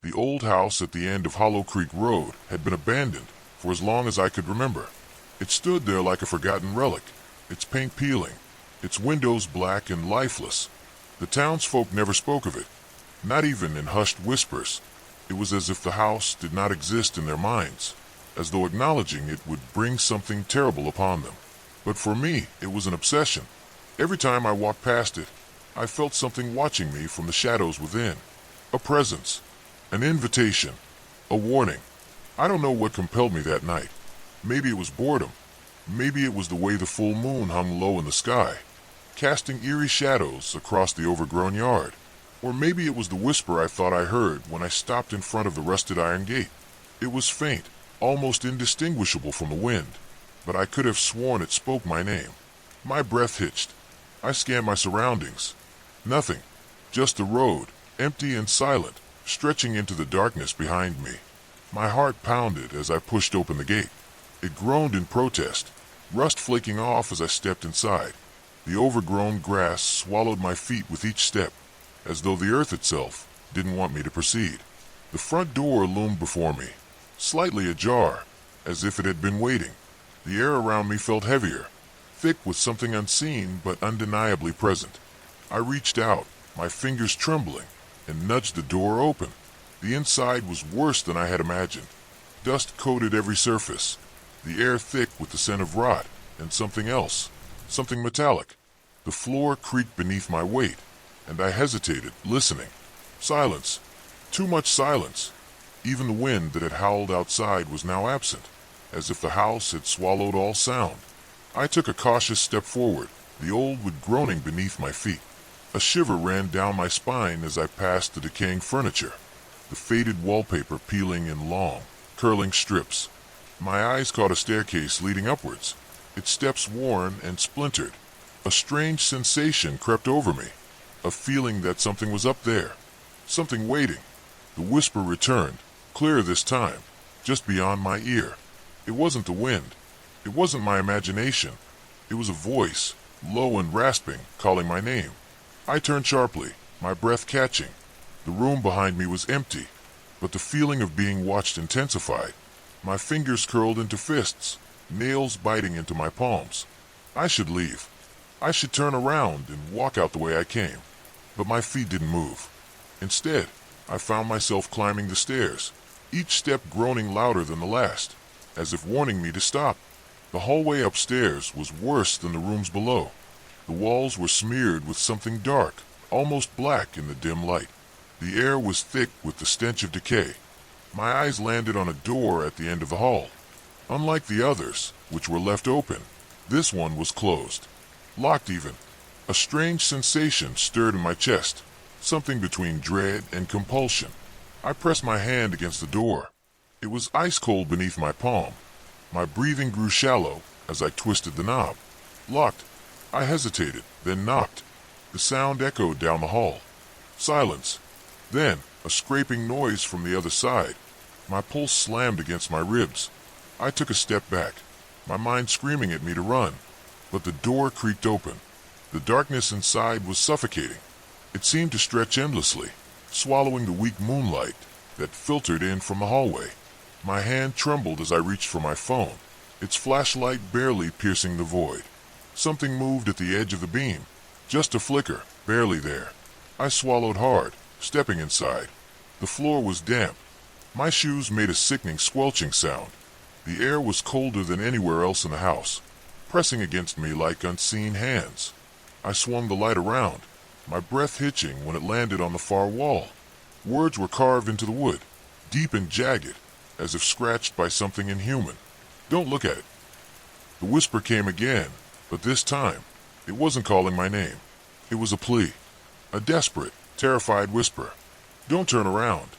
The old house at the end of Hollow Creek Road had been abandoned for as long as I could remember. It stood there like a forgotten relic, its paint peeling, its windows black and lifeless. The townsfolk never spoke of it, not even in hushed whispers. It was as if the house did not exist in their minds, as though acknowledging it would bring something terrible upon them. But for me, it was an obsession. Every time I walked past it, I felt something watching me from the shadows within. A presence, an invitation, a warning. I don't know what compelled me that night. Maybe it was boredom. Maybe it was the way the full moon hung low in the sky, casting eerie shadows across the overgrown yard. Or maybe it was the whisper I thought I heard when I stopped in front of the rusted iron gate. It was faint, almost indistinguishable from the wind, but I could have sworn it spoke my name. My breath hitched. I scanned my surroundings. Nothing. Just the road, empty and silent, stretching into the darkness behind me. My heart pounded as I pushed open the gate. It groaned in protest, rust flaking off as I stepped inside. The overgrown grass swallowed my feet with each step, as though the earth itself didn't want me to proceed. The front door loomed before me, slightly ajar, as if it had been waiting. The air around me felt heavier, thick with something unseen but undeniably present. I reached out, my fingers trembling, and nudged the door open. The inside was worse than I had imagined. Dust coated every surface, the air thick with the scent of rot and something else, something metallic. The floor creaked beneath my weight, and I hesitated, listening. Silence. Too much silence. Even the wind that had howled outside was now absent, as if the house had swallowed all sound. I took a cautious step forward, the old wood groaning beneath my feet. A shiver ran down my spine as I passed the decaying furniture, the faded wallpaper peeling in long, curling strips. My eyes caught a staircase leading upwards, its steps worn and splintered. A strange sensation crept over me, a feeling that something was up there, something waiting. The whisper returned, clearer this time, just beyond my ear. It wasn't the wind. It wasn't my imagination. It was a voice, low and rasping, calling my name. I turned sharply, my breath catching. The room behind me was empty, but the feeling of being watched intensified. My fingers curled into fists, nails biting into my palms. I should leave. I should turn around and walk out the way I came. But my feet didn't move. Instead, I found myself climbing the stairs, each step groaning louder than the last, as if warning me to stop. The hallway upstairs was worse than the rooms below. The walls were smeared with something dark, almost black in the dim light. The air was thick with the stench of decay. My eyes landed on a door at the end of the hall. Unlike the others, which were left open, this one was closed. Locked even. A strange sensation stirred in my chest, something between dread and compulsion. I pressed my hand against the door. It was ice cold beneath my palm. My breathing grew shallow as I twisted the knob. Locked. I hesitated, then knocked. The sound echoed down the hall. Silence. Then, a scraping noise from the other side. My pulse slammed against my ribs. I took a step back, my mind screaming at me to run. But the door creaked open. The darkness inside was suffocating. It seemed to stretch endlessly, swallowing the weak moonlight that filtered in from the hallway. My hand trembled as I reached for my phone, its flashlight barely piercing the void. Something moved at the edge of the beam, just a flicker, barely there. I swallowed hard, stepping inside. The floor was damp. My shoes made a sickening squelching sound. The air was colder than anywhere else in the house, pressing against me like unseen hands. I swung the light around, my breath hitching when it landed on the far wall. Words were carved into the wood, deep and jagged, as if scratched by something inhuman. Don't look at it. The whisper came again, but this time, it wasn't calling my name. It was a plea, a desperate, terrified whisper. Don't turn around.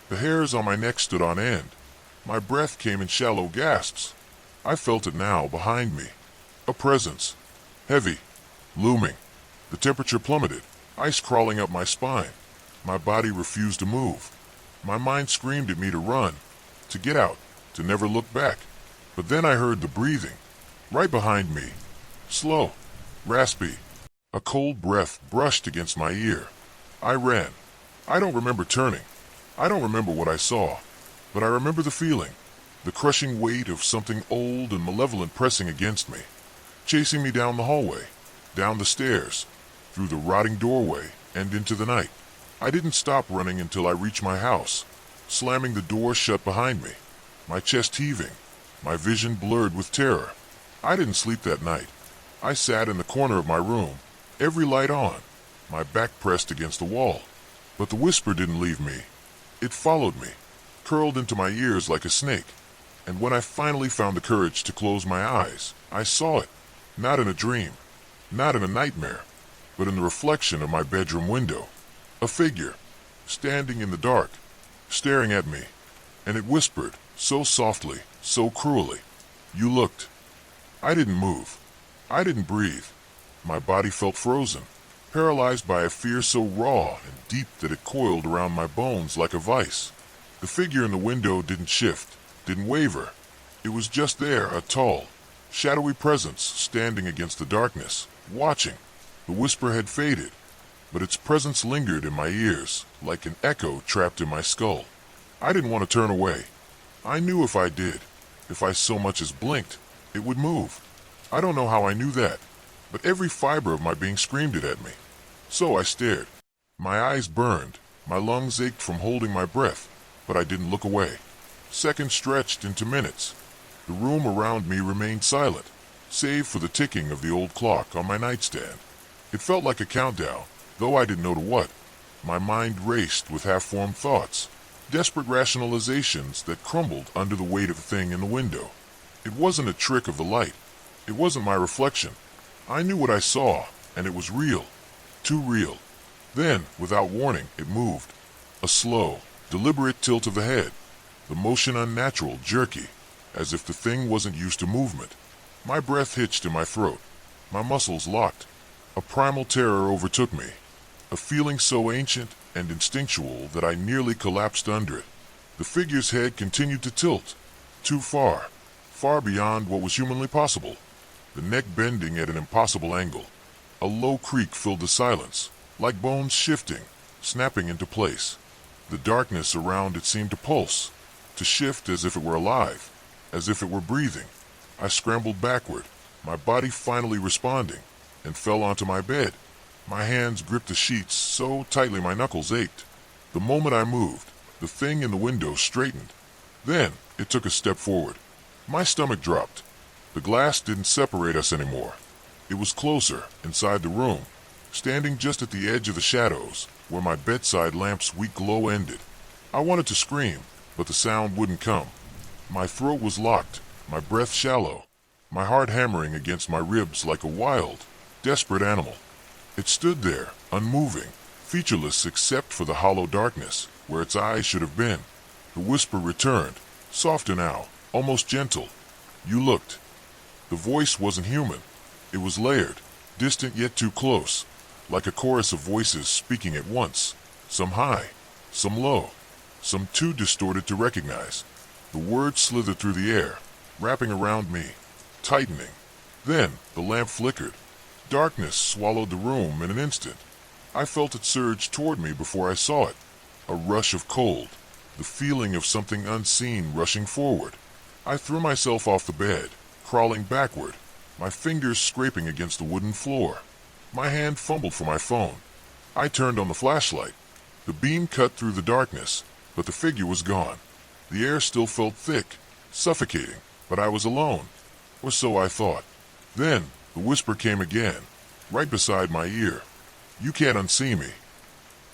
The hairs on my neck stood on end. My breath came in shallow gasps. I felt it now behind me. A presence. Heavy. Looming. The temperature plummeted, ice crawling up my spine. My body refused to move. My mind screamed at me to run, to get out, to never look back. But then I heard the breathing, right behind me. Slow. Raspy. A cold breath brushed against my ear. I ran. I don't remember turning. I don't remember what I saw, but I remember the feeling, the crushing weight of something old and malevolent pressing against me, chasing me down the hallway, down the stairs, through the rotting doorway, and into the night. I didn't stop running until I reached my house, slamming the door shut behind me, my chest heaving, my vision blurred with terror. I didn't sleep that night. I sat in the corner of my room, every light on, my back pressed against the wall. But the whisper didn't leave me. It followed me, curled into my ears like a snake. And when I finally found the courage to close my eyes, I saw it, not in a dream, not in a nightmare, but in the reflection of my bedroom window. A figure, standing in the dark, staring at me, and it whispered, so softly, so cruelly, "You looked." I didn't move. I didn't breathe. My body felt frozen, paralyzed by a fear so raw and deep that it coiled around my bones like a vice. The figure in the window didn't shift, didn't waver. It was just there, a tall, shadowy presence standing against the darkness, watching. The whisper had faded, but its presence lingered in my ears, like an echo trapped in my skull. I didn't want to turn away. I knew if I did, if I so much as blinked, it would move. I don't know how I knew that, but every fiber of my being screamed it at me. So I stared. My eyes burned, my lungs ached from holding my breath, but I didn't look away. Seconds stretched into minutes. The room around me remained silent, save for the ticking of the old clock on my nightstand. It felt like a countdown, though I didn't know to what. My mind raced with half-formed thoughts, desperate rationalizations that crumbled under the weight of the thing in the window. It wasn't a trick of the light. It wasn't my reflection. I knew what I saw, and it was real. Too real. Then, without warning, it moved. A slow, deliberate tilt of the head. The motion unnatural, jerky, as if the thing wasn't used to movement. My breath hitched in my throat. My muscles locked. A primal terror overtook me. A feeling so ancient and instinctual that I nearly collapsed under it. The figure's head continued to tilt. Too far. Far beyond what was humanly possible. The neck bending at an impossible angle. A low creak filled the silence, like bones shifting, snapping into place. The darkness around it seemed to pulse, to shift as if it were alive, as if it were breathing. I scrambled backward, my body finally responding, and fell onto my bed. My hands gripped the sheets so tightly my knuckles ached. The moment I moved, the thing in the window straightened. Then it took a step forward. My stomach dropped. The glass didn't separate us anymore. It was closer, inside the room, standing just at the edge of the shadows, where my bedside lamp's weak glow ended. I wanted to scream, but the sound wouldn't come. My throat was locked, my breath shallow, my heart hammering against my ribs like a wild, desperate animal. It stood there, unmoving, featureless except for the hollow darkness, where its eyes should have been. The whisper returned, softer now, almost gentle. "You looked." The voice wasn't human. It was layered, distant yet too close, like a chorus of voices speaking at once, some high, some low, some too distorted to recognize. The words slithered through the air, wrapping around me, tightening. Then the lamp flickered. Darkness swallowed the room in an instant. I felt it surge toward me before I saw it. A rush of cold, the feeling of something unseen rushing forward. I threw myself off the bed, crawling backward, my fingers scraping against the wooden floor. My hand fumbled for my phone. I turned on the flashlight. The beam cut through the darkness, but the figure was gone. The air still felt thick, suffocating, but I was alone. Or so I thought. Then the whisper came again, right beside my ear. "You can't unsee me."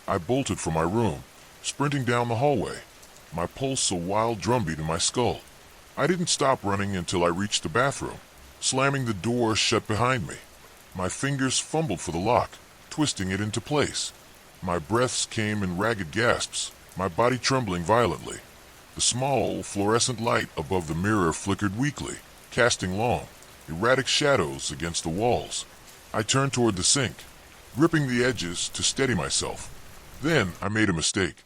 I bolted from my room, sprinting down the hallway, my pulse a wild drumbeat in my skull. I didn't stop running until I reached the bathroom, slamming the door shut behind me. My fingers fumbled for the lock, twisting it into place. My breaths came in ragged gasps, my body trembling violently. The small, fluorescent light above the mirror flickered weakly, casting long, erratic shadows against the walls. I turned toward the sink, gripping the edges to steady myself. Then I made a mistake.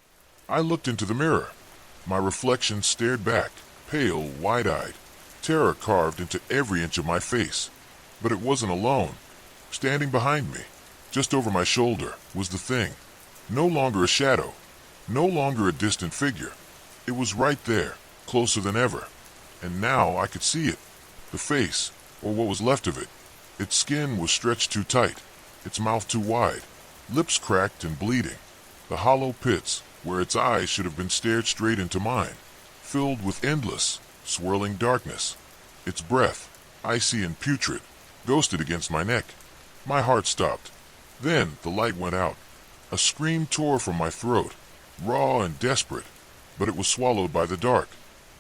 I looked into the mirror. My reflection stared back, pale, wide-eyed, terror carved into every inch of my face. But it wasn't alone. Standing behind me, just over my shoulder, was the thing. No longer a shadow. No longer a distant figure. It was right there, closer than ever. And now I could see it. The face, or what was left of it. Its skin was stretched too tight, its mouth too wide, lips cracked and bleeding. The hollow pits, where its eyes should have been stared straight into mine, filled with endless, swirling darkness. Its breath, icy and putrid, ghosted against my neck. My heart stopped. Then the light went out. A scream tore from my throat, raw and desperate, but it was swallowed by the dark.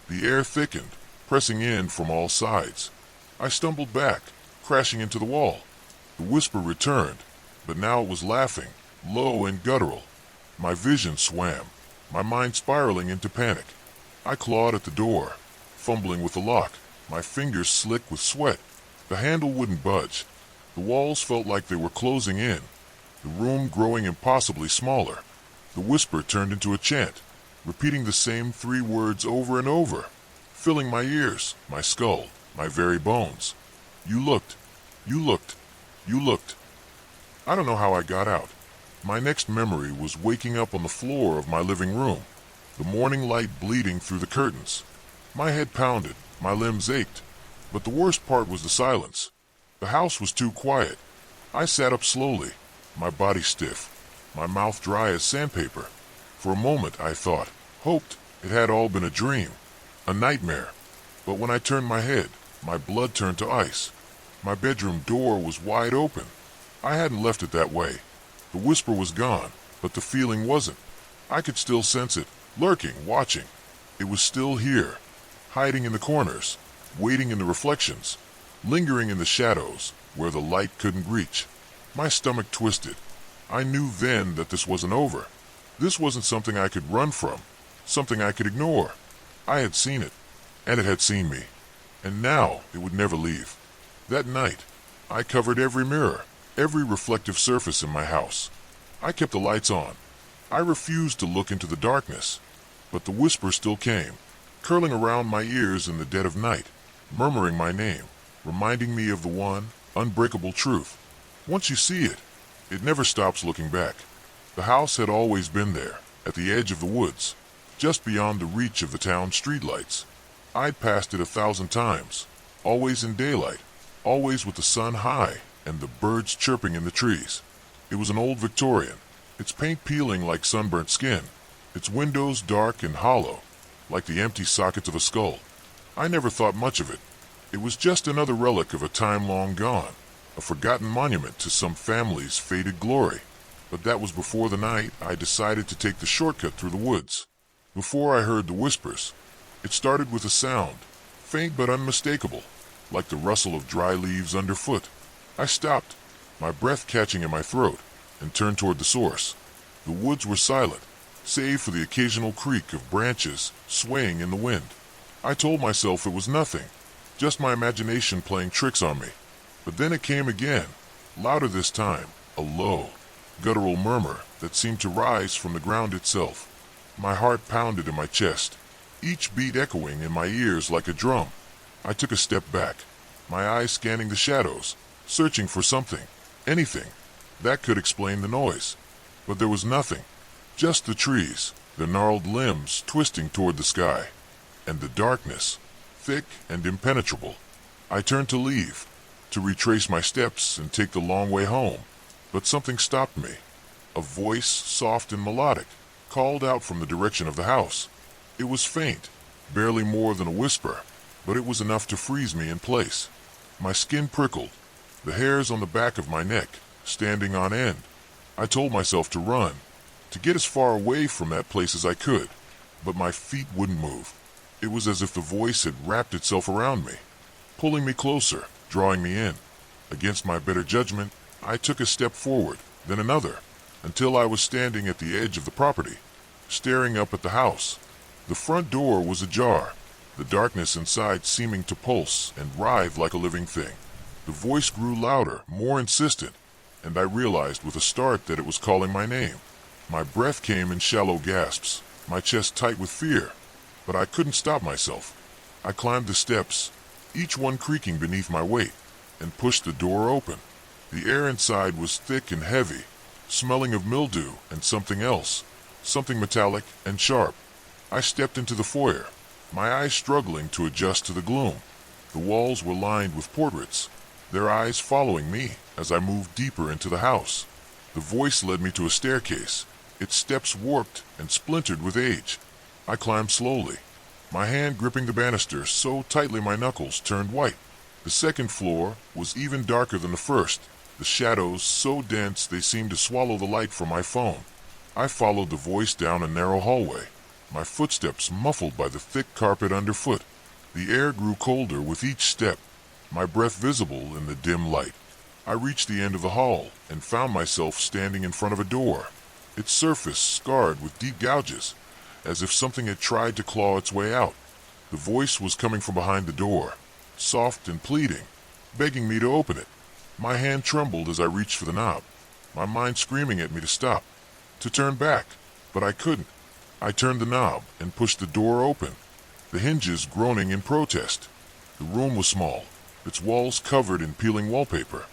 The air thickened, pressing in from all sides. I stumbled back, crashing into the wall. The whisper returned, but now it was laughing, low and guttural. My vision swam, my mind spiraling into panic. I clawed at the door, fumbling with the lock, my fingers slick with sweat. The handle wouldn't budge. The walls felt like they were closing in, the room growing impossibly smaller. The whisper turned into a chant, repeating the same 3 words over and over, filling my ears, my skull, my very bones. You looked, you looked, you looked. I don't know how I got out. My next memory was waking up on the floor of my living room, the morning light bleeding through the curtains. My head pounded, my limbs ached, but the worst part was the silence. The house was too quiet. I sat up slowly, my body stiff, my mouth dry as sandpaper. For a moment I thought, hoped, it had all been a dream, a nightmare. But when I turned my head, my blood turned to ice. My bedroom door was wide open. I hadn't left it that way. The whisper was gone, but the feeling wasn't. I could still sense it, lurking, watching. It was still here, hiding in the corners, waiting in the reflections, lingering in the shadows where the light couldn't reach. My stomach twisted. I knew then that this wasn't over. This wasn't something I could run from, something I could ignore. I had seen it, and it had seen me, and now it would never leave. That night, I covered every mirror, every reflective surface in my house. I kept the lights on. I refused to look into the darkness, but the whisper still came, curling around my ears in the dead of night, murmuring my name, reminding me of the one, unbreakable truth. Once you see it, it never stops looking back. The house had always been there, at the edge of the woods, just beyond the reach of the town streetlights. I'd passed it 1,000 times, always in daylight, always with the sun high and the birds chirping in the trees. It was an old Victorian, its paint peeling like sunburnt skin, its windows dark and hollow, like the empty sockets of a skull. I never thought much of it. It was just another relic of a time long gone, a forgotten monument to some family's faded glory. But that was before the night I decided to take the shortcut through the woods. Before I heard the whispers, it started with a sound, faint but unmistakable, like the rustle of dry leaves underfoot. I stopped, my breath catching in my throat, and turned toward the source. The woods were silent, save for the occasional creak of branches swaying in the wind. I told myself it was nothing, just my imagination playing tricks on me. But then it came again, louder this time, a low, guttural murmur that seemed to rise from the ground itself. My heart pounded in my chest, each beat echoing in my ears like a drum. I took a step back, my eyes scanning the shadows, searching for something, anything, that could explain the noise. But there was nothing, just the trees, the gnarled limbs twisting toward the sky, and the darkness, thick and impenetrable. I turned to leave, to retrace my steps and take the long way home, but something stopped me. A voice, soft and melodic, called out from the direction of the house. It was faint, barely more than a whisper, but it was enough to freeze me in place. My skin prickled, the hairs on the back of my neck standing on end. I told myself to run, to get as far away from that place as I could, but my feet wouldn't move. It was as if the voice had wrapped itself around me, pulling me closer, drawing me in. Against my better judgment, I took a step forward, then another, until I was standing at the edge of the property, staring up at the house. The front door was ajar, the darkness inside seeming to pulse and writhe like a living thing. The voice grew louder, more insistent, and I realized with a start that it was calling my name. My breath came in shallow gasps, my chest tight with fear, but I couldn't stop myself. I climbed the steps, each one creaking beneath my weight, and pushed the door open. The air inside was thick and heavy, smelling of mildew and something else something metallic and sharp. I stepped into the foyer, my eyes struggling to adjust to the gloom. The walls were lined with portraits, their eyes following me as I moved deeper into the house. The voice led me to a staircase, its steps warped and splintered with age. I climbed slowly, my hand gripping the banister so tightly my knuckles turned white. The second floor was even darker than the first, the shadows so dense they seemed to swallow the light from my phone. I followed the voice down a narrow hallway, my footsteps muffled by the thick carpet underfoot. The air grew colder with each step, my breath visible in the dim light. I reached the end of the hall and found myself standing in front of a door, its surface scarred with deep gouges, as if something had tried to claw its way out. The voice was coming from behind the door, soft and pleading, begging me to open it. My hand trembled as I reached for the knob, my mind screaming at me to stop, to turn back, but I couldn't. I turned the knob and pushed the door open, the hinges groaning in protest. The room was small, its walls covered in peeling wallpaper,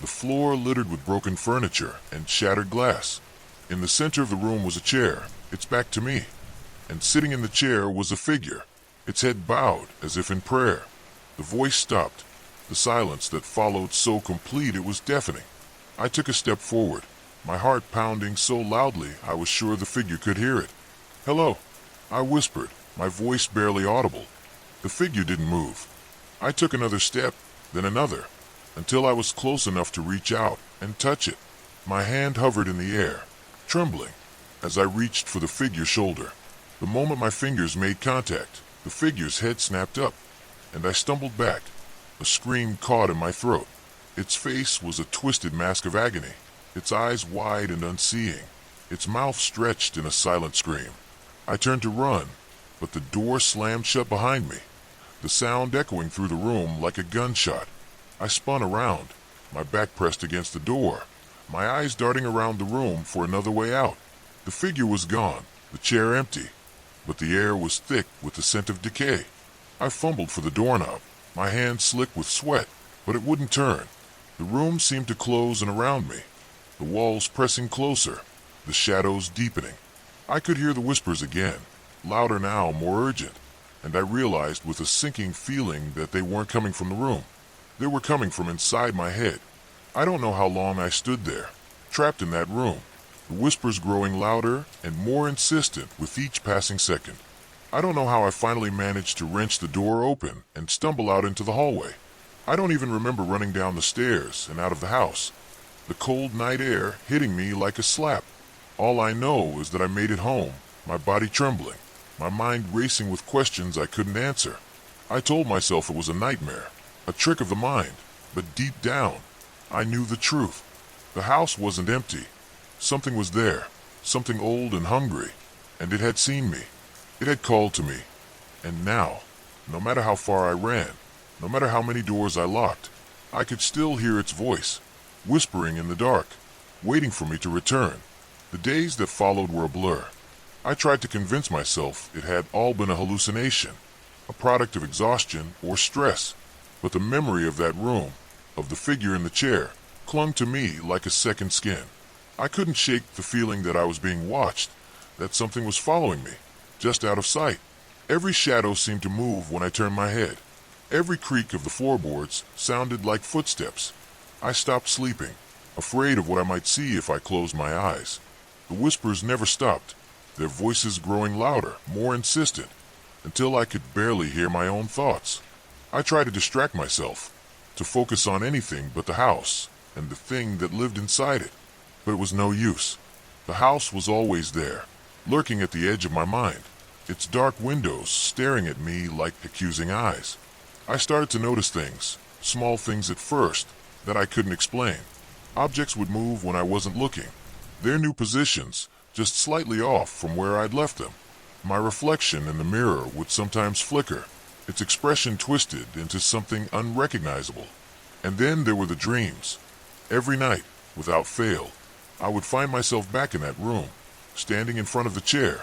the floor littered with broken furniture and shattered glass. In the center of the room was a chair, its back to me, and sitting in the chair was a figure, its head bowed as if in prayer. The voice stopped, the silence that followed so complete it was deafening. I took a step forward, my heart pounding so loudly I was sure the figure could hear it. "Hello," I whispered, my voice barely audible. The figure didn't move. I took another step, then another, until I was close enough to reach out and touch it. My hand hovered in the air, trembling, as I reached for the figure's shoulder. The moment my fingers made contact, the figure's head snapped up, and I stumbled back, a scream caught in my throat. Its face was a twisted mask of agony, its eyes wide and unseeing, its mouth stretched in a silent scream. I turned to run, but the door slammed shut behind me, the sound echoing through the room like a gunshot. I spun around, my back pressed against the door, my eyes darting around the room for another way out. The figure was gone, the chair empty, but the air was thick with the scent of decay. I fumbled for the doorknob, my hand slick with sweat, but it wouldn't turn. The room seemed to close in around me, the walls pressing closer, the shadows deepening. I could hear the whispers again, louder now, more urgent, and I realized with a sinking feeling that they weren't coming from the room. They were coming from inside my head. I don't know how long I stood there, trapped in that room, the whispers growing louder and more insistent with each passing second. I don't know how I finally managed to wrench the door open and stumble out into the hallway. I don't even remember running down the stairs and out of the house, the cold night air hitting me like a slap. All I know is that I made it home, my body trembling, my mind racing with questions I couldn't answer. I told myself it was a nightmare, a trick of the mind, but deep down, I knew the truth. The house wasn't empty. Something was there, something old and hungry, and it had seen me. It had called to me. And now, no matter how far I ran, no matter how many doors I locked, I could still hear its voice, whispering in the dark, waiting for me to return. The days that followed were a blur. I tried to convince myself it had all been a hallucination, a product of exhaustion or stress, but the memory of that room, of the figure in the chair, clung to me like a second skin. I couldn't shake the feeling that I was being watched, that something was following me, just out of sight. Every shadow seemed to move when I turned my head. Every creak of the floorboards sounded like footsteps. I stopped sleeping, afraid of what I might see if I closed my eyes. The whispers never stopped, their voices growing louder, more insistent, until I could barely hear my own thoughts. I tried to distract myself, to focus on anything but the house and the thing that lived inside it, but it was no use. The house was always there, lurking at the edge of my mind, its dark windows staring at me like accusing eyes. I started to notice things, small things at first, that I couldn't explain. Objects would move when I wasn't looking, their new positions just slightly off from where I'd left them. My reflection in the mirror would sometimes flicker, its expression twisted into something unrecognizable. And then there were the dreams. Every night, without fail, I would find myself back in that room, standing in front of the chair,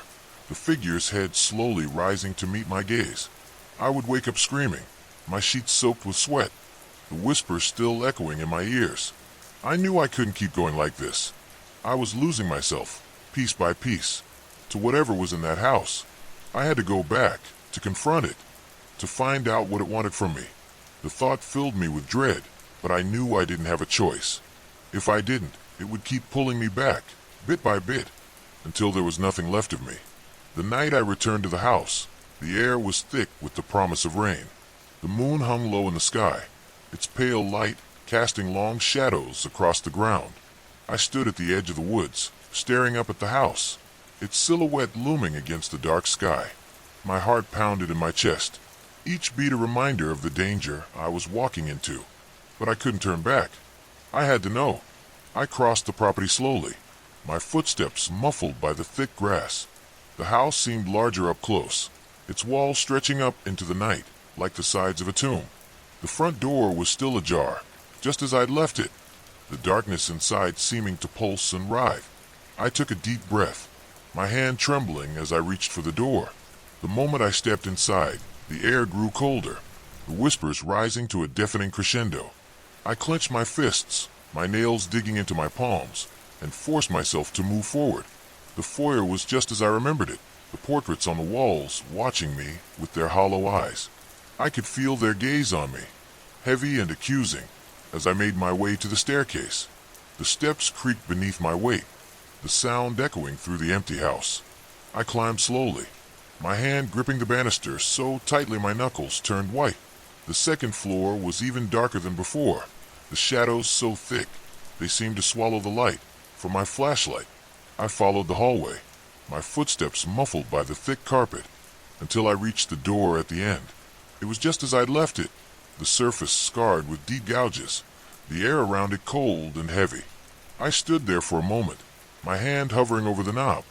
the figure's head slowly rising to meet my gaze. I would wake up screaming, my sheets soaked with sweat, the whispers still echoing in my ears. I knew I couldn't keep going like this. I was losing myself, piece by piece. to whatever was in that house. I had to go back, to confront it, to find out what it wanted from me. The thought filled me with dread, but I knew I didn't have a choice. If I didn't, it would keep pulling me back, bit by bit, until there was nothing left of me. The night I returned to the house, the air was thick with the promise of rain. The moon hung low in the sky, its pale light casting long shadows across the ground. I stood at the edge of the woods, staring up at the house, its silhouette looming against the dark sky. My heart pounded in my chest, each beat a reminder of the danger I was walking into. But I couldn't turn back. I had to know. I crossed the property slowly, my footsteps muffled by the thick grass. The house seemed larger up close, its walls stretching up into the night like the sides of a tomb. The front door was still ajar, just as I'd left it, the darkness inside seeming to pulse and writhe. I took a deep breath, my hand trembling as I reached for the door. The moment I stepped inside, the air grew colder, the whispers rising to a deafening crescendo. I clenched my fists, my nails digging into my palms, and forced myself to move forward. The foyer was just as I remembered it, the portraits on the walls watching me with their hollow eyes. I could feel their gaze on me, heavy and accusing, as I made my way to the staircase. The steps creaked beneath my weight, the sound echoing through the empty house. I climbed slowly, my hand gripping the banister so tightly my knuckles turned white. The second floor was even darker than before, the shadows so thick they seemed to swallow the light from my flashlight. I followed the hallway, my footsteps muffled by the thick carpet, until I reached the door at the end. It was just as I'd left it, the surface scarred with deep gouges, the air around it cold and heavy. I stood there for a moment, my hand hovering over the knob,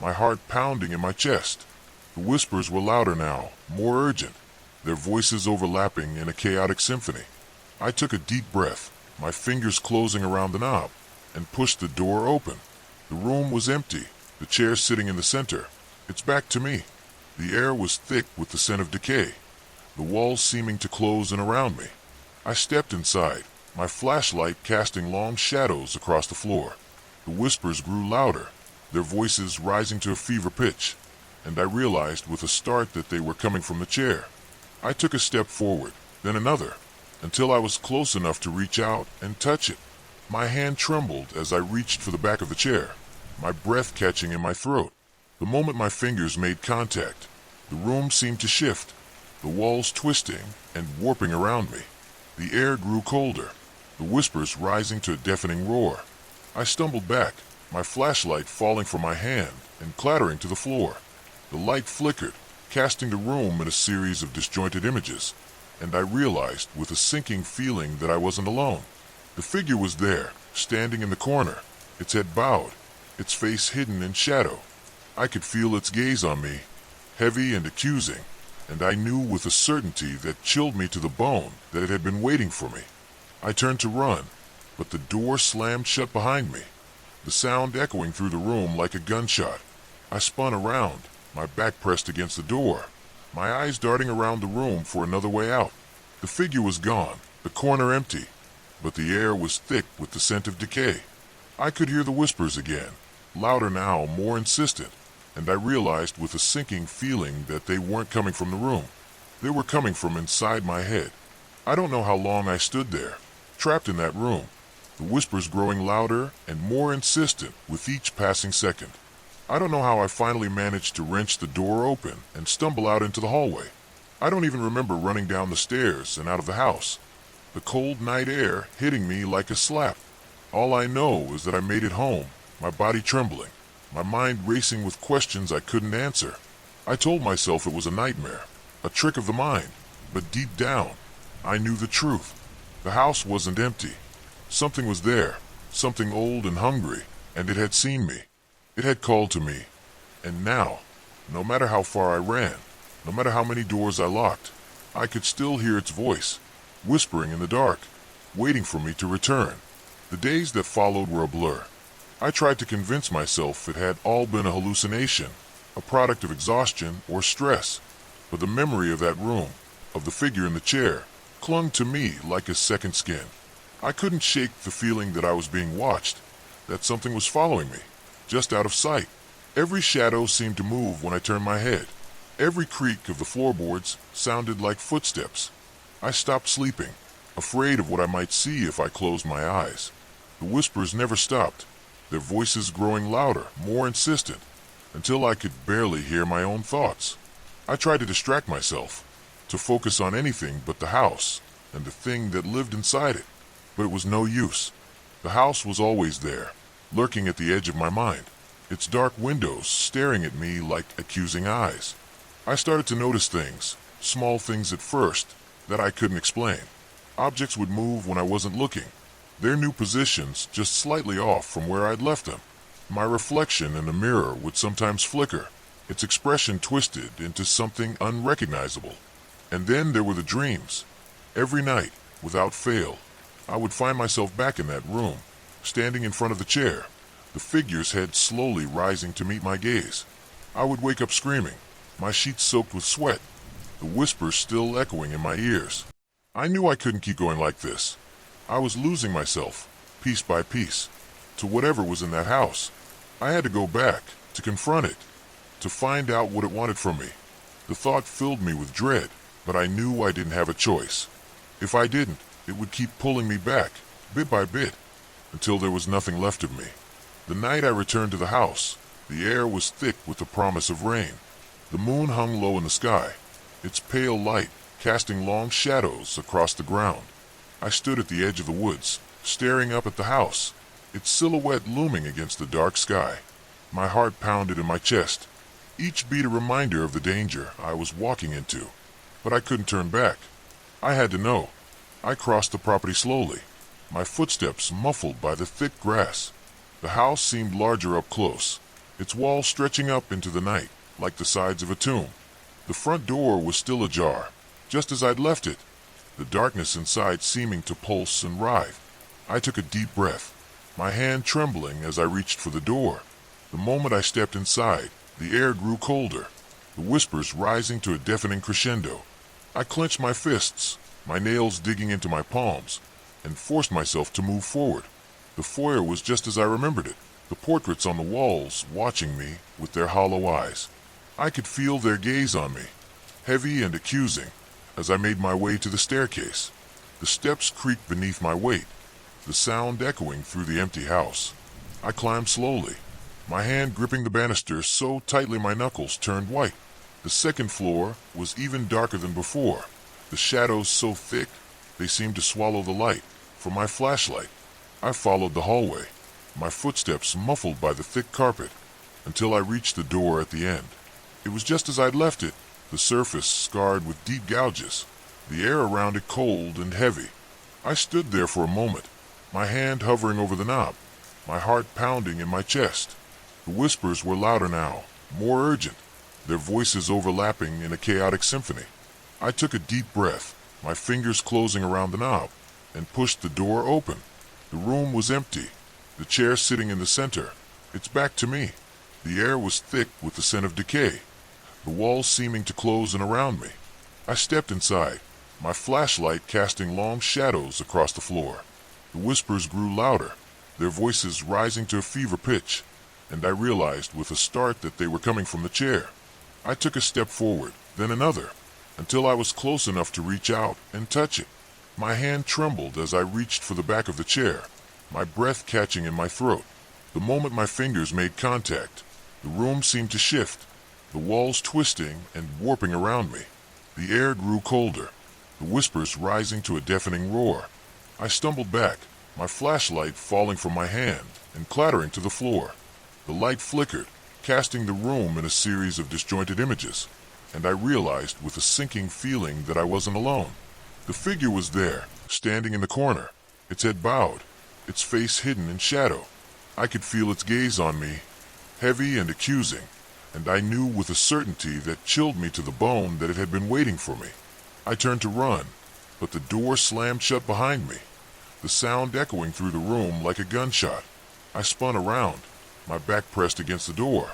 my heart pounding in my chest. The whispers were louder now, more urgent, their voices overlapping in a chaotic symphony. I took a deep breath, my fingers closing around the knob, and pushed the door open. The room was empty, the chair sitting in the center, its back to me. The air was thick with the scent of decay, the walls seeming to close in around me. I stepped inside, my flashlight casting long shadows across the floor. The whispers grew louder, their voices rising to a fever pitch, and I realized with a start that they were coming from the chair. I took a step forward, then another, until I was close enough to reach out and touch it. My hand trembled as I reached for the back of the chair, my breath catching in my throat. The moment my fingers made contact, the room seemed to shift, the walls twisting and warping around me. The air grew colder, the whispers rising to a deafening roar. I stumbled back, my flashlight falling from my hand and clattering to the floor. The light flickered, casting the room in a series of disjointed images, and I realized with a sinking feeling that I wasn't alone. The figure was there, standing in the corner, its head bowed, its face hidden in shadow. I could feel its gaze on me, heavy and accusing, and I knew with a certainty that chilled me to the bone that it had been waiting for me. I turned to run, but the door slammed shut behind me, the sound echoing through the room like a gunshot. I spun around, my back pressed against the door, my eyes darting around the room for another way out. The figure was gone, the corner empty, but the air was thick with the scent of decay. I could hear the whispers again, louder now, more insistent, and I realized with a sinking feeling that they weren't coming from the room. They were coming from inside my head. I don't know how long I stood there, trapped in that room, the whispers growing louder and more insistent with each passing second. I don't know how I finally managed to wrench the door open and stumble out into the hallway. I don't even remember running down the stairs and out of the house, the cold night air hitting me like a slap. All I know is that I made it home, my body trembling, my mind racing with questions I couldn't answer. I told myself it was a nightmare, a trick of the mind, but deep down, I knew the truth. The house wasn't empty. Something was there, something old and hungry, and it had seen me. It had called to me, and now, no matter how far I ran, no matter how many doors I locked, I could still hear its voice, whispering in the dark, waiting for me to return. The days that followed were a blur. I tried to convince myself it had all been a hallucination, a product of exhaustion or stress, but the memory of that room, of the figure in the chair, clung to me like a second skin. I couldn't shake the feeling that I was being watched, that something was following me, just out of sight. Every shadow seemed to move when I turned my head. Every creak of the floorboards sounded like footsteps. I stopped sleeping, afraid of what I might see if I closed my eyes. The whispers never stopped, their voices growing louder, more insistent, until I could barely hear my own thoughts. I tried to distract myself, to focus on anything but the house and the thing that lived inside it, but it was no use. The house was always there, lurking at the edge of my mind, its dark windows staring at me like accusing eyes. I started to notice things, small things at first, that I couldn't explain. Objects would move when I wasn't looking, their new positions just slightly off from where I'd left them. My reflection in the mirror would sometimes flicker, its expression twisted into something unrecognizable. And then there were the dreams. Every night, without fail, I would find myself back in that room, standing in front of the chair, the figure's head slowly rising to meet my gaze. I would wake up screaming, my sheets soaked with sweat, the whispers still echoing in my ears. I knew I couldn't keep going like this. I was losing myself, piece by piece, to whatever was in that house. I had to go back, to confront it, to find out what it wanted from me. The thought filled me with dread, but I knew I didn't have a choice. If I didn't, it would keep pulling me back, bit by bit, until there was nothing left of me. The night I returned to the house, the air was thick with the promise of rain. The moon hung low in the sky, its pale light casting long shadows across the ground. I stood at the edge of the woods, staring up at the house, its silhouette looming against the dark sky. My heart pounded in my chest, each beat a reminder of the danger I was walking into. But I couldn't turn back. I had to know. I crossed the property slowly, my footsteps muffled by the thick grass. The house seemed larger up close, its walls stretching up into the night, like the sides of a tomb. The front door was still ajar, just as I'd left it, the darkness inside seeming to pulse and writhe. I took a deep breath, my hand trembling as I reached for the door. The moment I stepped inside, the air grew colder, the whispers rising to a deafening crescendo. I clenched my fists, my nails digging into my palms, and forced myself to move forward. The foyer was just as I remembered it, the portraits on the walls watching me with their hollow eyes. I could feel their gaze on me, heavy and accusing, as I made my way to the staircase. The steps creaked beneath my weight, the sound echoing through the empty house. I climbed slowly, my hand gripping the banister so tightly my knuckles turned white. The second floor was even darker than before, the shadows so thick they seemed to swallow the light from my flashlight. I followed the hallway, my footsteps muffled by the thick carpet, until I reached the door at the end. It was just as I'd left it, the surface scarred with deep gouges, the air around it cold and heavy. I stood there for a moment, my hand hovering over the knob, my heart pounding in my chest. The whispers were louder now, more urgent, their voices overlapping in a chaotic symphony. I took a deep breath, my fingers closing around the knob, and pushed the door open. The room was empty, the chair sitting in the center, its back to me. The air was thick with the scent of decay, the walls seeming to close in around me. I stepped inside, my flashlight casting long shadows across the floor. The whispers grew louder, their voices rising to a fever pitch, and I realized with a start that they were coming from the chair. I took a step forward, then another, until I was close enough to reach out and touch it. My hand trembled as I reached for the back of the chair, my breath catching in my throat. The moment my fingers made contact, the room seemed to shift, the walls twisting and warping around me. The air grew colder, the whispers rising to a deafening roar. I stumbled back, my flashlight falling from my hand and clattering to the floor. The light flickered, casting the room in a series of disjointed images, and I realized with a sinking feeling that I wasn't alone. The figure was there, standing in the corner, its head bowed, its face hidden in shadow. I could feel its gaze on me, heavy and accusing, and I knew with a certainty that chilled me to the bone that it had been waiting for me. I turned to run, but the door slammed shut behind me, the sound echoing through the room like a gunshot. I spun around, my back pressed against the door,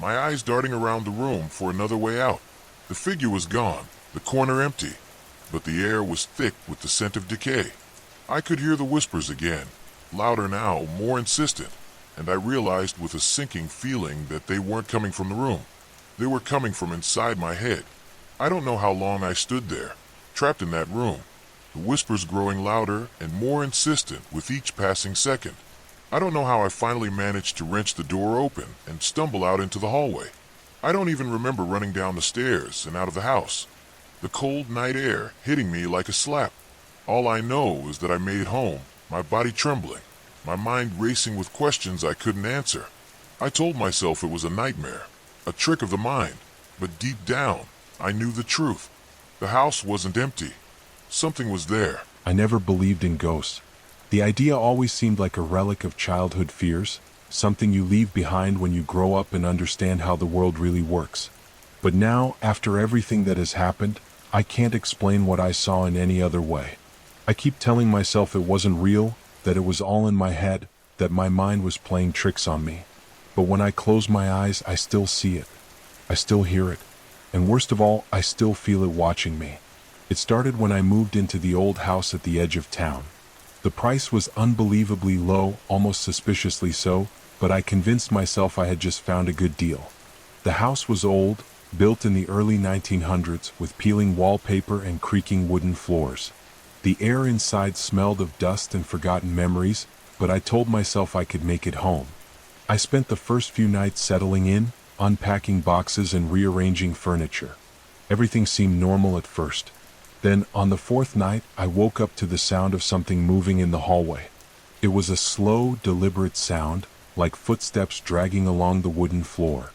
my eyes darting around the room for another way out. The figure was gone, the corner empty, but the air was thick with the scent of decay. I could hear the whispers again, louder now, more insistent. and I realized with a sinking feeling that they weren't coming from the room. They were coming from inside my head. I don't know how long I stood there, trapped in that room, the whispers growing louder and more insistent with each passing second. I don't know how I finally managed to wrench the door open and stumble out into the hallway. I don't even remember running down the stairs and out of the house, the cold night air hitting me like a slap. All I know is that I made it home, my body trembling, my mind racing with questions I couldn't answer. I told myself it was a nightmare, a trick of the mind, but deep down, I knew the truth. The house wasn't empty. Something was there. I never believed in ghosts. The idea always seemed like a relic of childhood fears, something you leave behind when you grow up and understand how the world really works. But now, after everything that has happened, I can't explain what I saw in any other way. I keep telling myself it wasn't real, that it was all in my head, that my mind was playing tricks on me. But when I close my eyes, I still see it. I still hear it. And worst of all, I still feel it watching me. It started when I moved into the old house at the edge of town. The price was unbelievably low, almost suspiciously so, but I convinced myself I had just found a good deal. The house was old, built in the early 1900s, with peeling wallpaper and creaking wooden floors. The air inside smelled of dust and forgotten memories, but I told myself I could make it home. I spent the first few nights settling in, unpacking boxes and rearranging furniture. Everything seemed normal at first. Then, on the fourth night, I woke up to the sound of something moving in the hallway. It was a slow, deliberate sound, like footsteps dragging along the wooden floor.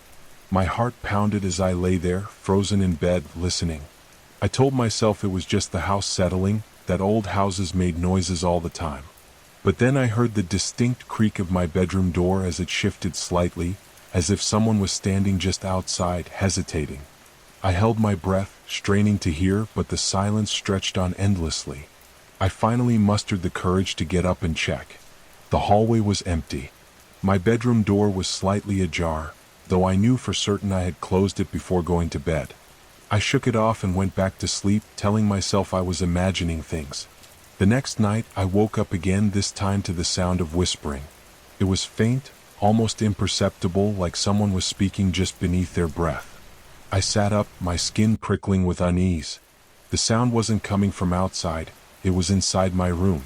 My heart pounded as I lay there, frozen in bed, listening. I told myself it was just the house settling, that old houses made noises all the time. But then I heard the distinct creak of my bedroom door as it shifted slightly, as if someone was standing just outside, hesitating. I held my breath, straining to hear, but the silence stretched on endlessly. I finally mustered the courage to get up and check. The hallway was empty. My bedroom door was slightly ajar, though I knew for certain I had closed it before going to bed. I shook it off and went back to sleep, telling myself I was imagining things. The next night, I woke up again, this time to the sound of whispering. It was faint, almost imperceptible, like someone was speaking just beneath their breath. I sat up, my skin prickling with unease. The sound wasn't coming from outside, it was inside my room.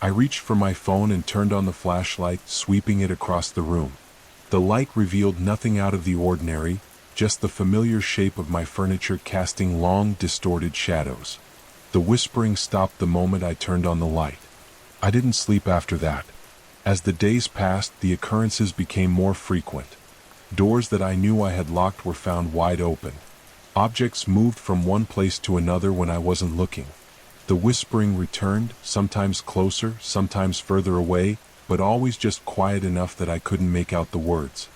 I reached for my phone and turned on the flashlight, sweeping it across the room. The light revealed nothing out of the ordinary, just the familiar shape of my furniture casting long, distorted shadows. The whispering stopped the moment I turned on the light. I didn't sleep after that. As the days passed, the occurrences became more frequent. Doors that I knew I had locked were found wide open. Objects moved from one place to another when I wasn't looking. The whispering returned, sometimes closer, sometimes further away, but always just quiet enough that I couldn't make out the words.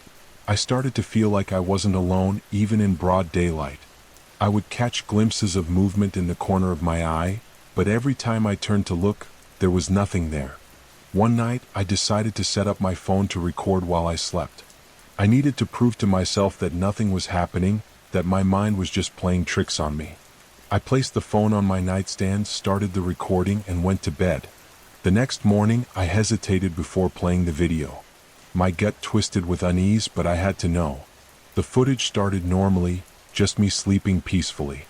I started to feel like I wasn't alone, even in broad daylight. I would catch glimpses of movement in the corner of my eye, but every time I turned to look, there was nothing there. One night, I decided to set up my phone to record while I slept. I needed to prove to myself that nothing was happening, that my mind was just playing tricks on me. I placed the phone on my nightstand, started the recording, and went to bed. The next morning, I hesitated before playing the video. My gut twisted with unease, but I had to know. The footage started normally, just me sleeping peacefully.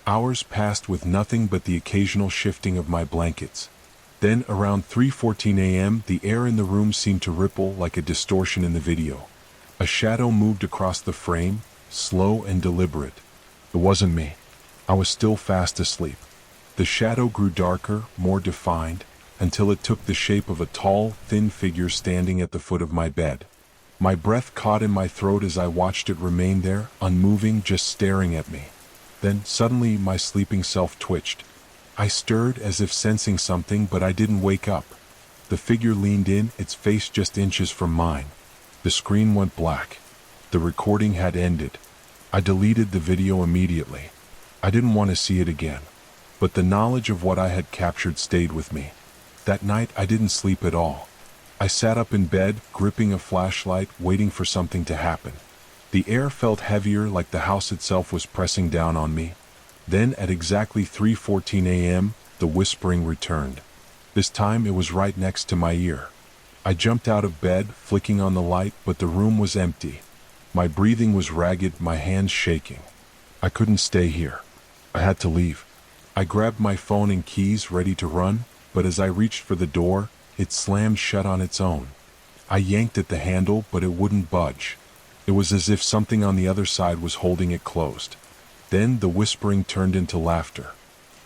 Hours passed with nothing but the occasional shifting of my blankets. Then, around 3:14 a.m., the air in the room seemed to ripple like a distortion in the video. A shadow moved across the frame, slow and deliberate. It wasn't me. I was still fast asleep. The shadow grew darker, more defined, until it took the shape of a tall, thin figure standing at the foot of my bed. My breath caught in my throat as I watched it remain there, unmoving, just staring at me. Then, suddenly, my sleeping self twitched. I stirred as if sensing something, but I didn't wake up. The figure leaned in, its face just inches from mine. The screen went black. The recording had ended. I deleted the video immediately. I didn't want to see it again. But the knowledge of what I had captured stayed with me. That night, I didn't sleep at all. I sat up in bed, gripping a flashlight, waiting for something to happen. The air felt heavier, like the house itself was pressing down on me. Then, at exactly 3:14 a.m., the whispering returned. This time, it was right next to my ear. I jumped out of bed, flicking on the light, but the room was empty. My breathing was ragged, my hands shaking. I couldn't stay here. I had to leave. I grabbed my phone and keys, ready to run, but as I reached for the door, it slammed shut on its own. I yanked at the handle, but it wouldn't budge. It was as if something on the other side was holding it closed. Then the whispering turned into laughter.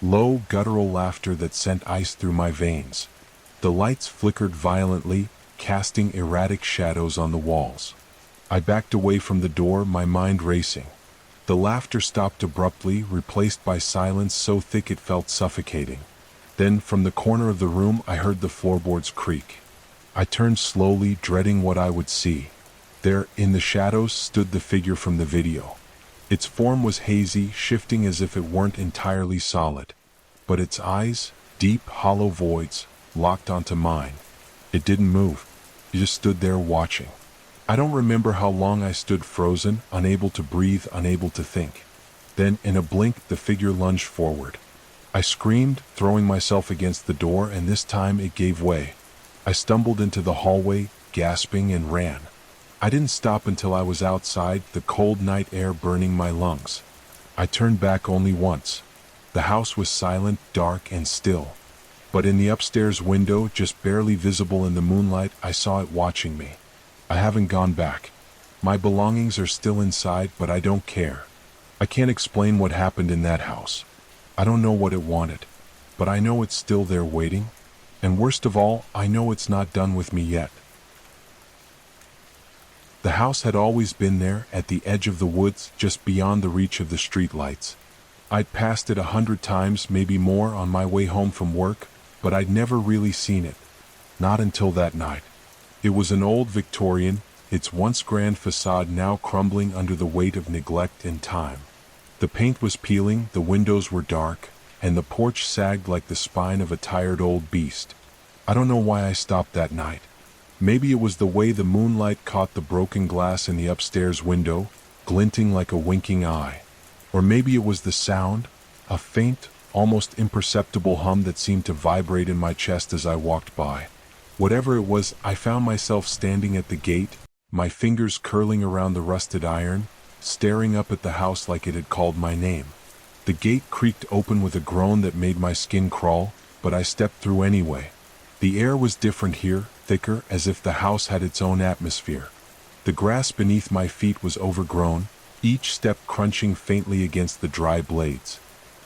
Low, guttural laughter that sent ice through my veins. The lights flickered violently, casting erratic shadows on the walls. I backed away from the door, my mind racing. The laughter stopped abruptly, replaced by silence so thick it felt suffocating. Then, from the corner of the room, I heard the floorboards creak. I turned slowly, dreading what I would see. There, in the shadows, stood the figure from the video. Its form was hazy, shifting as if it weren't entirely solid. But its eyes, deep, hollow voids, locked onto mine. It didn't move. It just stood there watching. I don't remember how long I stood frozen, unable to breathe, unable to think. Then, in a blink, the figure lunged forward. I screamed, throwing myself against the door, and this time it gave way. I stumbled into the hallway, gasping, and ran. I didn't stop until I was outside, the cold night air burning my lungs. I turned back only once. The house was silent, dark, and still. But in the upstairs window, just barely visible in the moonlight, I saw it watching me. I haven't gone back. My belongings are still inside, but I don't care. I can't explain what happened in that house. I don't know what it wanted, but I know it's still there waiting. And worst of all, I know it's not done with me yet. The house had always been there, at the edge of the woods, just beyond the reach of the streetlights. I'd passed it 100 times, maybe more, on my way home from work, but I'd never really seen it. Not until that night. It was an old Victorian, its once grand facade now crumbling under the weight of neglect and time. The paint was peeling, the windows were dark, and the porch sagged like the spine of a tired old beast. I don't know why I stopped that night. Maybe it was the way the moonlight caught the broken glass in the upstairs window, glinting like a winking eye. Or maybe it was the sound, a faint, almost imperceptible hum that seemed to vibrate in my chest as I walked by. Whatever it was, I found myself standing at the gate, my fingers curling around the rusted iron, staring up at the house like it had called my name. The gate creaked open with a groan that made my skin crawl, but I stepped through anyway. The air was different here, thicker, as if the house had its own atmosphere. The grass beneath my feet was overgrown, each step crunching faintly against the dry blades.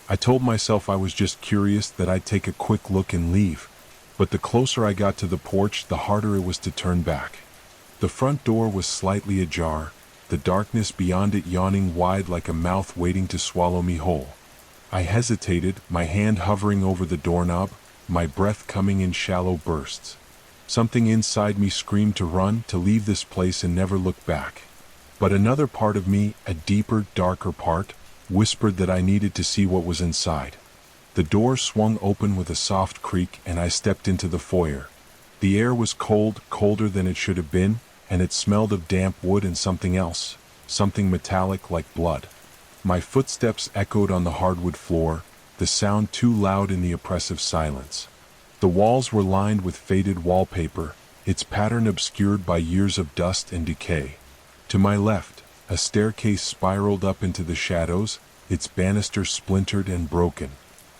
I told myself I was just curious, that I'd take a quick look and leave. But the closer I got to the porch, the harder it was to turn back. The front door was slightly ajar, the darkness beyond it yawning wide like a mouth waiting to swallow me whole. I hesitated, my hand hovering over the doorknob, my breath coming in shallow bursts. Something inside me screamed to run, to leave this place and never look back. But another part of me, a deeper, darker part, whispered that I needed to see what was inside. The door swung open with a soft creak, and I stepped into the foyer. The air was cold, colder than it should have been, and it smelled of damp wood and something else, something metallic like blood. My footsteps echoed on the hardwood floor, the sound too loud in the oppressive silence. The walls were lined with faded wallpaper, its pattern obscured by years of dust and decay. To my left, a staircase spiraled up into the shadows, its banister splintered and broken.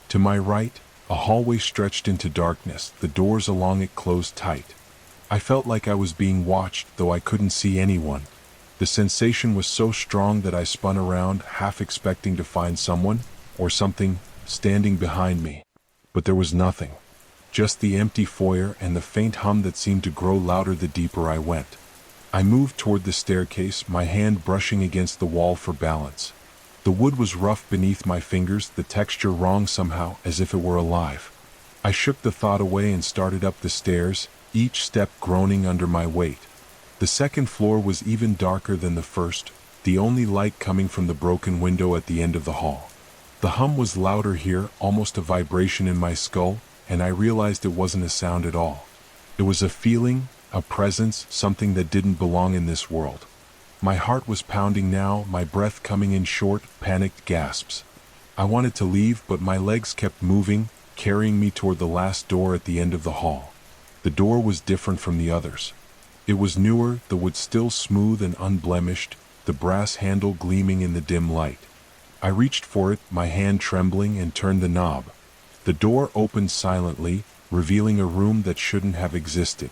To my right, a hallway stretched into darkness, the doors along it closed tight. I felt like I was being watched, though I couldn't see anyone. The sensation was so strong that I spun around, half expecting to find someone, or something, standing behind me. But there was nothing. Just the empty foyer and the faint hum that seemed to grow louder the deeper I went. I moved toward the staircase, my hand brushing against the wall for balance. The wood was rough beneath my fingers, the texture wrong somehow, as if it were alive. I shook the thought away and started up the stairs, each step groaning under my weight. The second floor was even darker than the first, the only light coming from the broken window at the end of the hall. The hum was louder here, almost a vibration in my skull, and I realized it wasn't a sound at all. It was a feeling, a presence, something that didn't belong in this world. My heart was pounding now, my breath coming in short, panicked gasps. I wanted to leave, but my legs kept moving, carrying me toward the last door at the end of the hall. The door was different from the others. It was newer, the wood still smooth and unblemished, the brass handle gleaming in the dim light. I reached for it, my hand trembling, and turned the knob. The door opened silently, revealing a room that shouldn't have existed.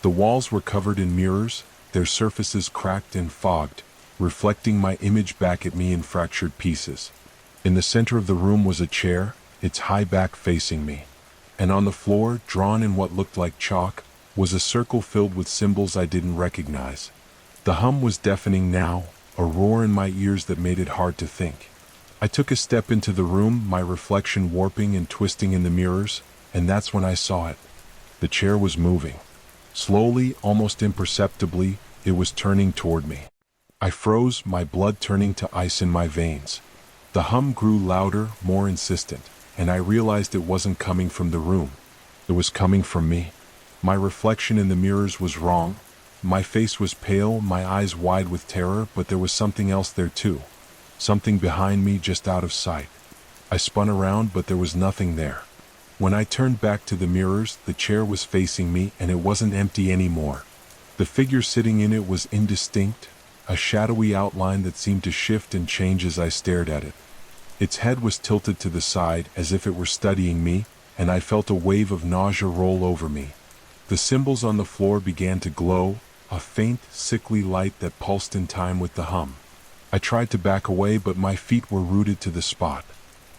The walls were covered in mirrors, their surfaces cracked and fogged, reflecting my image back at me in fractured pieces. In the center of the room was a chair, its high back facing me. And on the floor, drawn in what looked like chalk, was a circle filled with symbols I didn't recognize. The hum was deafening now, a roar in my ears that made it hard to think. I took a step into the room, my reflection warping and twisting in the mirrors, and that's when I saw it. The chair was moving. Slowly, almost imperceptibly, it was turning toward me. I froze, my blood turning to ice in my veins. The hum grew louder, more insistent, and I realized it wasn't coming from the room. It was coming from me. My reflection in the mirrors was wrong. My face was pale, my eyes wide with terror, but there was something else there too. Something behind me, just out of sight. I spun around, but there was nothing there. When I turned back to the mirrors, the chair was facing me, and it wasn't empty anymore. The figure sitting in it was indistinct, a shadowy outline that seemed to shift and change as I stared at it. Its head was tilted to the side, as if it were studying me, and I felt a wave of nausea roll over me. The symbols on the floor began to glow, a faint, sickly light that pulsed in time with the hum. I tried to back away, but my feet were rooted to the spot.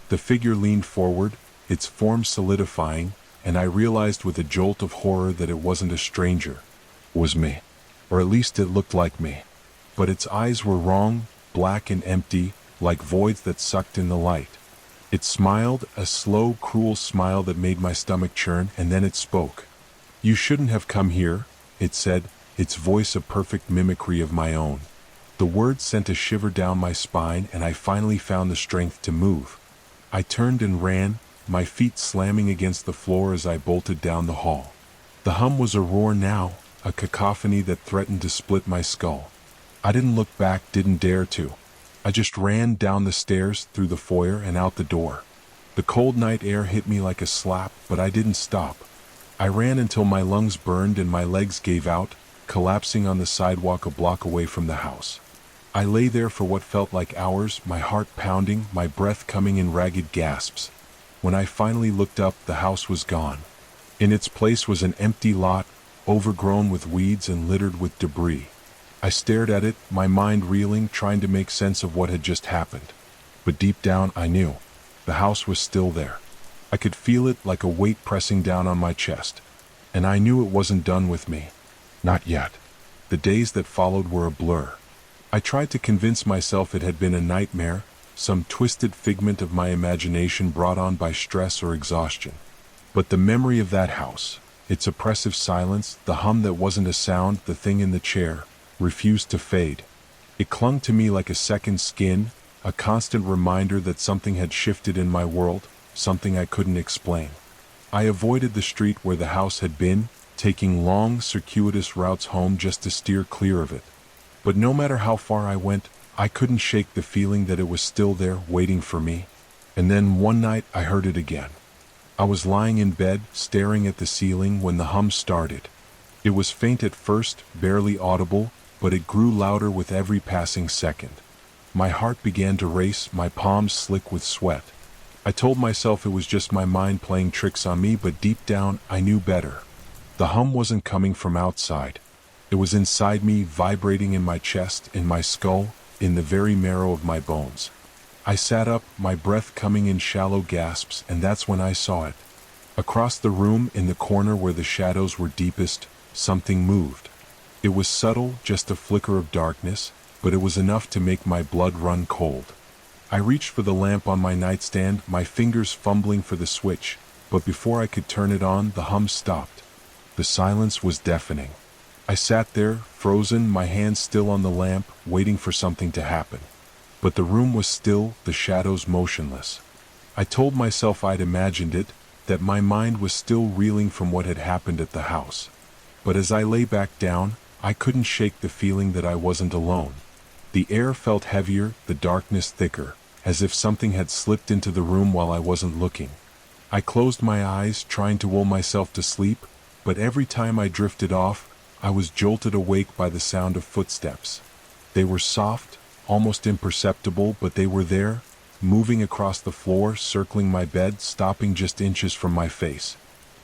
The figure leaned forward, its form solidifying, and I realized with a jolt of horror that it wasn't a stranger. It was me. Or at least it looked like me. But its eyes were wrong, black and empty, like voids that sucked in the light. It smiled, a slow, cruel smile that made my stomach churn, and then it spoke. "You shouldn't have come here," it said, its voice a perfect mimicry of my own. The words sent a shiver down my spine, and I finally found the strength to move. I turned and ran, my feet slamming against the floor as I bolted down the hall. The hum was a roar now, a cacophony that threatened to split my skull. I didn't look back, didn't dare to. I just ran down the stairs, through the foyer, and out the door. The cold night air hit me like a slap, but I didn't stop. I ran until my lungs burned and my legs gave out, collapsing on the sidewalk a block away from the house. I lay there for what felt like hours, my heart pounding, my breath coming in ragged gasps. When I finally looked up, the house was gone. In its place was an empty lot, overgrown with weeds and littered with debris. I stared at it, my mind reeling, trying to make sense of what had just happened. But deep down, I knew. The house was still there. I could feel it like a weight pressing down on my chest. And I knew it wasn't done with me. Not yet. The days that followed were a blur. I tried to convince myself it had been a nightmare, some twisted figment of my imagination brought on by stress or exhaustion. But the memory of that house, its oppressive silence, the hum that wasn't a sound, the thing in the chair, refused to fade. It clung to me like a second skin, a constant reminder that something had shifted in my world, something I couldn't explain. I avoided the street where the house had been, taking long, circuitous routes home just to steer clear of it. But no matter how far I went, I couldn't shake the feeling that it was still there, waiting for me. And then one night I heard it again. I was lying in bed, staring at the ceiling, when the hum started. It was faint at first, barely audible, but it grew louder with every passing second. My heart began to race, my palms slick with sweat. I told myself it was just my mind playing tricks on me, but deep down, I knew better. The hum wasn't coming from outside. It was inside me, vibrating in my chest, in my skull, in the very marrow of my bones. I sat up, my breath coming in shallow gasps, and that's when I saw it. Across the room, in the corner where the shadows were deepest, something moved. It was subtle, just a flicker of darkness, but it was enough to make my blood run cold. I reached for the lamp on my nightstand, my fingers fumbling for the switch, but before I could turn it on, the hum stopped. The silence was deafening. I sat there, frozen, my hands still on the lamp, waiting for something to happen. But the room was still, the shadows motionless. I told myself I'd imagined it, that my mind was still reeling from what had happened at the house. But as I lay back down, I couldn't shake the feeling that I wasn't alone. The air felt heavier, the darkness thicker, as if something had slipped into the room while I wasn't looking. I closed my eyes, trying to will myself to sleep, but every time I drifted off, I was jolted awake by the sound of footsteps. They were soft, almost imperceptible, but they were there, moving across the floor, circling my bed, stopping just inches from my face.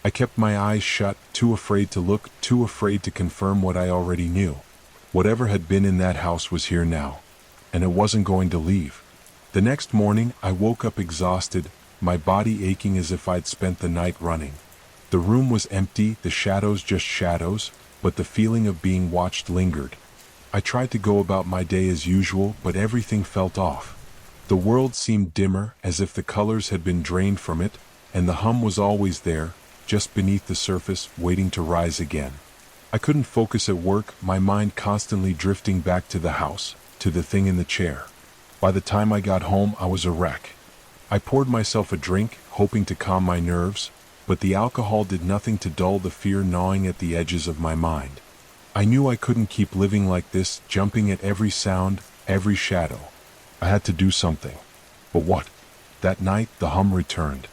I kept my eyes shut, too afraid to look, too afraid to confirm what I already knew. Whatever had been in that house was here now, and it wasn't going to leave. The next morning, I woke up exhausted, my body aching as if I'd spent the night running. The room was empty, the shadows just shadows, but the feeling of being watched lingered. I tried to go about my day as usual, but everything felt off. The world seemed dimmer, as if the colors had been drained from it, and the hum was always there, just beneath the surface, waiting to rise again. I couldn't focus at work, my mind constantly drifting back to the house, to the thing in the chair. By the time I got home, I was a wreck. I poured myself a drink, hoping to calm my nerves, but the alcohol did nothing to dull the fear gnawing at the edges of my mind. I knew I couldn't keep living like this, jumping at every sound, every shadow. I had to do something. But what? That night, the hum returned.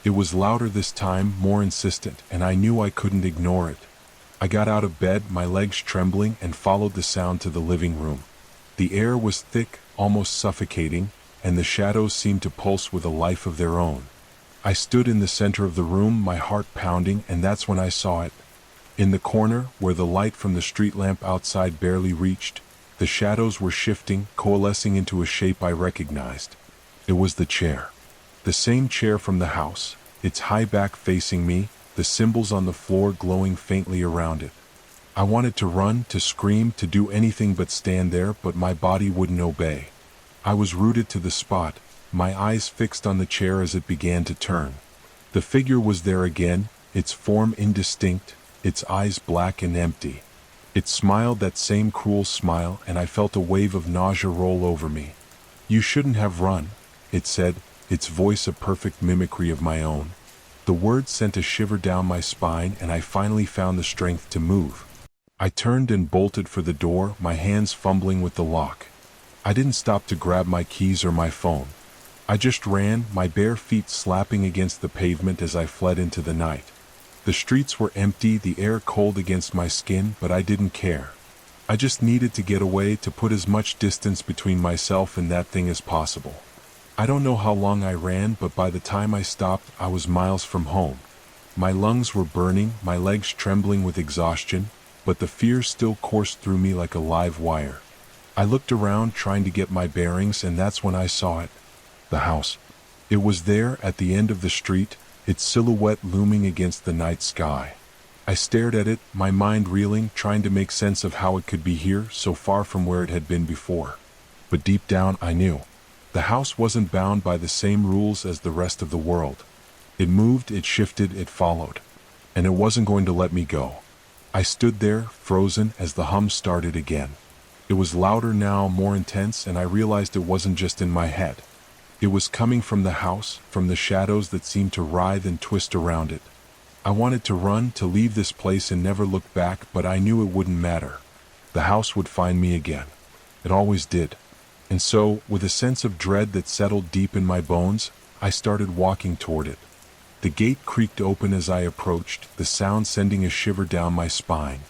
It was louder this time, more insistent, and I knew I couldn't ignore it. I got out of bed, my legs trembling, and followed the sound to the living room. The air was thick, almost suffocating, and the shadows seemed to pulse with a life of their own. I stood in the center of the room, my heart pounding, and that's when I saw it. In the corner, where the light from the street lamp outside barely reached, the shadows were shifting, coalescing into a shape I recognized. It was the chair. The same chair from the house, its high back facing me, the symbols on the floor glowing faintly around it. I wanted to run, to scream, to do anything but stand there, but my body wouldn't obey. I was rooted to the spot, my eyes fixed on the chair as it began to turn. The figure was there again, its form indistinct, its eyes black and empty. It smiled that same cruel smile, and I felt a wave of nausea roll over me. "You shouldn't have run," it said, its voice a perfect mimicry of my own. The words sent a shiver down my spine, and I finally found the strength to move. I turned and bolted for the door, my hands fumbling with the lock. I didn't stop to grab my keys or my phone. I just ran, my bare feet slapping against the pavement as I fled into the night. The streets were empty, the air cold against my skin, but I didn't care. I just needed to get away, to put as much distance between myself and that thing as possible. I don't know how long I ran, but by the time I stopped, I was miles from home. My lungs were burning, my legs trembling with exhaustion, but the fear still coursed through me like a live wire. I looked around, trying to get my bearings, and that's when I saw it. The house. It was there, at the end of the street, its silhouette looming against the night sky. I stared at it, my mind reeling, trying to make sense of how it could be here, so far from where it had been before. But deep down, I knew. The house wasn't bound by the same rules as the rest of the world. It moved, it shifted, it followed. And it wasn't going to let me go. I stood there, frozen, as the hum started again. It was louder now, more intense, and I realized it wasn't just in my head. It was coming from the house, from the shadows that seemed to writhe and twist around it. I wanted to run, to leave this place and never look back, but I knew it wouldn't matter. The house would find me again. It always did. And so, with a sense of dread that settled deep in my bones, I started walking toward it. The gate creaked open as I approached, the sound sending a shiver down my spine.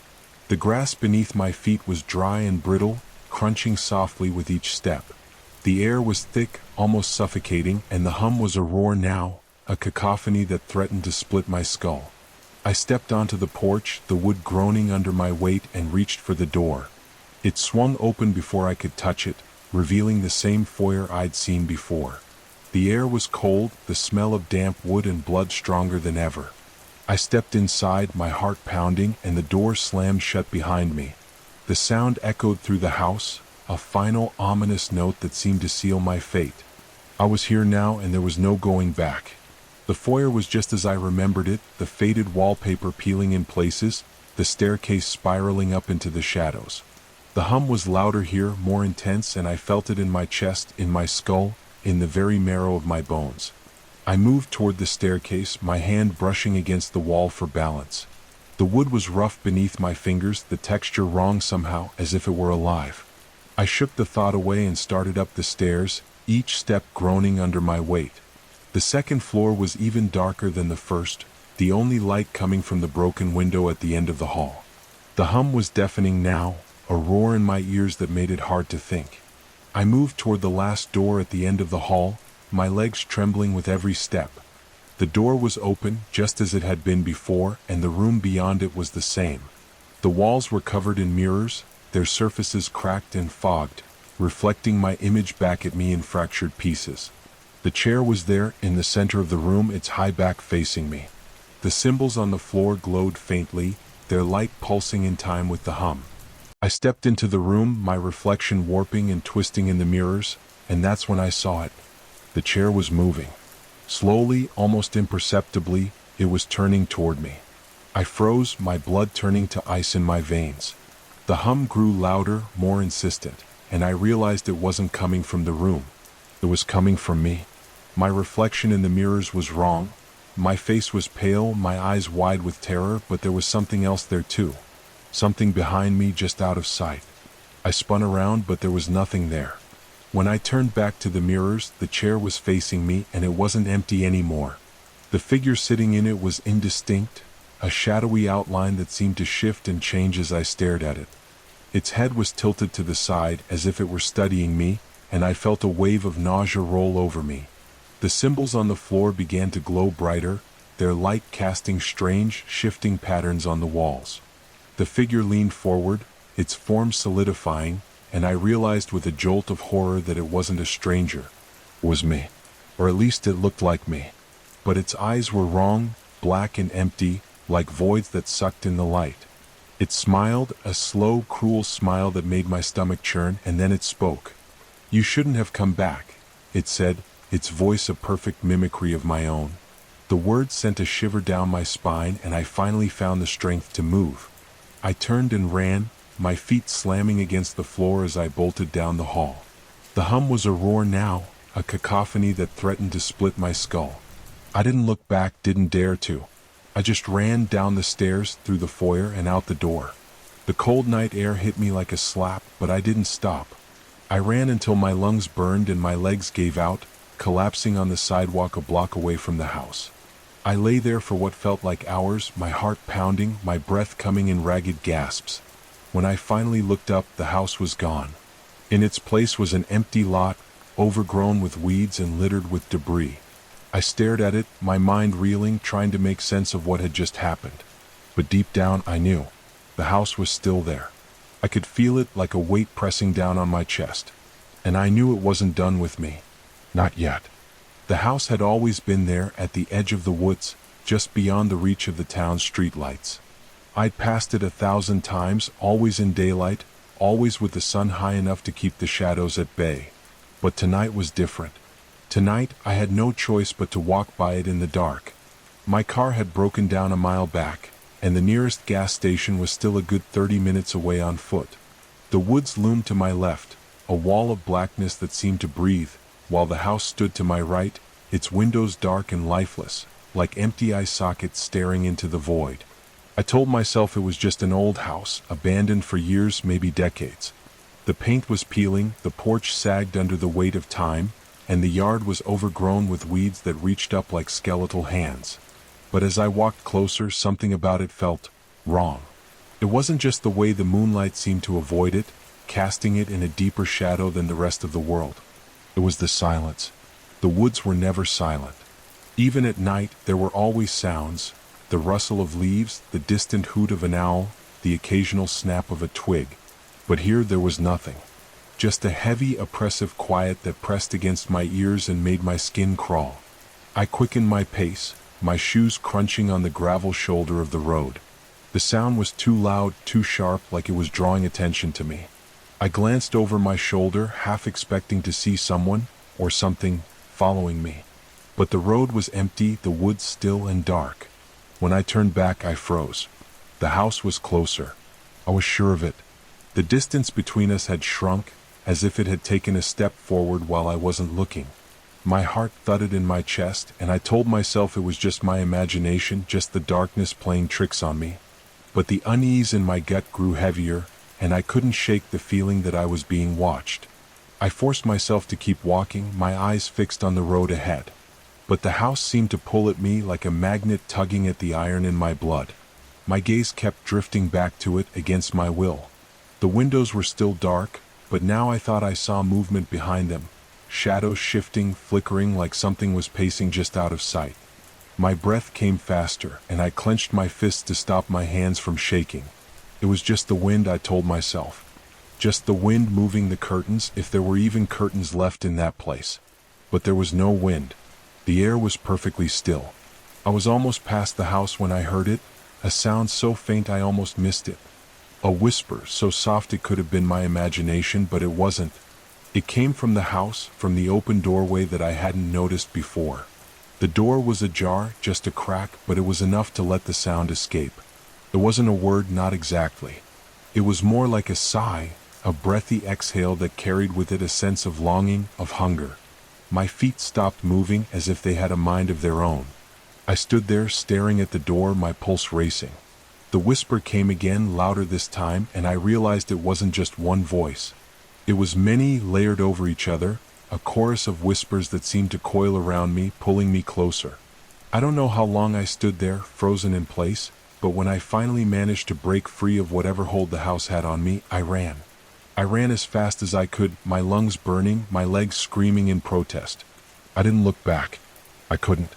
The grass beneath my feet was dry and brittle, crunching softly with each step. The air was thick, almost suffocating, and the hum was a roar now, a cacophony that threatened to split my skull. I stepped onto the porch, the wood groaning under my weight, and reached for the door. It swung open before I could touch it, revealing the same foyer I'd seen before. The air was cold, the smell of damp wood and blood stronger than ever. I stepped inside, my heart pounding, and the door slammed shut behind me. The sound echoed through the house, a final ominous note that seemed to seal my fate. I was here now, and there was no going back. The foyer was just as I remembered it, the faded wallpaper peeling in places, the staircase spiraling up into the shadows. The hum was louder here, more intense, and I felt it in my chest, in my skull, in the very marrow of my bones. I moved toward the staircase, my hand brushing against the wall for balance. The wood was rough beneath my fingers, the texture wrong somehow, as if it were alive. I shook the thought away and started up the stairs, each step groaning under my weight. The second floor was even darker than the first, the only light coming from the broken window at the end of the hall. The hum was deafening now, a roar in my ears that made it hard to think. I moved toward the last door at the end of the hall, my legs trembling with every step. The door was open, just as it had been before, and the room beyond it was the same. The walls were covered in mirrors, their surfaces cracked and fogged, reflecting my image back at me in fractured pieces. The chair was there, in the center of the room, its high back facing me. The symbols on the floor glowed faintly, their light pulsing in time with the hum. I stepped into the room, my reflection warping and twisting in the mirrors, and that's when I saw it. The chair was moving. Slowly, almost imperceptibly, it was turning toward me. I froze, my blood turning to ice in my veins. The hum grew louder, more insistent, and I realized it wasn't coming from the room. It was coming from me. My reflection in the mirrors was wrong. My face was pale, my eyes wide with terror, but there was something else there too. Something behind me, just out of sight. I spun around, but there was nothing there. When I turned back to the mirrors, the chair was facing me, and it wasn't empty anymore. The figure sitting in it was indistinct, a shadowy outline that seemed to shift and change as I stared at it. Its head was tilted to the side, as if it were studying me, and I felt a wave of nausea roll over me. The symbols on the floor began to glow brighter, their light casting strange, shifting patterns on the walls. The figure leaned forward, its form solidifying, and I realized with a jolt of horror that it wasn't a stranger. It was me. Or at least it looked like me. But its eyes were wrong, black and empty, like voids that sucked in the light. It smiled, a slow, cruel smile that made my stomach churn, and then it spoke. "You shouldn't have come back," it said, its voice a perfect mimicry of my own. The words sent a shiver down my spine, and I finally found the strength to move. I turned and ran, my feet slamming against the floor as I bolted down the hall. The hum was a roar now, a cacophony that threatened to split my skull. I didn't look back, didn't dare to. I just ran down the stairs, through the foyer, and out the door. The cold night air hit me like a slap, but I didn't stop. I ran until my lungs burned and my legs gave out, collapsing on the sidewalk a block away from the house. I lay there for what felt like hours, my heart pounding, my breath coming in ragged gasps. When I finally looked up, the house was gone. In its place was an empty lot, overgrown with weeds and littered with debris. I stared at it, my mind reeling, trying to make sense of what had just happened. But deep down, I knew. The house was still there. I could feel it like a weight pressing down on my chest. And I knew it wasn't done with me. Not yet. The house had always been there, at the edge of the woods, just beyond the reach of the town's streetlights. I'd passed it 1,000 times, always in daylight, always with the sun high enough to keep the shadows at bay. But tonight was different. Tonight, I had no choice but to walk by it in the dark. My car had broken down a mile back, and the nearest gas station was still a good 30 minutes away on foot. The woods loomed to my left, a wall of blackness that seemed to breathe, while the house stood to my right, its windows dark and lifeless, like empty eye sockets staring into the void. I told myself it was just an old house, abandoned for years, maybe decades. The paint was peeling, the porch sagged under the weight of time, and the yard was overgrown with weeds that reached up like skeletal hands. But as I walked closer, something about it felt wrong. It wasn't just the way the moonlight seemed to avoid it, casting it in a deeper shadow than the rest of the world. It was the silence. The woods were never silent. Even at night, there were always sounds, the rustle of leaves, the distant hoot of an owl, the occasional snap of a twig. But here there was nothing. Just a heavy, oppressive quiet that pressed against my ears and made my skin crawl. I quickened my pace, my shoes crunching on the gravel shoulder of the road. The sound was too loud, too sharp, like it was drawing attention to me. I glanced over my shoulder, half expecting to see someone, or something, following me. But the road was empty, the woods still and dark. When I turned back, I froze. The house was closer. I was sure of it. The distance between us had shrunk, as if it had taken a step forward while I wasn't looking. My heart thudded in my chest, and I told myself it was just my imagination, just the darkness playing tricks on me. But the unease in my gut grew heavier, and I couldn't shake the feeling that I was being watched. I forced myself to keep walking, my eyes fixed on the road ahead. but the house seemed to pull at me like a magnet tugging at the iron in my blood. My gaze kept drifting back to it against my will. The windows were still dark, but now I thought I saw movement behind them, shadows shifting, flickering like something was pacing just out of sight. My breath came faster, and I clenched my fists to stop my hands from shaking. It was just the wind, I told myself. Just the wind moving the curtains, if there were even curtains left in that place. But there was no wind. The air was perfectly still. I was almost past the house when I heard it, a sound so faint I almost missed it. A whisper, so soft it could have been my imagination, but it wasn't. It came from the house, from the open doorway that I hadn't noticed before. The door was ajar, just a crack, but it was enough to let the sound escape. It wasn't a word, not exactly. It was more like a sigh, a breathy exhale that carried with it a sense of longing, of hunger. My feet stopped moving as if they had a mind of their own. I stood there staring at the door, my pulse racing. The whisper came again, louder this time, and I realized it wasn't just one voice. It was many layered over each other, a chorus of whispers that seemed to coil around me, pulling me closer. I don't know how long I stood there, frozen in place, but when I finally managed to break free of whatever hold the house had on me, I ran. I ran as fast as I could, my lungs burning, my legs screaming in protest. I didn't look back. I couldn't.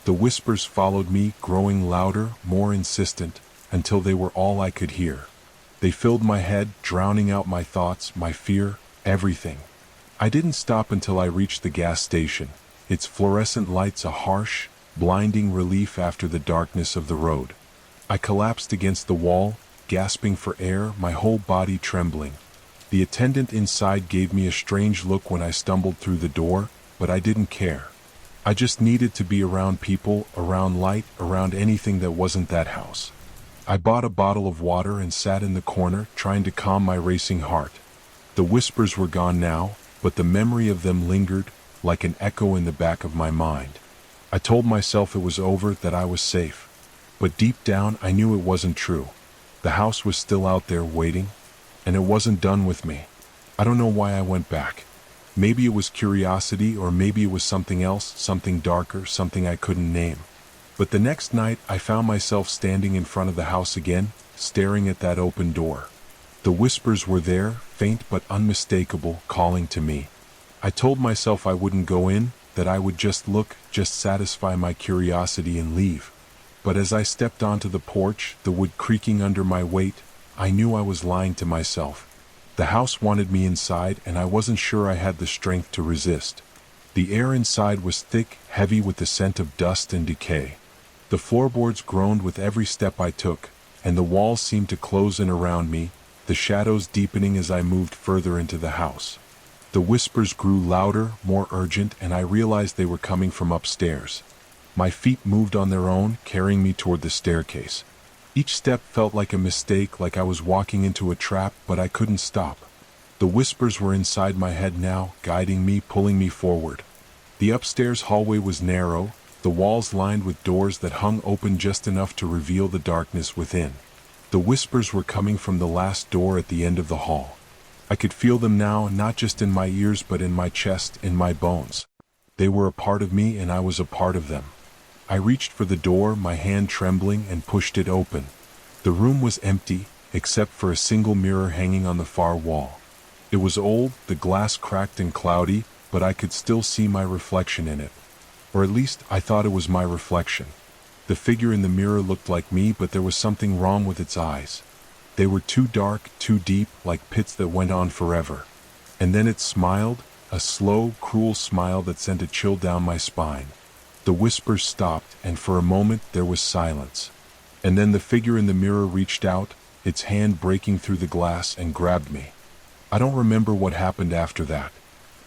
The whispers followed me, growing louder, more insistent, until they were all I could hear. They filled my head, drowning out my thoughts, my fear, everything. I didn't stop until I reached the gas station, its fluorescent lights a harsh, blinding relief after the darkness of the road. I collapsed against the wall, gasping for air, my whole body trembling. The attendant inside gave me a strange look when I stumbled through the door, but I didn't care. I just needed to be around people, around light, around anything that wasn't that house. I bought a bottle of water and sat in the corner, trying to calm my racing heart. The whispers were gone now, but the memory of them lingered, like an echo in the back of my mind. I told myself it was over, that I was safe. But deep down, I knew it wasn't true. The house was still out there waiting, and it wasn't done with me. I don't know why I went back. Maybe it was curiosity, or maybe it was something else, something darker, something I couldn't name. But the next night, I found myself standing in front of the house again, staring at that open door. The whispers were there, faint but unmistakable, calling to me. I told myself I wouldn't go in, that I would just look, just satisfy my curiosity and leave. But as I stepped onto the porch, the wood creaking under my weight, I knew I was lying to myself. The house wanted me inside, and I wasn't sure I had the strength to resist. The air inside was thick, heavy with the scent of dust and decay. The floorboards groaned with every step I took, and the walls seemed to close in around me, the shadows deepening as I moved further into the house. The whispers grew louder, more urgent, and I realized they were coming from upstairs. My feet moved on their own, carrying me toward the staircase. Each step felt like a mistake, like I was walking into a trap, but I couldn't stop. The whispers were inside my head now, guiding me, pulling me forward. The upstairs hallway was narrow, the walls lined with doors that hung open just enough to reveal the darkness within. The whispers were coming from the last door at the end of the hall. I could feel them now, not just in my ears but in my chest, in my bones. They were a part of me, and I was a part of them. I reached for the door, my hand trembling, and pushed it open. The room was empty, except for a single mirror hanging on the far wall. It was old, the glass cracked and cloudy, but I could still see my reflection in it. Or at least, I thought it was my reflection. The figure in the mirror looked like me, but there was something wrong with its eyes. They were too dark, too deep, like pits that went on forever. And then it smiled, a slow, cruel smile that sent a chill down my spine. The whispers stopped, and for a moment there was silence. And then the figure in the mirror reached out, its hand breaking through the glass, and grabbed me. I don't remember what happened after that.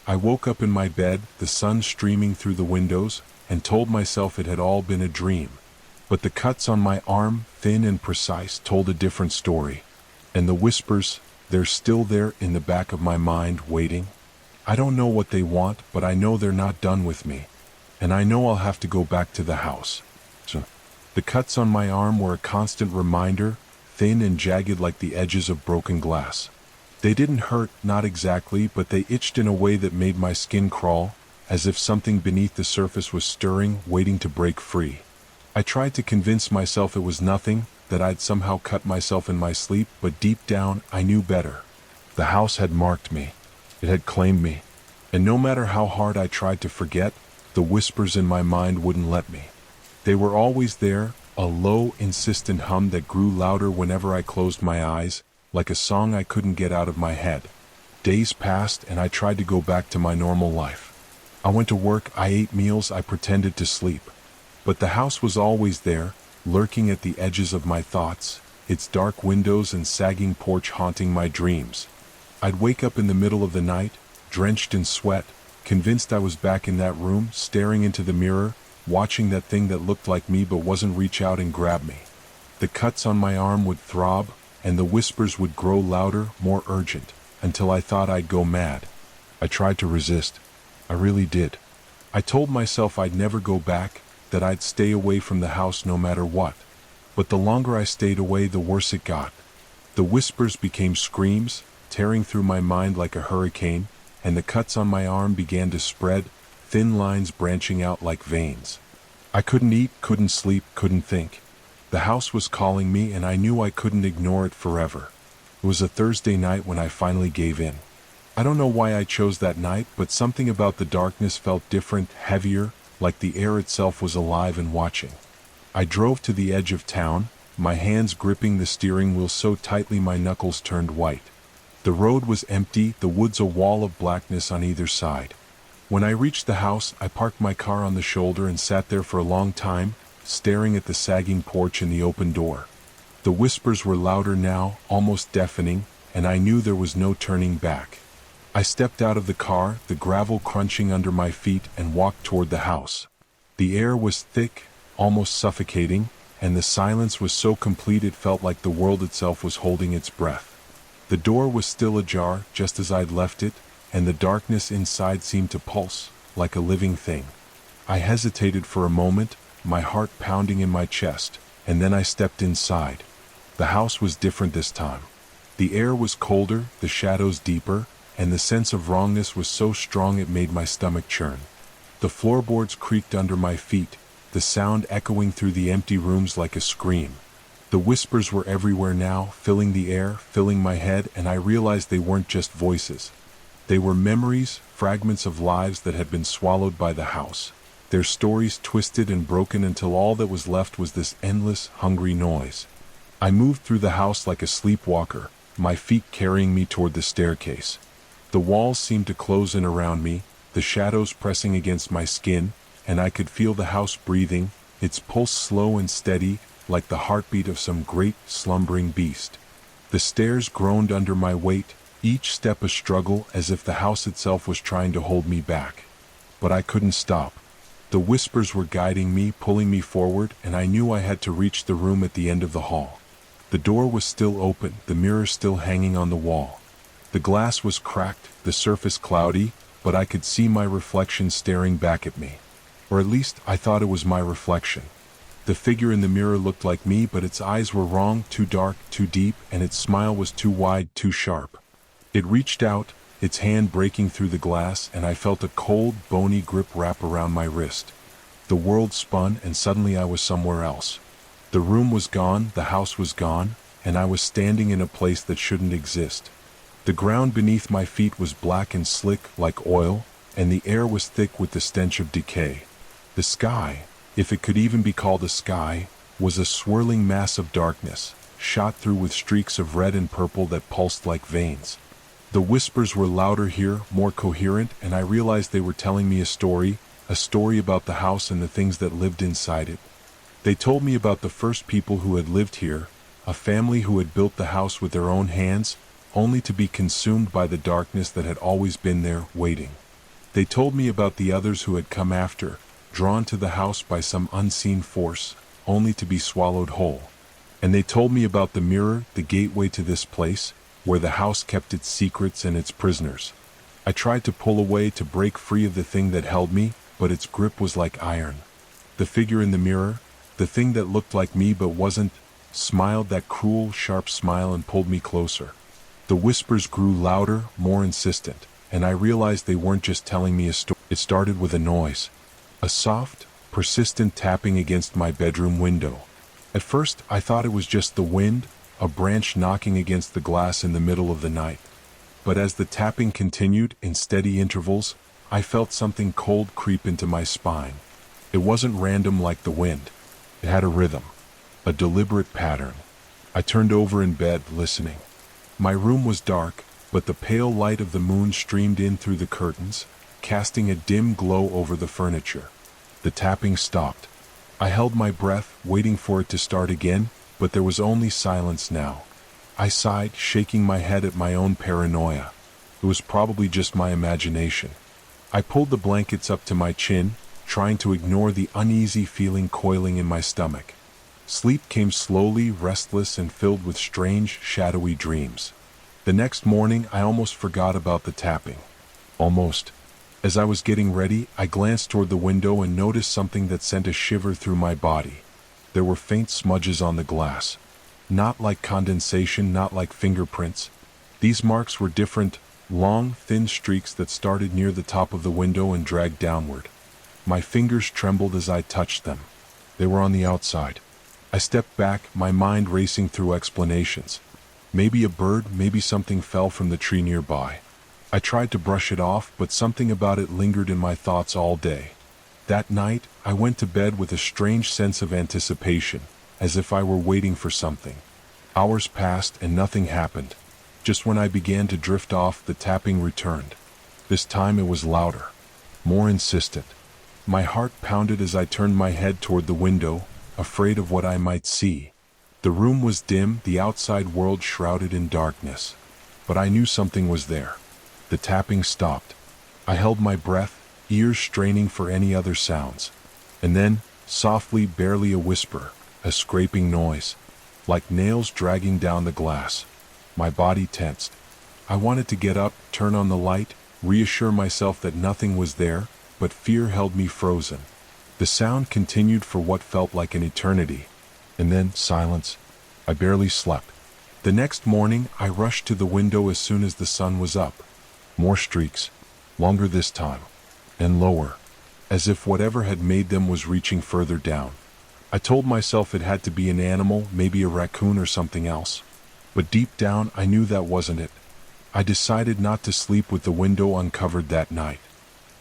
I woke up in my bed, the sun streaming through the windows, and told myself it had all been a dream. But the cuts on my arm, thin and precise, told a different story. And the whispers, they're still there in the back of my mind, waiting. I don't know what they want, but I know they're not done with me. And I know I'll have to go back to the house. So, the cuts on my arm were a constant reminder, thin and jagged like the edges of broken glass. They didn't hurt, not exactly, but they itched in a way that made my skin crawl, as if something beneath the surface was stirring, waiting to break free. I tried to convince myself it was nothing, that I'd somehow cut myself in my sleep, but deep down, I knew better. The house had marked me. It had claimed me. And no matter how hard I tried to forget, the whispers in my mind wouldn't let me. They were always there, a low, insistent hum that grew louder whenever I closed my eyes, like a song I couldn't get out of my head. Days passed and I tried to go back to my normal life. I went to work, I ate meals, I pretended to sleep. But the house was always there, lurking at the edges of my thoughts, its dark windows and sagging porch haunting my dreams. I'd wake up in the middle of the night, drenched in sweat, convinced I was back in that room, staring into the mirror, watching that thing that looked like me but wasn't, reach out and grab me. The cuts on my arm would throb, and the whispers would grow louder, more urgent, until I thought I'd go mad. I tried to resist. I really did. I told myself I'd never go back, that I'd stay away from the house no matter what. But the longer I stayed away, the worse it got. The whispers became screams, tearing through my mind like a hurricane, and the cuts on my arm began to spread, thin lines branching out like veins. I couldn't eat, couldn't sleep, couldn't think. The house was calling me, and I knew I couldn't ignore it forever. It was a Thursday night when I finally gave in. I don't know why I chose that night, but something about the darkness felt different, heavier, like the air itself was alive and watching. I drove to the edge of town, my hands gripping the steering wheel so tightly my knuckles turned white. The road was empty, the woods a wall of blackness on either side. When I reached the house, I parked my car on the shoulder and sat there for a long time, staring at the sagging porch and the open door. The whispers were louder now, almost deafening, and I knew there was no turning back. I stepped out of the car, the gravel crunching under my feet, and walked toward the house. The air was thick, almost suffocating, and the silence was so complete it felt like the world itself was holding its breath. The door was still ajar, just as I'd left it, and the darkness inside seemed to pulse, like a living thing. I hesitated for a moment, my heart pounding in my chest, and then I stepped inside. The house was different this time. The air was colder, the shadows deeper, and the sense of wrongness was so strong it made my stomach churn. The floorboards creaked under my feet, the sound echoing through the empty rooms like a scream. The whispers were everywhere now, filling the air, filling my head, and I realized they weren't just voices. They were memories, fragments of lives that had been swallowed by the house, their stories twisted and broken until all that was left was this endless, hungry noise. I moved through the house like a sleepwalker, my feet carrying me toward the staircase. The walls seemed to close in around me, the shadows pressing against my skin, and I could feel the house breathing, its pulse slow and steady, like the heartbeat of some great, slumbering beast. The stairs groaned under my weight, each step a struggle, as if the house itself was trying to hold me back. But I couldn't stop. The whispers were guiding me, pulling me forward, and I knew I had to reach the room at the end of the hall. The door was still open, the mirror still hanging on the wall. The glass was cracked, the surface cloudy, but I could see my reflection staring back at me. Or at least, I thought it was my reflection. The figure in the mirror looked like me, but its eyes were wrong, too dark, too deep, and its smile was too wide, too sharp. It reached out, its hand breaking through the glass, and I felt a cold, bony grip wrap around my wrist. The world spun, and suddenly I was somewhere else. The room was gone, the house was gone, and I was standing in a place that shouldn't exist. The ground beneath my feet was black and slick, like oil, and the air was thick with the stench of decay. The sky, if it could even be called a sky, was a swirling mass of darkness, shot through with streaks of red and purple that pulsed like veins. The whispers were louder here, more coherent, and I realized they were telling me a story about the house and the things that lived inside it. They told me about the first people who had lived here, a family who had built the house with their own hands, only to be consumed by the darkness that had always been there, waiting. They told me about the others who had come after, drawn to the house by some unseen force, only to be swallowed whole. And they told me about the mirror, the gateway to this place, where the house kept its secrets and its prisoners. I tried to pull away, to break free of the thing that held me, but its grip was like iron. The figure in the mirror, the thing that looked like me but wasn't, smiled that cruel, sharp smile and pulled me closer. The whispers grew louder, more insistent, and I realized they weren't just telling me a story. It started with a noise. A soft, persistent tapping against my bedroom window. At first, I thought it was just the wind, a branch knocking against the glass in the middle of the night. But as the tapping continued in steady intervals, I felt something cold creep into my spine. It wasn't random like the wind. It had a rhythm, a deliberate pattern. I turned over in bed, listening. My room was dark, but the pale light of the moon streamed in through the curtains, casting a dim glow over the furniture. The tapping stopped. I held my breath, waiting for it to start again, but there was only silence now. I sighed, shaking my head at my own paranoia. It was probably just my imagination. I pulled the blankets up to my chin, trying to ignore the uneasy feeling coiling in my stomach. Sleep came slowly, restless, and filled with strange, shadowy dreams. The next morning, I almost forgot about the tapping. Almost. As I was getting ready, I glanced toward the window and noticed something that sent a shiver through my body. There were faint smudges on the glass. Not like condensation, not like fingerprints. These marks were different, long, thin streaks that started near the top of the window and dragged downward. My fingers trembled as I touched them. They were on the outside. I stepped back, my mind racing through explanations. Maybe a bird, maybe something fell from the tree nearby. I tried to brush it off, but something about it lingered in my thoughts all day. That night, I went to bed with a strange sense of anticipation, as if I were waiting for something. Hours passed and nothing happened. Just when I began to drift off, the tapping returned. This time it was louder, more insistent. My heart pounded as I turned my head toward the window, afraid of what I might see. The room was dim, the outside world shrouded in darkness. But I knew something was there. The tapping stopped. I held my breath, ears straining for any other sounds. And then, softly, barely a whisper, a scraping noise, like nails dragging down the glass. My body tensed. I wanted to get up, turn on the light, reassure myself that nothing was there, but fear held me frozen. The sound continued for what felt like an eternity. And then, silence. I barely slept. The next morning, I rushed to the window as soon as the sun was up. More streaks, longer this time, and lower, as if whatever had made them was reaching further down. I told myself it had to be an animal, maybe a raccoon or something else. But deep down, I knew that wasn't it. I decided not to sleep with the window uncovered that night.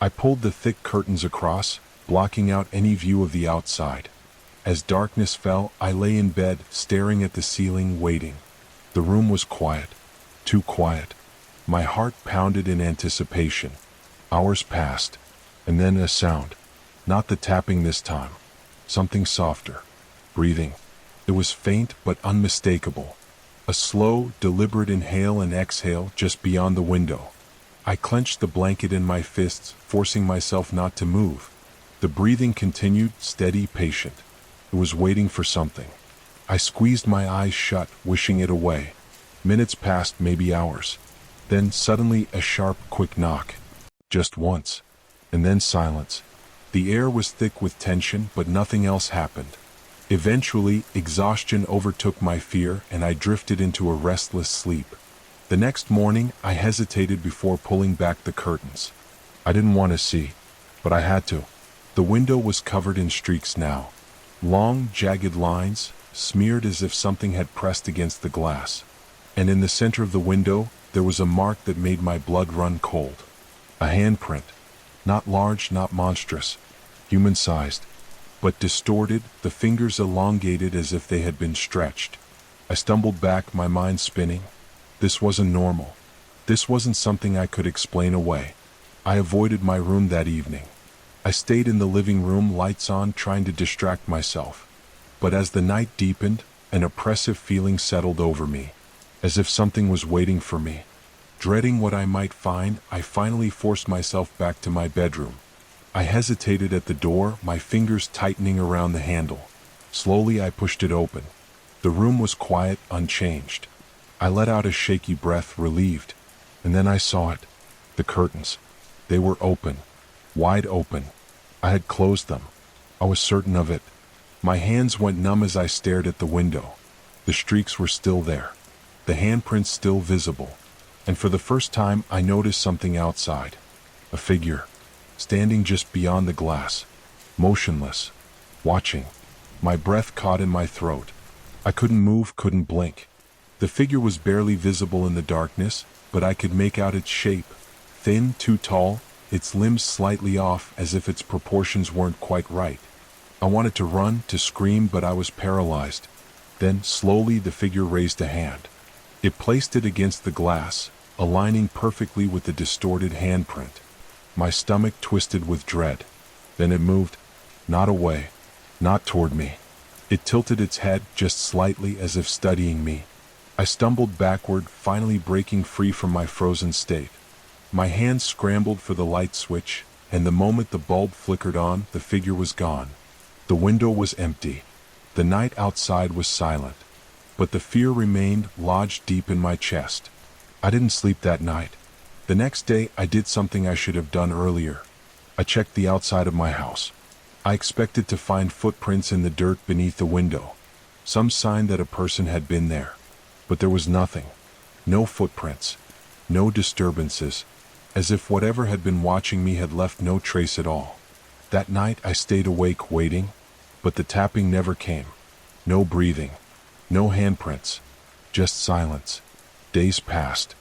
I pulled the thick curtains across, blocking out any view of the outside. As darkness fell, I lay in bed, staring at the ceiling, waiting. The room was quiet, too quiet. My heart pounded in anticipation. Hours passed, and then a sound. Not the tapping this time. Something softer. Breathing. It was faint but unmistakable. A slow, deliberate inhale and exhale just beyond the window. I clenched the blanket in my fists, forcing myself not to move. The breathing continued, steady, patient. It was waiting for something. I squeezed my eyes shut, wishing it away. Minutes passed, maybe hours. Then suddenly a sharp, quick knock. Just once. And then silence. The air was thick with tension, but nothing else happened. Eventually, exhaustion overtook my fear, and I drifted into a restless sleep. The next morning, I hesitated before pulling back the curtains. I didn't want to see, but I had to. The window was covered in streaks now. Long, jagged lines, smeared as if something had pressed against the glass. And in the center of the window, there was a mark that made my blood run cold. A handprint. Not large, not monstrous. Human-sized. But distorted, the fingers elongated as if they had been stretched. I stumbled back, my mind spinning. This wasn't normal. This wasn't something I could explain away. I avoided my room that evening. I stayed in the living room, lights on, trying to distract myself. But as the night deepened, an oppressive feeling settled over me, as if something was waiting for me. Dreading what I might find, I finally forced myself back to my bedroom. I hesitated at the door, my fingers tightening around the handle. Slowly I pushed it open. The room was quiet, unchanged. I let out a shaky breath, relieved. And then I saw it. The curtains. They were open. Wide open. I had closed them. I was certain of it. My hands went numb as I stared at the window. The streaks were still there. The handprints still visible. and for the first time I noticed something outside. A figure, standing just beyond the glass, motionless, watching. My breath caught in my throat. I couldn't move, couldn't blink. The figure was barely visible in the darkness, but I could make out its shape. Thin, too tall, its limbs slightly off as if its proportions weren't quite right. I wanted to run, to scream, but I was paralyzed. Then, slowly, the figure raised a hand. It placed it against the glass, aligning perfectly with the distorted handprint. My stomach twisted with dread. Then it moved, not away, not toward me. It tilted its head just slightly as if studying me. I stumbled backward, finally breaking free from my frozen state. My hands scrambled for the light switch, and the moment the bulb flickered on, the figure was gone. The window was empty. The night outside was silent. But the fear remained lodged deep in my chest. I didn't sleep that night. The next day, I did something I should have done earlier. I checked the outside of my house. I expected to find footprints in the dirt beneath the window, some sign that a person had been there. But there was nothing. No footprints. No disturbances. As if whatever had been watching me had left no trace at all. That night I stayed awake waiting, but the tapping never came. No breathing. No handprints. Just silence. Days passed.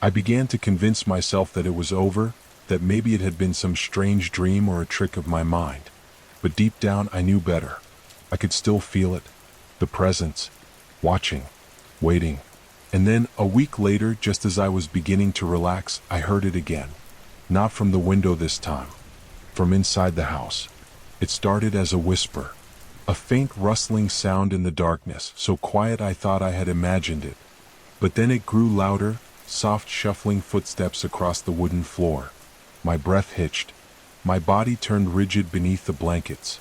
I began to convince myself that it was over, that maybe it had been some strange dream or a trick of my mind. But deep down I knew better. I could still feel it. The presence. Watching. Waiting. And then, a week later, just as I was beginning to relax, I heard it again. Not from the window this time. From inside the house. It started as a whisper. A faint rustling sound in the darkness, so quiet I thought I had imagined it. But then it grew louder, soft shuffling footsteps across the wooden floor. My breath hitched. My body turned rigid beneath the blankets.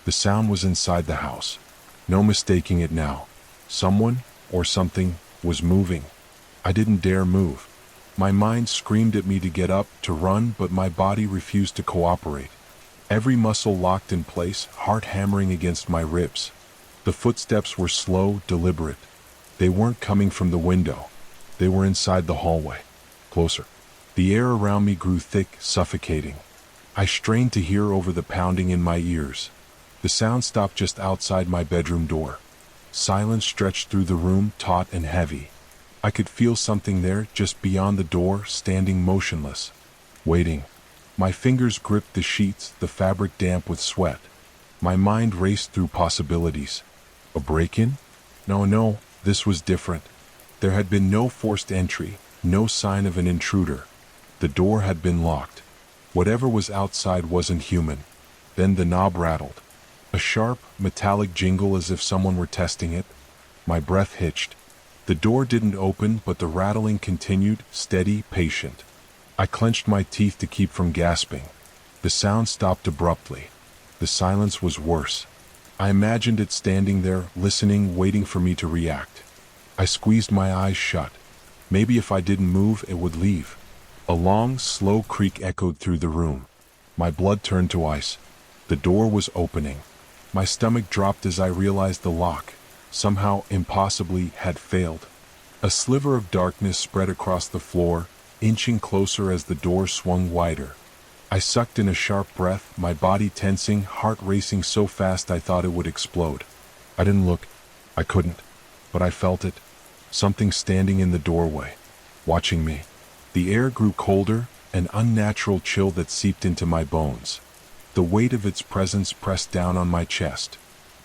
The sound was inside the house. No mistaking it now. Someone, or something, was moving. I didn't dare move. My mind screamed at me to get up, to run, but my body refused to cooperate. Every muscle locked in place, heart hammering against my ribs. The footsteps were slow, deliberate. They weren't coming from the window. They were inside the hallway. Closer. The air around me grew thick, suffocating. I strained to hear over the pounding in my ears. The sound stopped just outside my bedroom door. Silence stretched through the room, taut and heavy. I could feel something there, just beyond the door, standing motionless. Waiting. My fingers gripped the sheets, the fabric damp with sweat. My mind raced through possibilities. A break-in? No, this was different. There had been no forced entry, no sign of an intruder. The door had been locked. Whatever was outside wasn't human. Then the knob rattled. A sharp, metallic jingle as if someone were testing it. My breath hitched. The door didn't open, but the rattling continued, steady, patient. I clenched my teeth to keep from gasping. The sound stopped abruptly. The silence was worse. I imagined it standing there, listening, waiting for me to react. I squeezed my eyes shut. Maybe if I didn't move, it would leave. A long, slow creak echoed through the room. My blood turned to ice. The door was opening. My stomach dropped as I realized the lock, somehow impossibly, had failed. A sliver of darkness spread across the floor, inching closer as the door swung wider. I sucked in a sharp breath, my body tensing, heart racing so fast I thought it would explode. I didn't look. I couldn't. But I felt it. Something standing in the doorway, watching me. The air grew colder, an unnatural chill that seeped into my bones. The weight of its presence pressed down on my chest.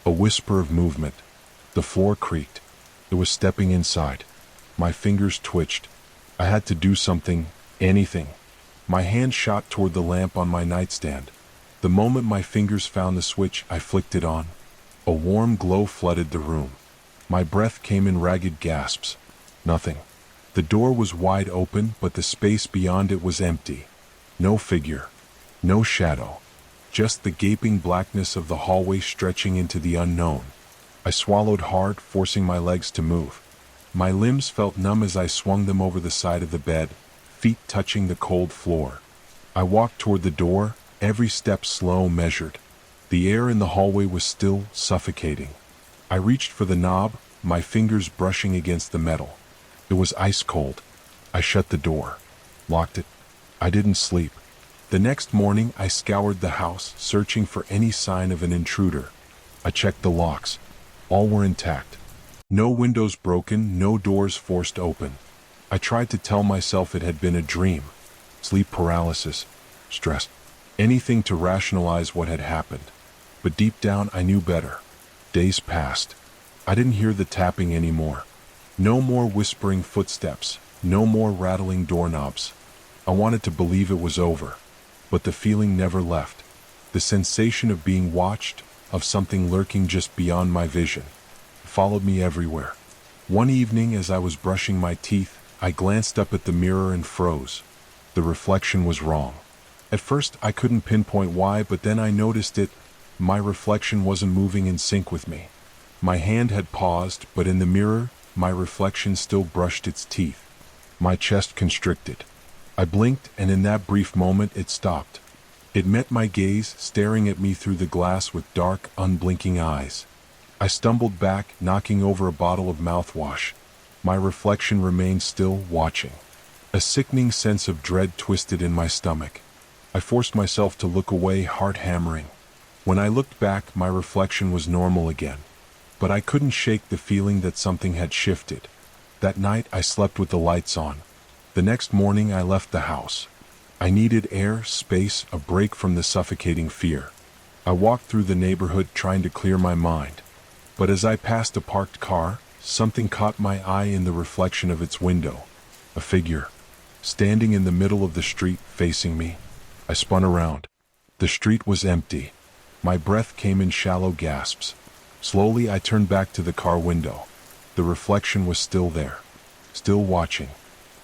A whisper of movement. The floor creaked. It was stepping inside. My fingers twitched. I had to do something, anything. My hand shot toward the lamp on my nightstand. The moment my fingers found the switch, I flicked it on. A warm glow flooded the room. My breath came in ragged gasps. Nothing. The door was wide open, but the space beyond it was empty. No figure. No shadow. Just the gaping blackness of the hallway stretching into the unknown. I swallowed hard, forcing my legs to move. My limbs felt numb as I swung them over the side of the bed, feet touching the cold floor. I walked toward the door, every step slow, measured. The air in the hallway was still, suffocating. I reached for the knob, my fingers brushing against the metal. It was ice cold. I shut the door, locked it. I didn't sleep. The next morning, I scoured the house, searching for any sign of an intruder. I checked the locks. All were intact. No windows broken, no doors forced open. I tried to tell myself it had been a dream. Sleep paralysis, stress, anything to rationalize what had happened. But deep down, I knew better. Days passed. I didn't hear the tapping anymore. No more whispering footsteps, no more rattling doorknobs. I wanted to believe it was over, but the feeling never left. The sensation of being watched, of something lurking just beyond my vision, followed me everywhere. One evening, as I was brushing my teeth, I glanced up at the mirror and froze. The reflection was wrong. At first, I couldn't pinpoint why, but then I noticed it. My reflection wasn't moving in sync with me. My hand had paused, but in the mirror, my reflection still brushed its teeth. My chest constricted. I blinked, and in that brief moment, it stopped. It met my gaze, staring at me through the glass with dark, unblinking eyes. I stumbled back, knocking over a bottle of mouthwash. My reflection remained still, watching. A sickening sense of dread twisted in my stomach. I forced myself to look away, heart hammering. When I looked back, my reflection was normal again. But I couldn't shake the feeling that something had shifted. That night, I slept with the lights on. The next morning, I left the house. I needed air, space, a break from the suffocating fear. I walked through the neighborhood trying to clear my mind. But as I passed a parked car, something caught my eye in the reflection of its window. A figure, standing in the middle of the street, facing me. I spun around. The street was empty. My breath came in shallow gasps. Slowly, I turned back to the car window. The reflection was still there, still watching.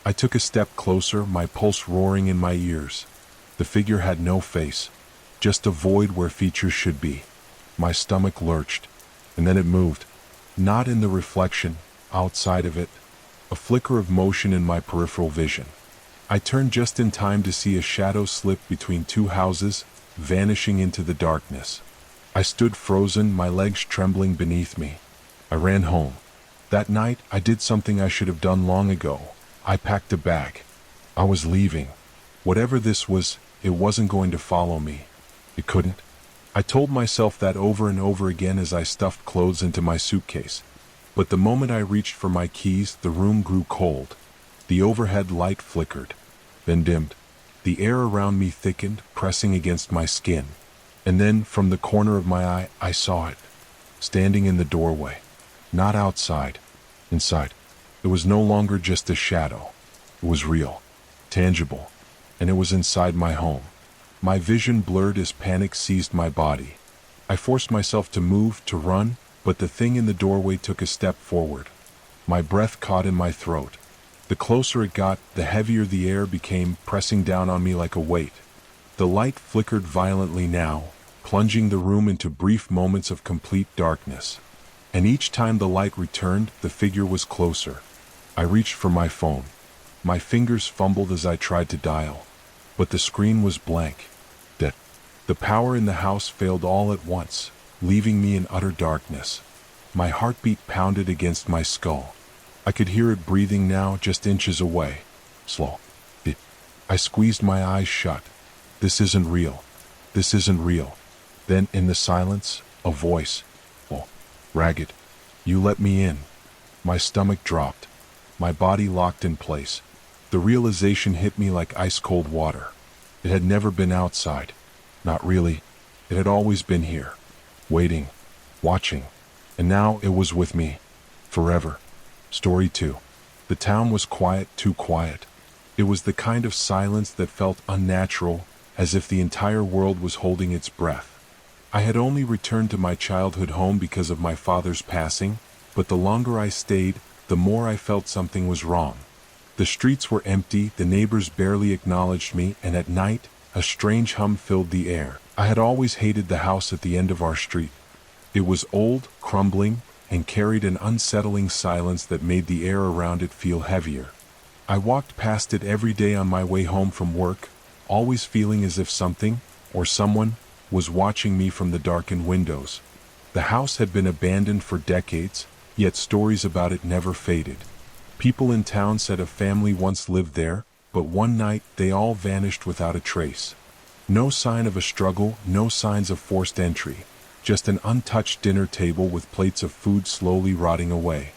I took a step closer, my pulse roaring in my ears. The figure had no face, just a void where features should be. My stomach lurched, and then it moved. Not in the reflection, outside of it. A flicker of motion in my peripheral vision. I turned just in time to see a shadow slip between two houses, vanishing into the darkness. I stood frozen, my legs trembling beneath me. I ran home. That night, I did something I should have done long ago. I packed a bag. I was leaving. Whatever this was, it wasn't going to follow me. It couldn't. I told myself that over and over again as I stuffed clothes into my suitcase. But the moment I reached for my keys, the room grew cold. The overhead light flickered, then dimmed. The air around me thickened, pressing against my skin. And then, from the corner of my eye, I saw it. Standing in the doorway. Not outside. Inside. It was no longer just a shadow. It was real. Tangible. And it was inside my home. My vision blurred as panic seized my body. I forced myself to move, to run, but the thing in the doorway took a step forward. My breath caught in my throat. The closer it got, the heavier the air became, pressing down on me like a weight. The light flickered violently now, plunging the room into brief moments of complete darkness. And each time the light returned, the figure was closer. I reached for my phone. My fingers fumbled as I tried to dial. But the screen was blank. Dead. The power in the house failed all at once, leaving me in utter darkness. My heartbeat pounded against my skull. I could hear it breathing now, just inches away. Slow. I squeezed my eyes shut. This isn't real. This isn't real. Then, in the silence, a voice. Oh, ragged. You let me in. My stomach dropped. My body locked in place. The realization hit me like ice-cold water. It had never been outside. Not really. It had always been here. Waiting. Watching. And now it was with me. Forever. Story 2. The town was quiet, too quiet. It was the kind of silence that felt unnatural, as if the entire world was holding its breath. I had only returned to my childhood home because of my father's passing, but the longer I stayed, the more I felt something was wrong. The streets were empty, the neighbors barely acknowledged me, and at night, a strange hum filled the air. I had always hated the house at the end of our street. It was old, crumbling, and carried an unsettling silence that made the air around it feel heavier. I walked past it every day on my way home from work, always feeling as if something, or someone, was watching me from the darkened windows. The house had been abandoned for decades, yet stories about it never faded. People in town said a family once lived there, but one night they all vanished without a trace. No sign of a struggle, no signs of forced entry, just an untouched dinner table with plates of food slowly rotting away.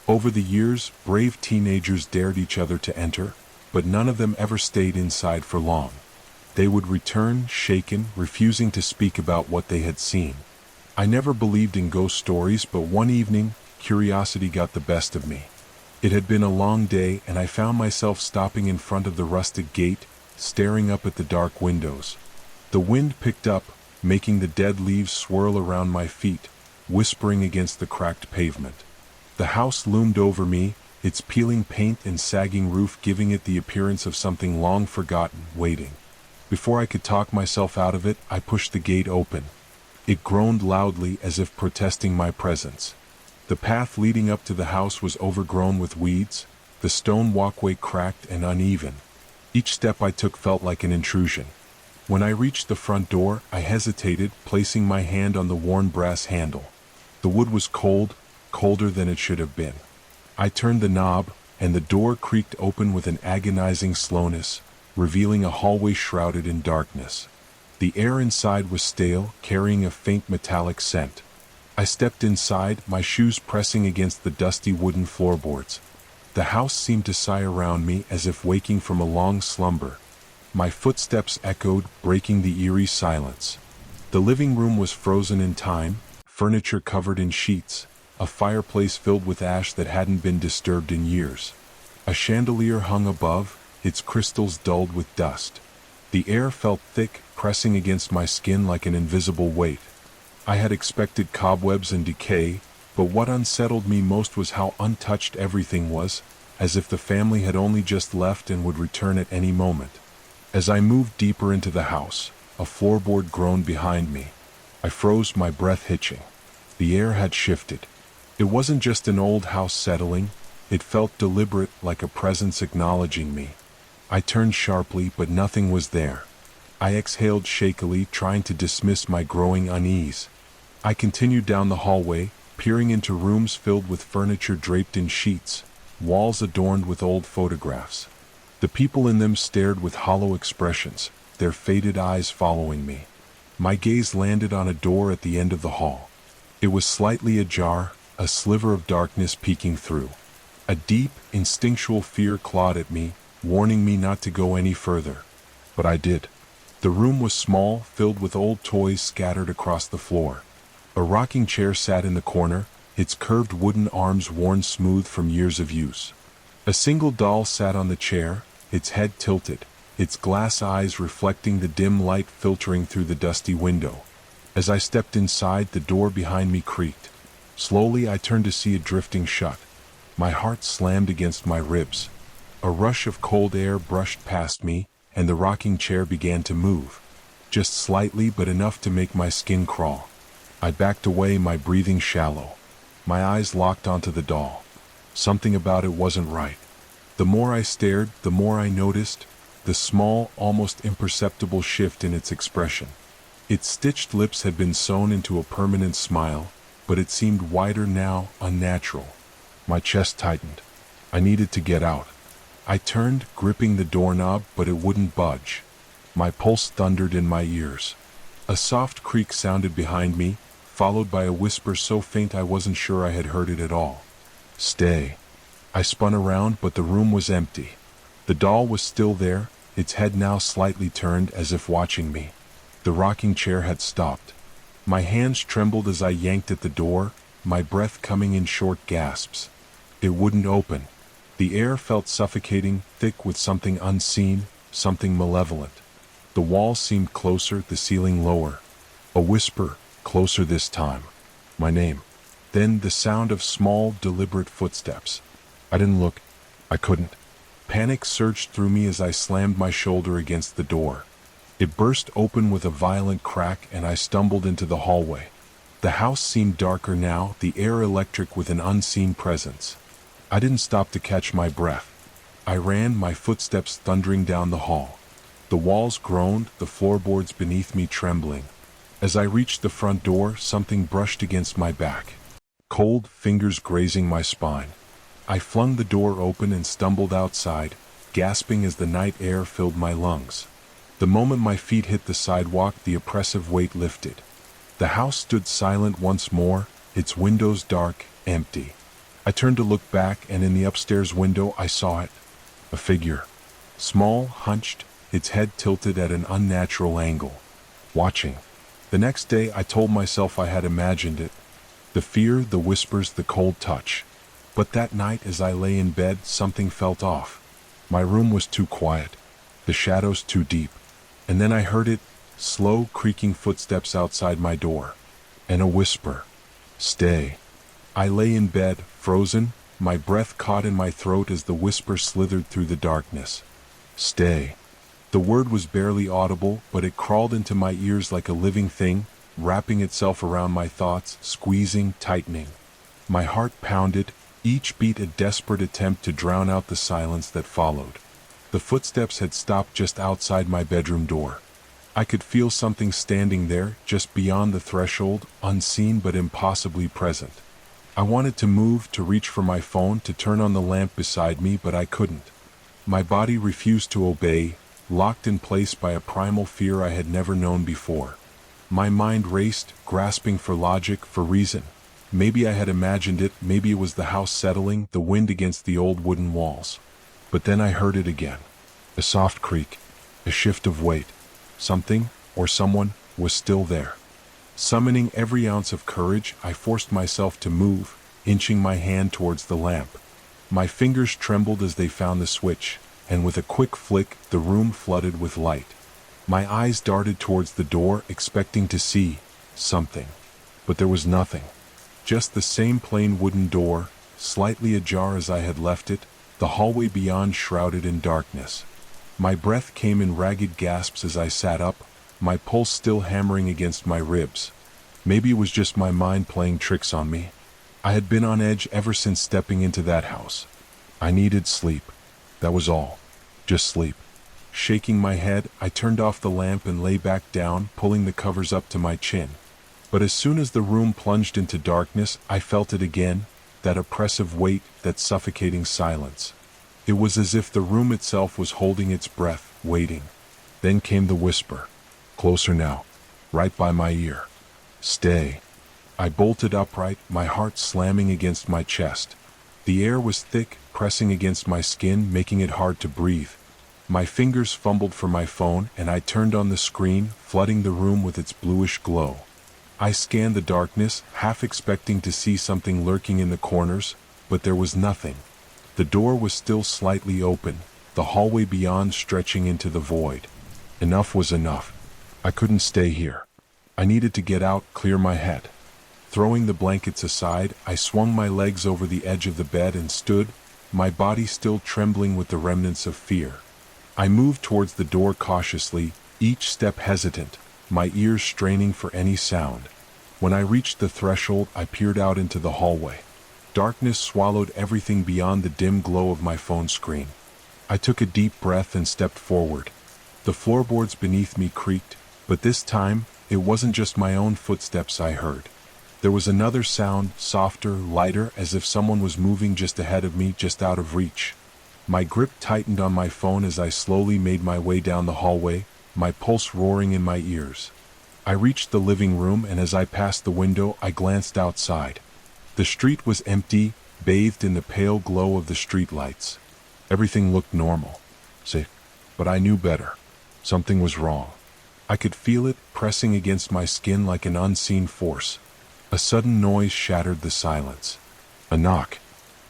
Over the years, brave teenagers dared each other to enter, but none of them ever stayed inside for long. They would return, shaken, refusing to speak about what they had seen. I never believed in ghost stories, but one evening, curiosity got the best of me. It had been a long day, and I found myself stopping in front of the rustic gate, staring up at the dark windows. The wind picked up, making the dead leaves swirl around my feet, whispering against the cracked pavement. The house loomed over me, its peeling paint and sagging roof giving it the appearance of something long forgotten, waiting. Before I could talk myself out of it, I pushed the gate open. It groaned loudly as if protesting my presence. The path leading up to the house was overgrown with weeds, the stone walkway cracked and uneven. Each step I took felt like an intrusion. When I reached the front door, I hesitated, placing my hand on the worn brass handle. The wood was cold, colder than it should have been. I turned the knob, and the door creaked open with an agonizing slowness, revealing a hallway shrouded in darkness. The air inside was stale, carrying a faint metallic scent. I stepped inside, my shoes pressing against the dusty wooden floorboards. The house seemed to sigh around me as if waking from a long slumber. My footsteps echoed, breaking the eerie silence. The living room was frozen in time, furniture covered in sheets, a fireplace filled with ash that hadn't been disturbed in years. A chandelier hung above, its crystals dulled with dust. The air felt thick, pressing against my skin like an invisible weight. I had expected cobwebs and decay, but what unsettled me most was how untouched everything was, as if the family had only just left and would return at any moment. As I moved deeper into the house, a floorboard groaned behind me. I froze, my breath hitching. The air had shifted. It wasn't just an old house settling, it felt deliberate, like a presence acknowledging me. I turned sharply, but nothing was there. I exhaled shakily, trying to dismiss my growing unease. I continued down the hallway, peering into rooms filled with furniture draped in sheets, walls adorned with old photographs. The people in them stared with hollow expressions, their faded eyes following me. My gaze landed on a door at the end of the hall. It was slightly ajar, a sliver of darkness peeking through. A deep, instinctual fear clawed at me, warning me not to go any further. But I did. The room was small, filled with old toys scattered across the floor. A rocking chair sat in the corner, its curved wooden arms worn smooth from years of use. A single doll sat on the chair, its head tilted, its glass eyes reflecting the dim light filtering through the dusty window. As I stepped inside, the door behind me creaked. Slowly I turned to see it drifting shut. My heart slammed against my ribs. A rush of cold air brushed past me, and the rocking chair began to move. Just slightly, but enough to make my skin crawl. I backed away, my breathing shallow. My eyes locked onto the doll. Something about it wasn't right. The more I stared, the more I noticed the small, almost imperceptible shift in its expression. Its stitched lips had been sewn into a permanent smile, but it seemed wider now, unnatural. My chest tightened. I needed to get out. I turned, gripping the doorknob, but it wouldn't budge. My pulse thundered in my ears. A soft creak sounded behind me, followed by a whisper so faint I wasn't sure I had heard it at all. "Stay." I spun around, but the room was empty. The doll was still there, its head now slightly turned as if watching me. The rocking chair had stopped. My hands trembled as I yanked at the door, my breath coming in short gasps. It wouldn't open. The air felt suffocating, thick with something unseen, something malevolent. The walls seemed closer, the ceiling lower. A whisper, closer this time. My name. Then the sound of small, deliberate footsteps. I didn't look. I couldn't. Panic surged through me as I slammed my shoulder against the door. It burst open with a violent crack, and I stumbled into the hallway. The house seemed darker now, the air electric with an unseen presence. I didn't stop to catch my breath. I ran, my footsteps thundering down the hall. The walls groaned, the floorboards beneath me trembling. As I reached the front door, something brushed against my back. Cold fingers grazing my spine. I flung the door open and stumbled outside, gasping as the night air filled my lungs. The moment my feet hit the sidewalk, the oppressive weight lifted. The house stood silent once more, its windows dark, empty. I turned to look back, and in the upstairs window I saw it. A figure. Small, hunched, its head tilted at an unnatural angle. Watching. The next day I told myself I had imagined it. The fear, the whispers, the cold touch. But that night as I lay in bed, something felt off. My room was too quiet. The shadows too deep. And then I heard it, slow, creaking footsteps outside my door. And a whisper. Stay. I lay in bed, frozen, my breath caught in my throat as the whisper slithered through the darkness. Stay. The word was barely audible, but it crawled into my ears like a living thing, wrapping itself around my thoughts, squeezing, tightening. My heart pounded, each beat a desperate attempt to drown out the silence that followed. The footsteps had stopped just outside my bedroom door. I could feel something standing there, just beyond the threshold, unseen but impossibly present. I wanted to move, to reach for my phone, to turn on the lamp beside me, but I couldn't. My body refused to obey, locked in place by a primal fear I had never known before. My mind raced, grasping for logic, for reason. Maybe I had imagined it, maybe it was the house settling, the wind against the old wooden walls. But then I heard it again. A soft creak, a shift of weight. Something, or someone, was still there. Summoning every ounce of courage, I forced myself to move, inching my hand towards the lamp. My fingers trembled as they found the switch, and with a quick flick, the room flooded with light. My eyes darted towards the door, expecting to see something. But there was nothing. Just the same plain wooden door, slightly ajar as I had left it, the hallway beyond shrouded in darkness. My breath came in ragged gasps as I sat up, my pulse still hammering against my ribs. Maybe it was just my mind playing tricks on me. I had been on edge ever since stepping into that house. I needed sleep. That was all. Just sleep. Shaking my head, I turned off the lamp and lay back down, pulling the covers up to my chin. But as soon as the room plunged into darkness, I felt it again, that oppressive weight, that suffocating silence. It was as if the room itself was holding its breath, waiting. Then came the whisper. Closer now, right by my ear. Stay. I bolted upright, my heart slamming against my chest. The air was thick, pressing against my skin, making it hard to breathe. My fingers fumbled for my phone, and I turned on the screen, flooding the room with its bluish glow. I scanned the darkness, half expecting to see something lurking in the corners, but there was nothing. The door was still slightly open, the hallway beyond stretching into the void. Enough was enough. I couldn't stay here. I needed to get out, clear my head. Throwing the blankets aside, I swung my legs over the edge of the bed and stood, my body still trembling with the remnants of fear. I moved towards the door cautiously, each step hesitant, my ears straining for any sound. When I reached the threshold, I peered out into the hallway. Darkness swallowed everything beyond the dim glow of my phone screen. I took a deep breath and stepped forward. The floorboards beneath me creaked, but this time, it wasn't just my own footsteps I heard. There was another sound, softer, lighter, as if someone was moving just ahead of me, just out of reach. My grip tightened on my phone as I slowly made my way down the hallway, my pulse roaring in my ears. I reached the living room, and as I passed the window, I glanced outside. The street was empty, bathed in the pale glow of the streetlights. Everything looked normal. But I knew better. Something was wrong. I could feel it pressing against my skin like an unseen force. A sudden noise shattered the silence. A knock.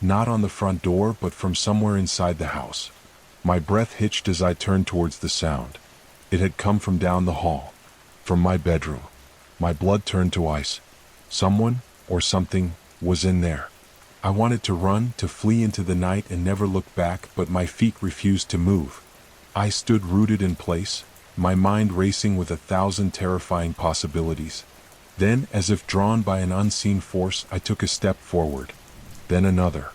Not on the front door, but from somewhere inside the house. My breath hitched as I turned towards the sound. It had come from down the hall. From my bedroom. My blood turned to ice. Someone, or something, was in there. I wanted to run, to flee into the night and never look back, but my feet refused to move. I stood rooted in place, my mind racing with 1,000 terrifying possibilities. Then, as if drawn by an unseen force, I took a step forward. Then another.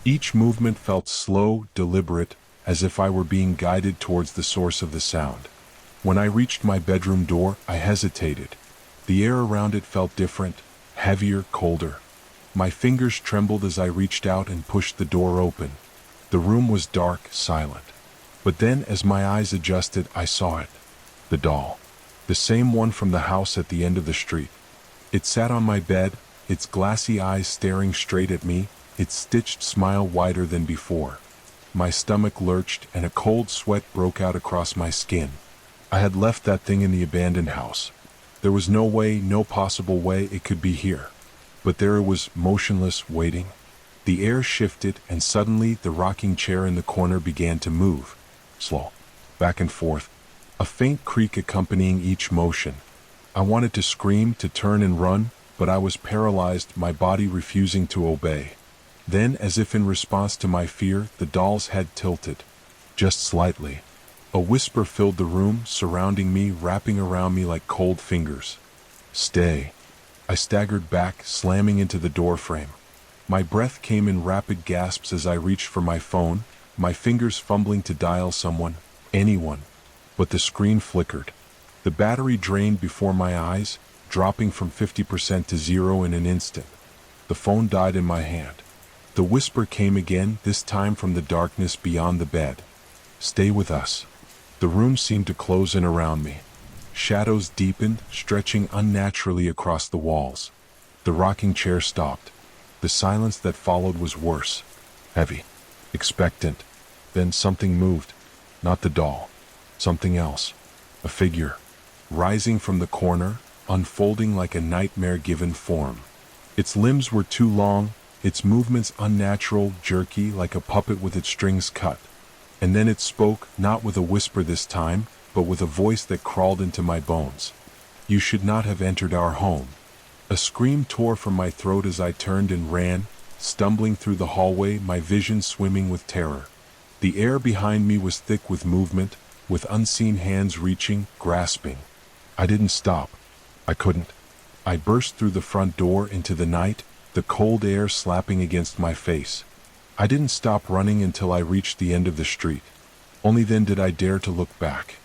Each movement felt slow, deliberate, as if I were being guided towards the source of the sound. When I reached my bedroom door, I hesitated. The air around it felt different, heavier, colder. My fingers trembled as I reached out and pushed the door open. The room was dark, silent. But then, as my eyes adjusted, I saw it. The doll. The same one from the house at the end of the street. It sat on my bed, its glassy eyes staring straight at me, its stitched smile wider than before. My stomach lurched and a cold sweat broke out across my skin. I had left that thing in the abandoned house. There was no way, no possible way it could be here. But there it was, motionless, waiting. The air shifted, and suddenly the rocking chair in the corner began to move. Slow. Back and forth. A faint creak accompanying each motion. I wanted to scream, to turn and run, but I was paralyzed, my body refusing to obey. Then, as if in response to my fear, the doll's head tilted. Just slightly. A whisper filled the room, surrounding me, wrapping around me like cold fingers. Stay. I staggered back, slamming into the doorframe. My breath came in rapid gasps as I reached for my phone, my fingers fumbling to dial someone, anyone. But the screen flickered. The battery drained before my eyes, dropping from 50% to 0 in an instant. The phone died in my hand. The whisper came again, this time from the darkness beyond the bed. Stay with us. The room seemed to close in around me. Shadows deepened, stretching unnaturally across the walls. The rocking chair stopped. The silence that followed was worse. Heavy. Expectant. Then something moved. Not the doll. Something else. A figure. Rising from the corner, unfolding like a nightmare-given form. Its limbs were too long, its movements unnatural, jerky, like a puppet with its strings cut. And then it spoke, not with a whisper this time, but with a voice that crawled into my bones. You should not have entered our home. A scream tore from my throat as I turned and ran, stumbling through the hallway, my vision swimming with terror. The air behind me was thick with movement, with unseen hands reaching, grasping. I didn't stop. I couldn't. I burst through the front door into the night, the cold air slapping against my face. I didn't stop running until I reached the end of the street. Only then did I dare to look back.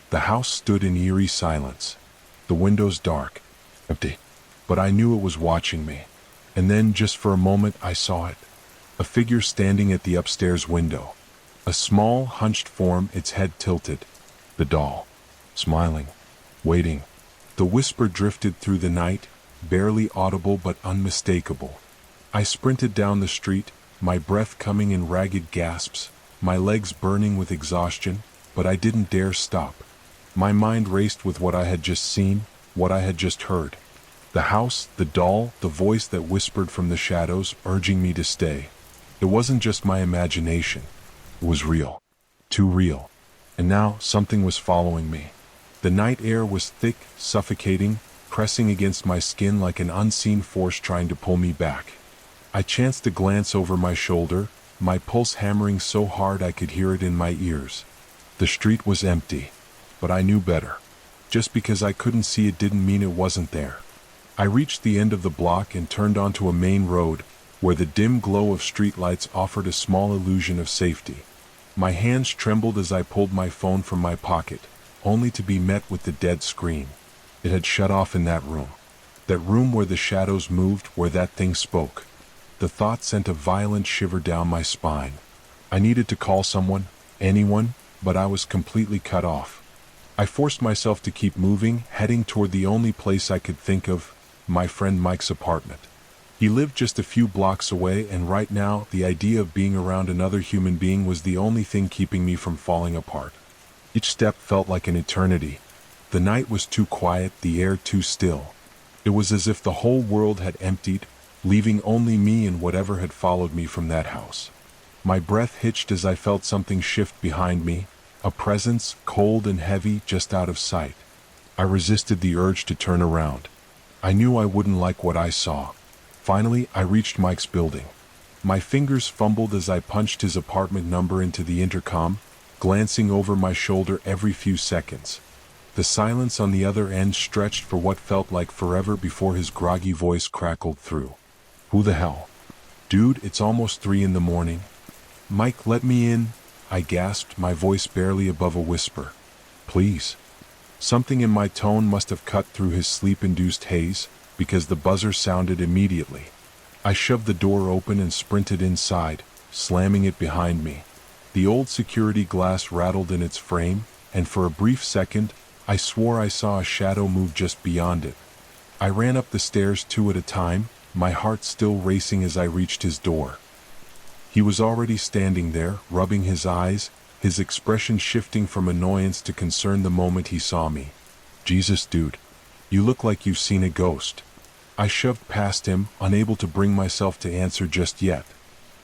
The house stood in eerie silence. The windows dark, empty. But I knew it was watching me. And then, just for a moment, I saw it. A figure standing at the upstairs window. A small, hunched form, its head tilted. The doll. Smiling. Waiting. The whisper drifted through the night, barely audible but unmistakable. I sprinted down the street, my breath coming in ragged gasps, my legs burning with exhaustion, but I didn't dare stop. My mind raced with what I had just seen, what I had just heard. The house, the doll, the voice that whispered from the shadows, urging me to stay. It wasn't just my imagination. It was real. Too real. And now something was following me. The night air was thick, suffocating, pressing against my skin like an unseen force trying to pull me back. I chanced to glance over my shoulder, my pulse hammering so hard I could hear it in my ears. The street was empty, but I knew better. Just because I couldn't see it didn't mean it wasn't there. I reached the end of the block and turned onto a main road, where the dim glow of streetlights offered a small illusion of safety. My hands trembled as I pulled my phone from my pocket, only to be met with the dead screen. It had shut off in that room. That room where the shadows moved, where that thing spoke. The thought sent a violent shiver down my spine. I needed to call someone, anyone, but I was completely cut off. I forced myself to keep moving, heading toward the only place I could think of, my friend Mike's apartment. He lived just a few blocks away, and right now, the idea of being around another human being was the only thing keeping me from falling apart. Each step felt like an eternity. The night was too quiet, the air too still. It was as if the whole world had emptied, leaving only me and whatever had followed me from that house. My breath hitched as I felt something shift behind me, a presence, cold and heavy, just out of sight. I resisted the urge to turn around. I knew I wouldn't like what I saw. Finally, I reached Mike's building. My fingers fumbled as I punched his apartment number into the intercom, glancing over my shoulder every few seconds. The silence on the other end stretched for what felt like forever before his groggy voice crackled through. Who the hell? Dude, it's almost 3 in the morning. Mike, let me in, I gasped, my voice barely above a whisper. Please. Something in my tone must have cut through his sleep-induced haze, because the buzzer sounded immediately. I shoved the door open and sprinted inside, slamming it behind me. The old security glass rattled in its frame, and for a brief second, I swore I saw a shadow move just beyond it. I ran up the stairs 2 at a time, my heart still racing as I reached his door. He was already standing there, rubbing his eyes, his expression shifting from annoyance to concern the moment he saw me. "Jesus, dude. You look like you've seen a ghost." I shoved past him, unable to bring myself to answer just yet.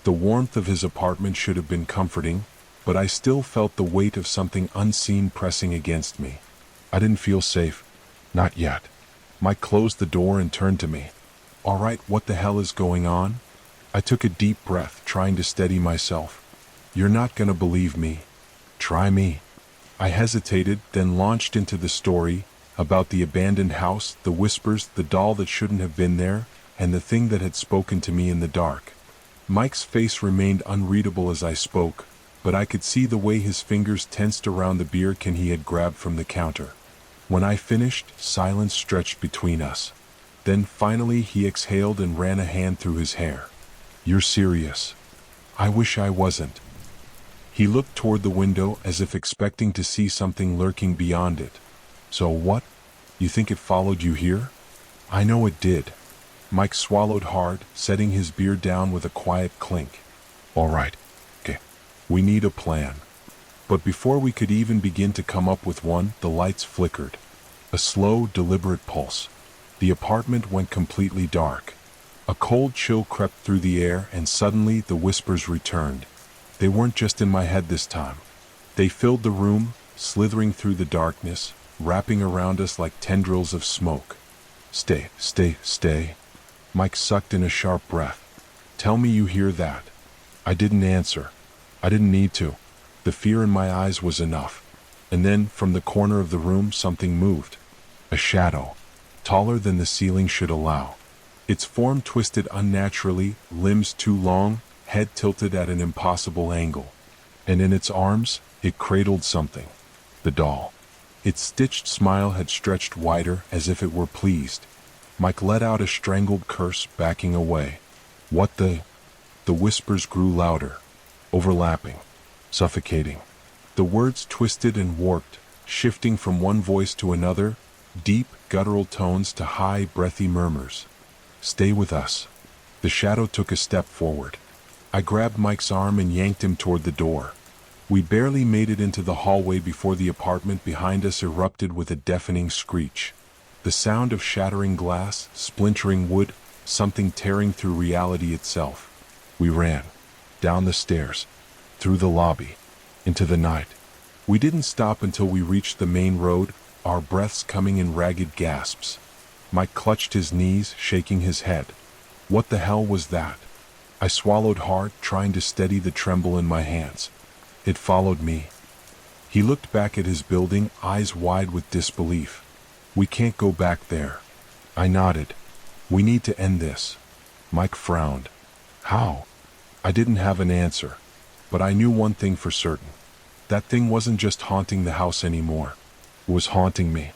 The warmth of his apartment should have been comforting, but I still felt the weight of something unseen pressing against me. I didn't feel safe. Not yet. Mike closed the door and turned to me. "All right, what the hell is going on?" I took a deep breath, trying to steady myself. "You're not gonna believe me. Try me." I hesitated, then launched into the story about the abandoned house, the whispers, the doll that shouldn't have been there, and the thing that had spoken to me in the dark. Mike's face remained unreadable as I spoke, but I could see the way his fingers tensed around the beer can he had grabbed from the counter. When I finished, silence stretched between us. Then finally he exhaled and ran a hand through his hair. "You're serious?" "I wish I wasn't." He looked toward the window as if expecting to see something lurking beyond it. "So what? You think it followed you here?" "I know it did." Mike swallowed hard, setting his beer down with a quiet clink. "All right. Okay. We need a plan." But before we could even begin to come up with one, the lights flickered. A slow, deliberate pulse. The apartment went completely dark. A cold chill crept through the air, and suddenly the whispers returned. They weren't just in my head this time. They filled the room, slithering through the darkness, wrapping around us like tendrils of smoke. "Stay, stay, stay." Mike sucked in a sharp breath. "Tell me you hear that." I didn't answer. I didn't need to. The fear in my eyes was enough. And then, from the corner of the room, something moved. A shadow, taller than the ceiling should allow. Its form twisted unnaturally, limbs too long, head tilted at an impossible angle. And in its arms, it cradled something. The doll. Its stitched smile had stretched wider, as if it were pleased. Mike let out a strangled curse, backing away. "What the—" The whispers grew louder, overlapping, suffocating. The words twisted and warped, shifting from one voice to another, deep, guttural tones to high, breathy murmurs. "Stay with us." The shadow took a step forward. I grabbed Mike's arm and yanked him toward the door. We barely made it into the hallway before the apartment behind us erupted with a deafening screech. The sound of shattering glass, splintering wood, something tearing through reality itself. We ran. Down the stairs. Through the lobby. Into the night. We didn't stop until we reached the main road, our breaths coming in ragged gasps. Mike clutched his knees, shaking his head. What the hell was that? I swallowed hard, trying to steady the tremble in my hands. It followed me. He looked back at his building, eyes wide with disbelief. "We can't go back there." I nodded. "We need to end this." Mike frowned. "How?" I didn't have an answer. But I knew one thing for certain. That thing wasn't just haunting the house anymore. It was haunting me.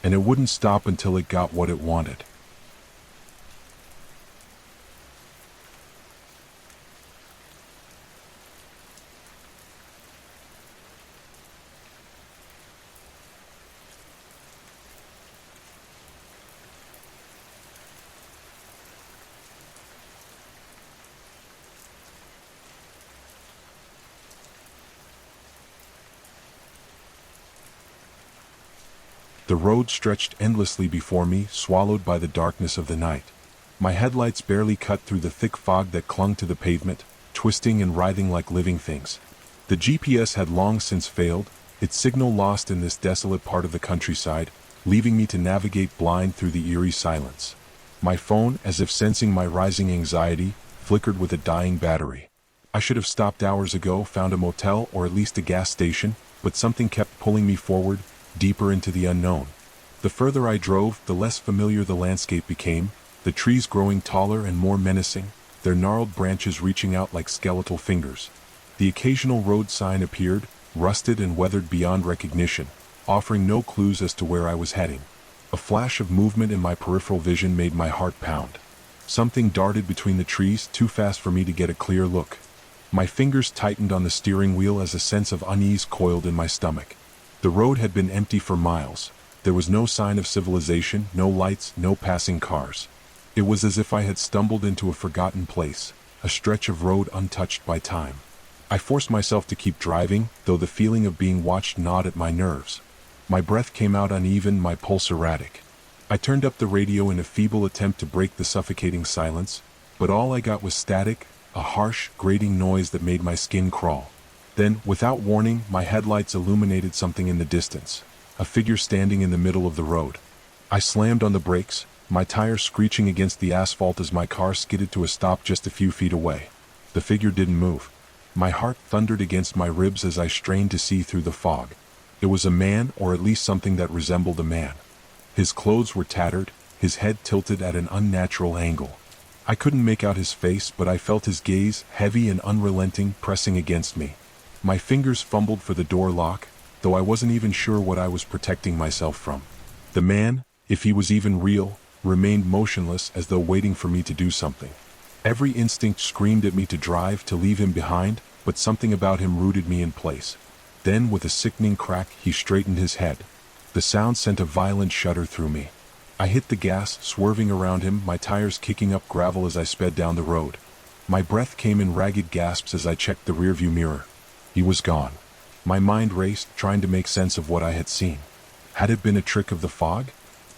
And it wouldn't stop until it got what it wanted. The road stretched endlessly before me, swallowed by the darkness of the night. My headlights barely cut through the thick fog that clung to the pavement, twisting and writhing like living things. The GPS had long since failed, its signal lost in this desolate part of the countryside, leaving me to navigate blind through the eerie silence. My phone, as if sensing my rising anxiety, flickered with a dying battery. I should have stopped hours ago, found a motel or at least a gas station, but something kept pulling me forward, deeper into the unknown. The further I drove, the less familiar the landscape became, the trees growing taller and more menacing, their gnarled branches reaching out like skeletal fingers. The occasional road sign appeared, rusted and weathered beyond recognition, offering no clues as to where I was heading. A flash of movement in my peripheral vision made my heart pound. Something darted between the trees, too fast for me to get a clear look. My fingers tightened on the steering wheel as a sense of unease coiled in my stomach. The road had been empty for miles. There was no sign of civilization, no lights, no passing cars. It was as if I had stumbled into a forgotten place, a stretch of road untouched by time. I forced myself to keep driving, though the feeling of being watched gnawed at my nerves. My breath came out uneven, my pulse erratic. I turned up the radio in a feeble attempt to break the suffocating silence, but all I got was static, a harsh, grating noise that made my skin crawl. Then, without warning, my headlights illuminated something in the distance, a figure standing in the middle of the road. I slammed on the brakes, my tires screeching against the asphalt as my car skidded to a stop just a few feet away. The figure didn't move. My heart thundered against my ribs as I strained to see through the fog. It was a man, or at least something that resembled a man. His clothes were tattered, his head tilted at an unnatural angle. I couldn't make out his face, but I felt his gaze, heavy and unrelenting, pressing against me. My fingers fumbled for the door lock, though I wasn't even sure what I was protecting myself from. The man, if he was even real, remained motionless as though waiting for me to do something. Every instinct screamed at me to drive, to leave him behind, but something about him rooted me in place. Then, with a sickening crack, he straightened his head. The sound sent a violent shudder through me. I hit the gas, swerving around him, my tires kicking up gravel as I sped down the road. My breath came in ragged gasps as I checked the rearview mirror. He was gone. My mind raced, trying to make sense of what I had seen. Had it been a trick of the fog?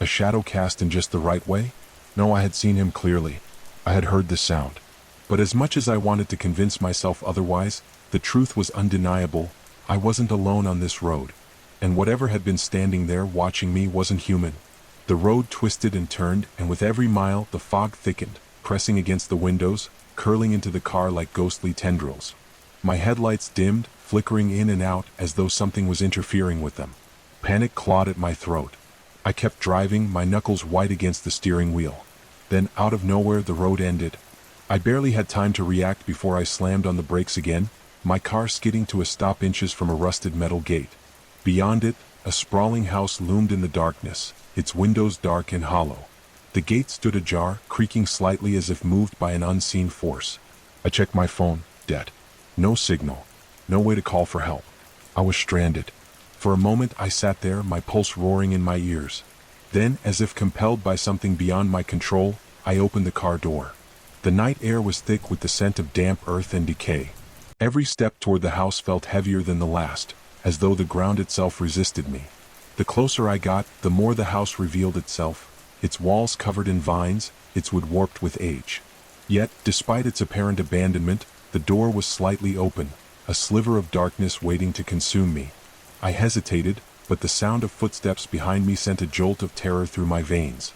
A shadow cast in just the right way? No, I had seen him clearly. I had heard the sound. But as much as I wanted to convince myself otherwise, the truth was undeniable. I wasn't alone on this road. And whatever had been standing there watching me wasn't human. The road twisted and turned, and with every mile the fog thickened, pressing against the windows, curling into the car like ghostly tendrils. My headlights dimmed, flickering in and out as though something was interfering with them. Panic clawed at my throat. I kept driving, my knuckles white against the steering wheel. Then, out of nowhere, the road ended. I barely had time to react before I slammed on the brakes again, my car skidding to a stop inches from a rusted metal gate. Beyond it, a sprawling house loomed in the darkness, its windows dark and hollow. The gate stood ajar, creaking slightly as if moved by an unseen force. I checked my phone. Dead. No signal. No way to call for help. I was stranded. For a moment I sat there, my pulse roaring in my ears. Then, as if compelled by something beyond my control, I opened the car door. The night air was thick with the scent of damp earth and decay. Every step toward the house felt heavier than the last, as though the ground itself resisted me. The closer I got, the more the house revealed itself, its walls covered in vines, its wood warped with age. Yet, despite its apparent abandonment, the door was slightly open, a sliver of darkness waiting to consume me. I hesitated, but the sound of footsteps behind me sent a jolt of terror through my veins.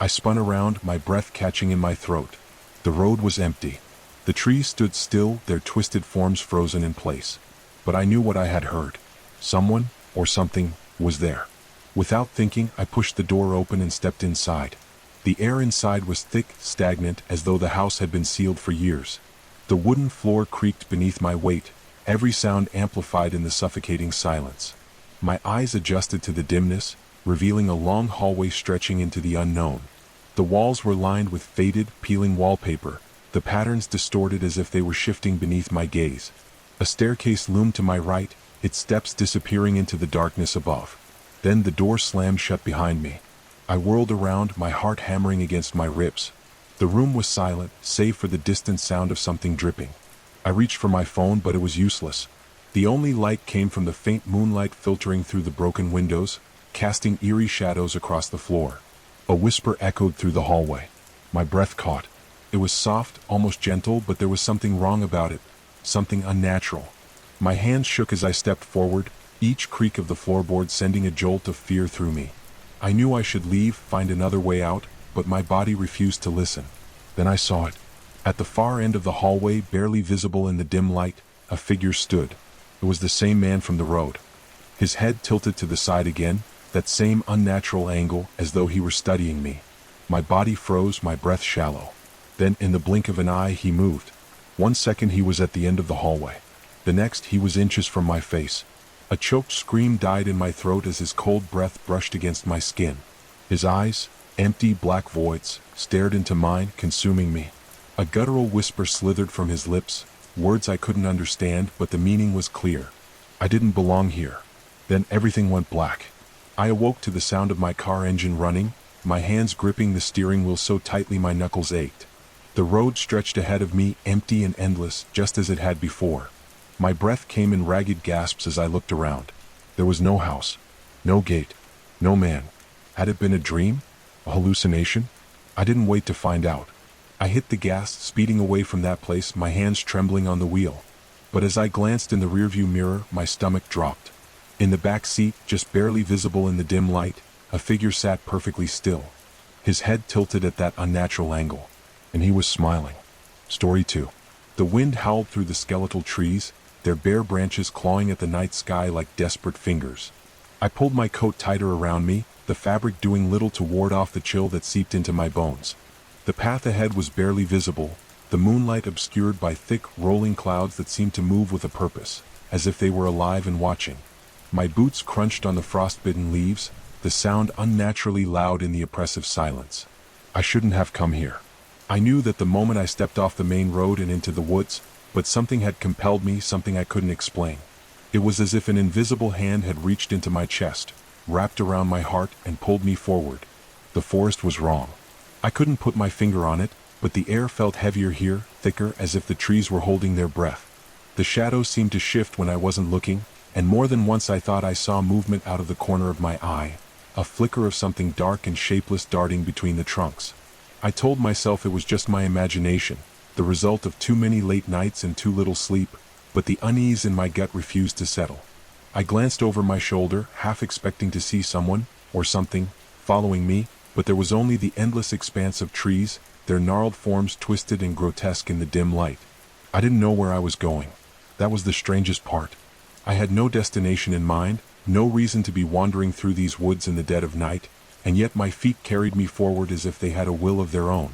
I spun around, my breath catching in my throat. The road was empty. The trees stood still, their twisted forms frozen in place. But I knew what I had heard. Someone, or something, was there. Without thinking, I pushed the door open and stepped inside. The air inside was thick, stagnant, as though the house had been sealed for years. The wooden floor creaked beneath my weight, every sound amplified in the suffocating silence. My eyes adjusted to the dimness, revealing a long hallway stretching into the unknown. The walls were lined with faded, peeling wallpaper, the patterns distorted as if they were shifting beneath my gaze. A staircase loomed to my right, its steps disappearing into the darkness above. Then the door slammed shut behind me. I whirled around, my heart hammering against my ribs. The room was silent, save for the distant sound of something dripping. I reached for my phone, but it was useless. The only light came from the faint moonlight filtering through the broken windows, casting eerie shadows across the floor. A whisper echoed through the hallway. My breath caught. It was soft, almost gentle, but there was something wrong about it, something unnatural. My hands shook as I stepped forward, each creak of the floorboard sending a jolt of fear through me. I knew I should leave, find another way out, but my body refused to listen. Then I saw it. At the far end of the hallway, barely visible in the dim light, a figure stood. It was the same man from the road. His head tilted to the side again, that same unnatural angle, as though he were studying me. My body froze, my breath shallow. Then, in the blink of an eye, he moved. 1 second he was at the end of the hallway. The next, he was inches from my face. A choked scream died in my throat as his cold breath brushed against my skin. His eyes, Empty, black voids stared into mine, consuming me. A guttural whisper slithered from his lips, words I couldn't understand, but the meaning was clear. I didn't belong here. Then everything went black. I awoke to the sound of my car engine running, my hands gripping the steering wheel so tightly my knuckles ached. The road stretched ahead of me, empty and endless, just as it had before. My breath came in ragged gasps as I looked around. There was no house, no gate, no man. Had it been a dream? A hallucination? I didn't wait to find out. I hit the gas, speeding away from that place, my hands trembling on the wheel. But as I glanced in the rearview mirror, my stomach dropped. In the back seat, just barely visible in the dim light, a figure sat perfectly still. His head tilted at that unnatural angle. And he was smiling. Story 2. The wind howled through the skeletal trees, their bare branches clawing at the night sky like desperate fingers. I pulled my coat tighter around me, the fabric doing little to ward off the chill that seeped into my bones. The path ahead was barely visible, the moonlight obscured by thick, rolling clouds that seemed to move with a purpose, as if they were alive and watching. My boots crunched on the frostbitten leaves, the sound unnaturally loud in the oppressive silence. I shouldn't have come here. I knew that the moment I stepped off the main road and into the woods, but something had compelled me, something I couldn't explain. It was as if an invisible hand had reached into my chest, wrapped around my heart, and pulled me forward. The forest was wrong. I couldn't put my finger on it, but the air felt heavier here, thicker, as if the trees were holding their breath. The shadows seemed to shift when I wasn't looking, and more than once I thought I saw movement out of the corner of my eye, a flicker of something dark and shapeless darting between the trunks. I told myself it was just my imagination, the result of too many late nights and too little sleep, but the unease in my gut refused to settle. I glanced over my shoulder, half expecting to see someone, or something, following me, but there was only the endless expanse of trees, their gnarled forms twisted and grotesque in the dim light. I didn't know where I was going. That was the strangest part. I had no destination in mind, no reason to be wandering through these woods in the dead of night, and yet my feet carried me forward as if they had a will of their own.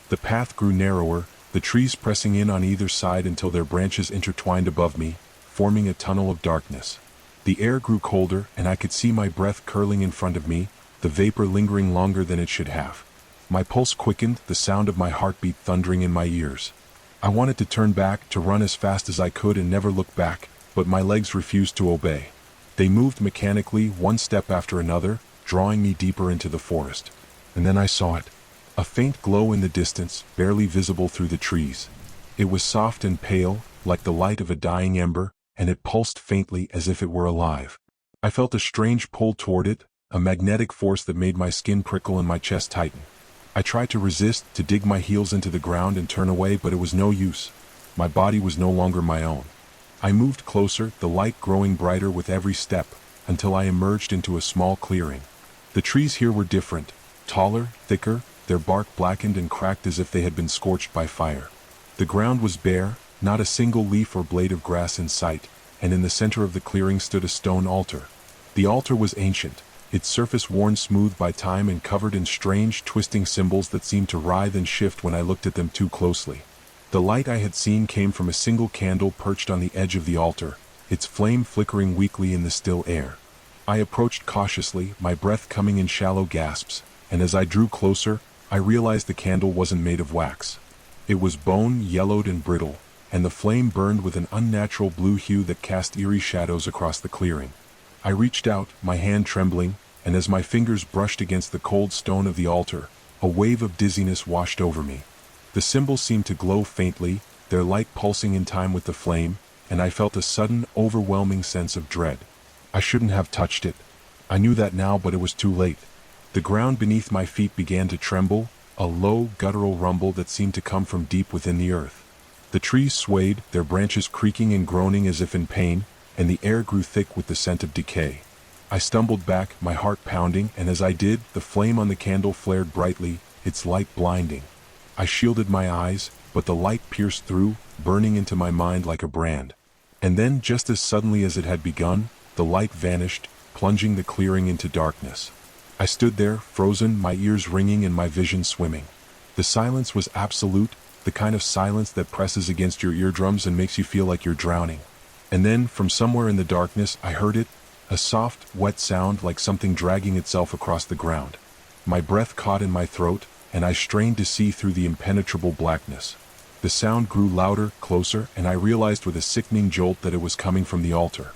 The path grew narrower, the trees pressing in on either side until their branches intertwined above me, forming a tunnel of darkness. The air grew colder, and I could see my breath curling in front of me, the vapor lingering longer than it should have. My pulse quickened, the sound of my heartbeat thundering in my ears. I wanted to turn back, to run as fast as I could and never look back, but my legs refused to obey. They moved mechanically, one step after another, drawing me deeper into the forest. And then I saw it. A faint glow in the distance, barely visible through the trees. It was soft and pale, like the light of a dying ember, and it pulsed faintly as if it were alive. I felt a strange pull toward it, a magnetic force that made my skin prickle and my chest tighten. I tried to resist, to dig my heels into the ground and turn away, but it was no use. My body was no longer my own. I moved closer, the light growing brighter with every step, until I emerged into a small clearing. The trees here were different, taller, thicker, their bark blackened and cracked as if they had been scorched by fire. The ground was bare, not a single leaf or blade of grass in sight, and in the center of the clearing stood a stone altar. The altar was ancient, its surface worn smooth by time and covered in strange, twisting symbols that seemed to writhe and shift when I looked at them too closely. The light I had seen came from a single candle perched on the edge of the altar, its flame flickering weakly in the still air. I approached cautiously, my breath coming in shallow gasps, and as I drew closer, I realized the candle wasn't made of wax. It was bone, yellowed and brittle, and the flame burned with an unnatural blue hue that cast eerie shadows across the clearing. I reached out, my hand trembling, and as my fingers brushed against the cold stone of the altar, a wave of dizziness washed over me. The symbols seemed to glow faintly, their light pulsing in time with the flame, and I felt a sudden, overwhelming sense of dread. I shouldn't have touched it. I knew that now, but it was too late. The ground beneath my feet began to tremble, a low, guttural rumble that seemed to come from deep within the earth. The trees swayed, their branches creaking and groaning as if in pain, and the air grew thick with the scent of decay. I stumbled back, my heart pounding, and as I did, the flame on the candle flared brightly, its light blinding. I shielded my eyes, but the light pierced through, burning into my mind like a brand. And then, just as suddenly as it had begun, the light vanished, plunging the clearing into darkness. I stood there, frozen, my ears ringing and my vision swimming. The silence was absolute, the kind of silence that presses against your eardrums and makes you feel like you're drowning. And then, from somewhere in the darkness, I heard it, a soft, wet sound like something dragging itself across the ground. My breath caught in my throat, and I strained to see through the impenetrable blackness. The sound grew louder, closer, and I realized with a sickening jolt that it was coming from the altar.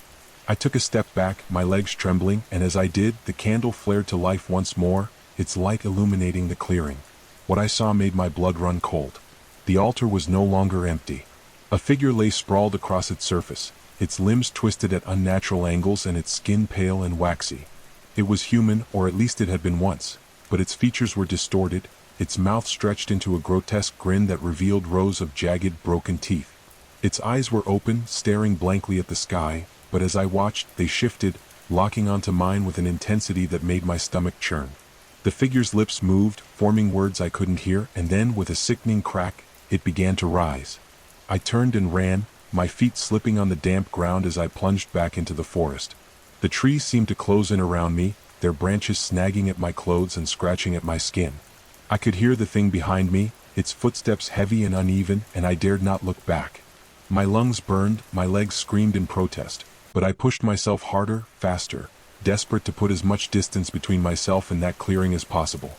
I took a step back, my legs trembling, and as I did, the candle flared to life once more, its light illuminating the clearing. What I saw made my blood run cold. The altar was no longer empty. A figure lay sprawled across its surface, its limbs twisted at unnatural angles and its skin pale and waxy. It was human, or at least it had been once, but its features were distorted, its mouth stretched into a grotesque grin that revealed rows of jagged, broken teeth. Its eyes were open, staring blankly at the sky, but as I watched, they shifted, locking onto mine with an intensity that made my stomach churn. The figure's lips moved, forming words I couldn't hear, and then, with a sickening crack, it began to rise. I turned and ran, my feet slipping on the damp ground as I plunged back into the forest. The trees seemed to close in around me, their branches snagging at my clothes and scratching at my skin. I could hear the thing behind me, its footsteps heavy and uneven, and I dared not look back. My lungs burned, my legs screamed in protest, but I pushed myself harder, faster, desperate to put as much distance between myself and that clearing as possible.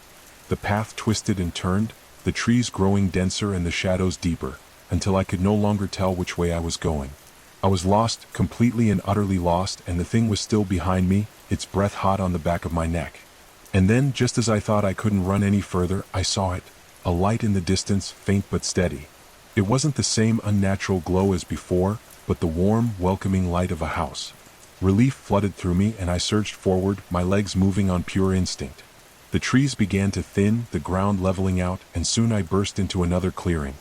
The path twisted and turned, the trees growing denser and the shadows deeper, until I could no longer tell which way I was going. I was lost, completely and utterly lost, and the thing was still behind me, its breath hot on the back of my neck. And then, just as I thought I couldn't run any further, I saw it, a light in the distance, faint but steady. It wasn't the same unnatural glow as before, but the warm, welcoming light of a house. Relief flooded through me and I surged forward, my legs moving on pure instinct. The trees began to thin, the ground leveling out, and soon I burst into another clearing.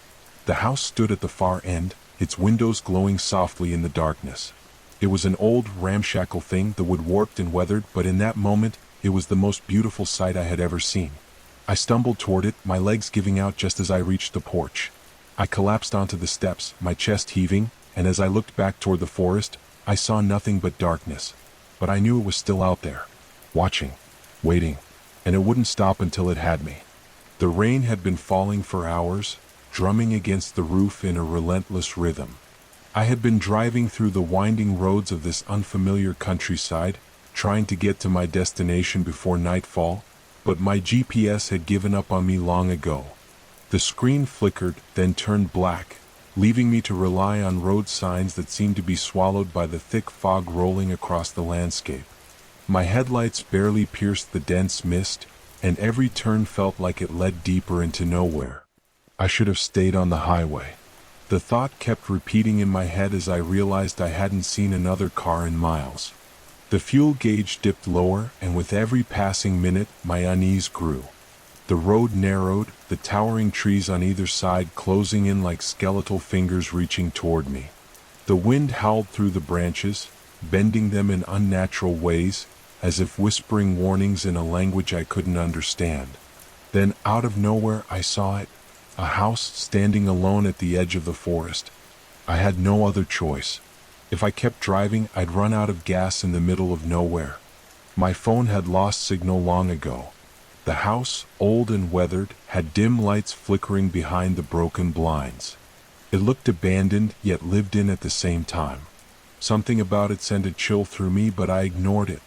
The house stood at the far end, its windows glowing softly in the darkness. It was an old, ramshackle thing, the wood warped and weathered, but in that moment, it was the most beautiful sight I had ever seen. I stumbled toward it, my legs giving out just as I reached the porch. I collapsed onto the steps, my chest heaving, and as I looked back toward the forest, I saw nothing but darkness. But I knew it was still out there, watching, waiting, and it wouldn't stop until it had me. The rain had been falling for hours, drumming against the roof in a relentless rhythm. I had been driving through the winding roads of this unfamiliar countryside, trying to get to my destination before nightfall, but my GPS had given up on me long ago. The screen flickered, then turned black, leaving me to rely on road signs that seemed to be swallowed by the thick fog rolling across the landscape. My headlights barely pierced the dense mist, and every turn felt like it led deeper into nowhere. I should have stayed on the highway. The thought kept repeating in my head as I realized I hadn't seen another car in miles. The fuel gauge dipped lower, and with every passing minute, my unease grew. The road narrowed, the towering trees on either side closing in like skeletal fingers reaching toward me. The wind howled through the branches, bending them in unnatural ways, as if whispering warnings in a language I couldn't understand. Then, out of nowhere, I saw it. A house standing alone at the edge of the forest. I had no other choice. If I kept driving, I'd run out of gas in the middle of nowhere. My phone had lost signal long ago. The house, old and weathered, had dim lights flickering behind the broken blinds. It looked abandoned, yet lived in at the same time. Something about it sent a chill through me, but I ignored it.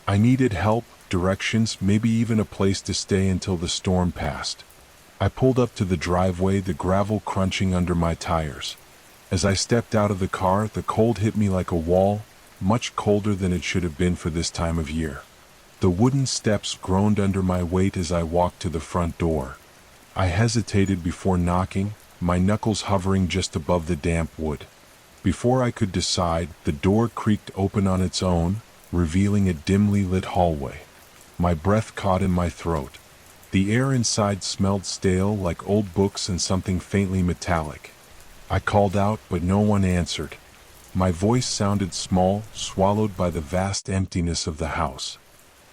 I needed help, directions, maybe even a place to stay until the storm passed. I pulled up to the driveway, the gravel crunching under my tires. As I stepped out of the car, the cold hit me like a wall, much colder than it should have been for this time of year. The wooden steps groaned under my weight as I walked to the front door. I hesitated before knocking, my knuckles hovering just above the damp wood. Before I could decide, the door creaked open on its own, revealing a dimly lit hallway. My breath caught in my throat. The air inside smelled stale, like old books and something faintly metallic. I called out, but no one answered. My voice sounded small, swallowed by the vast emptiness of the house.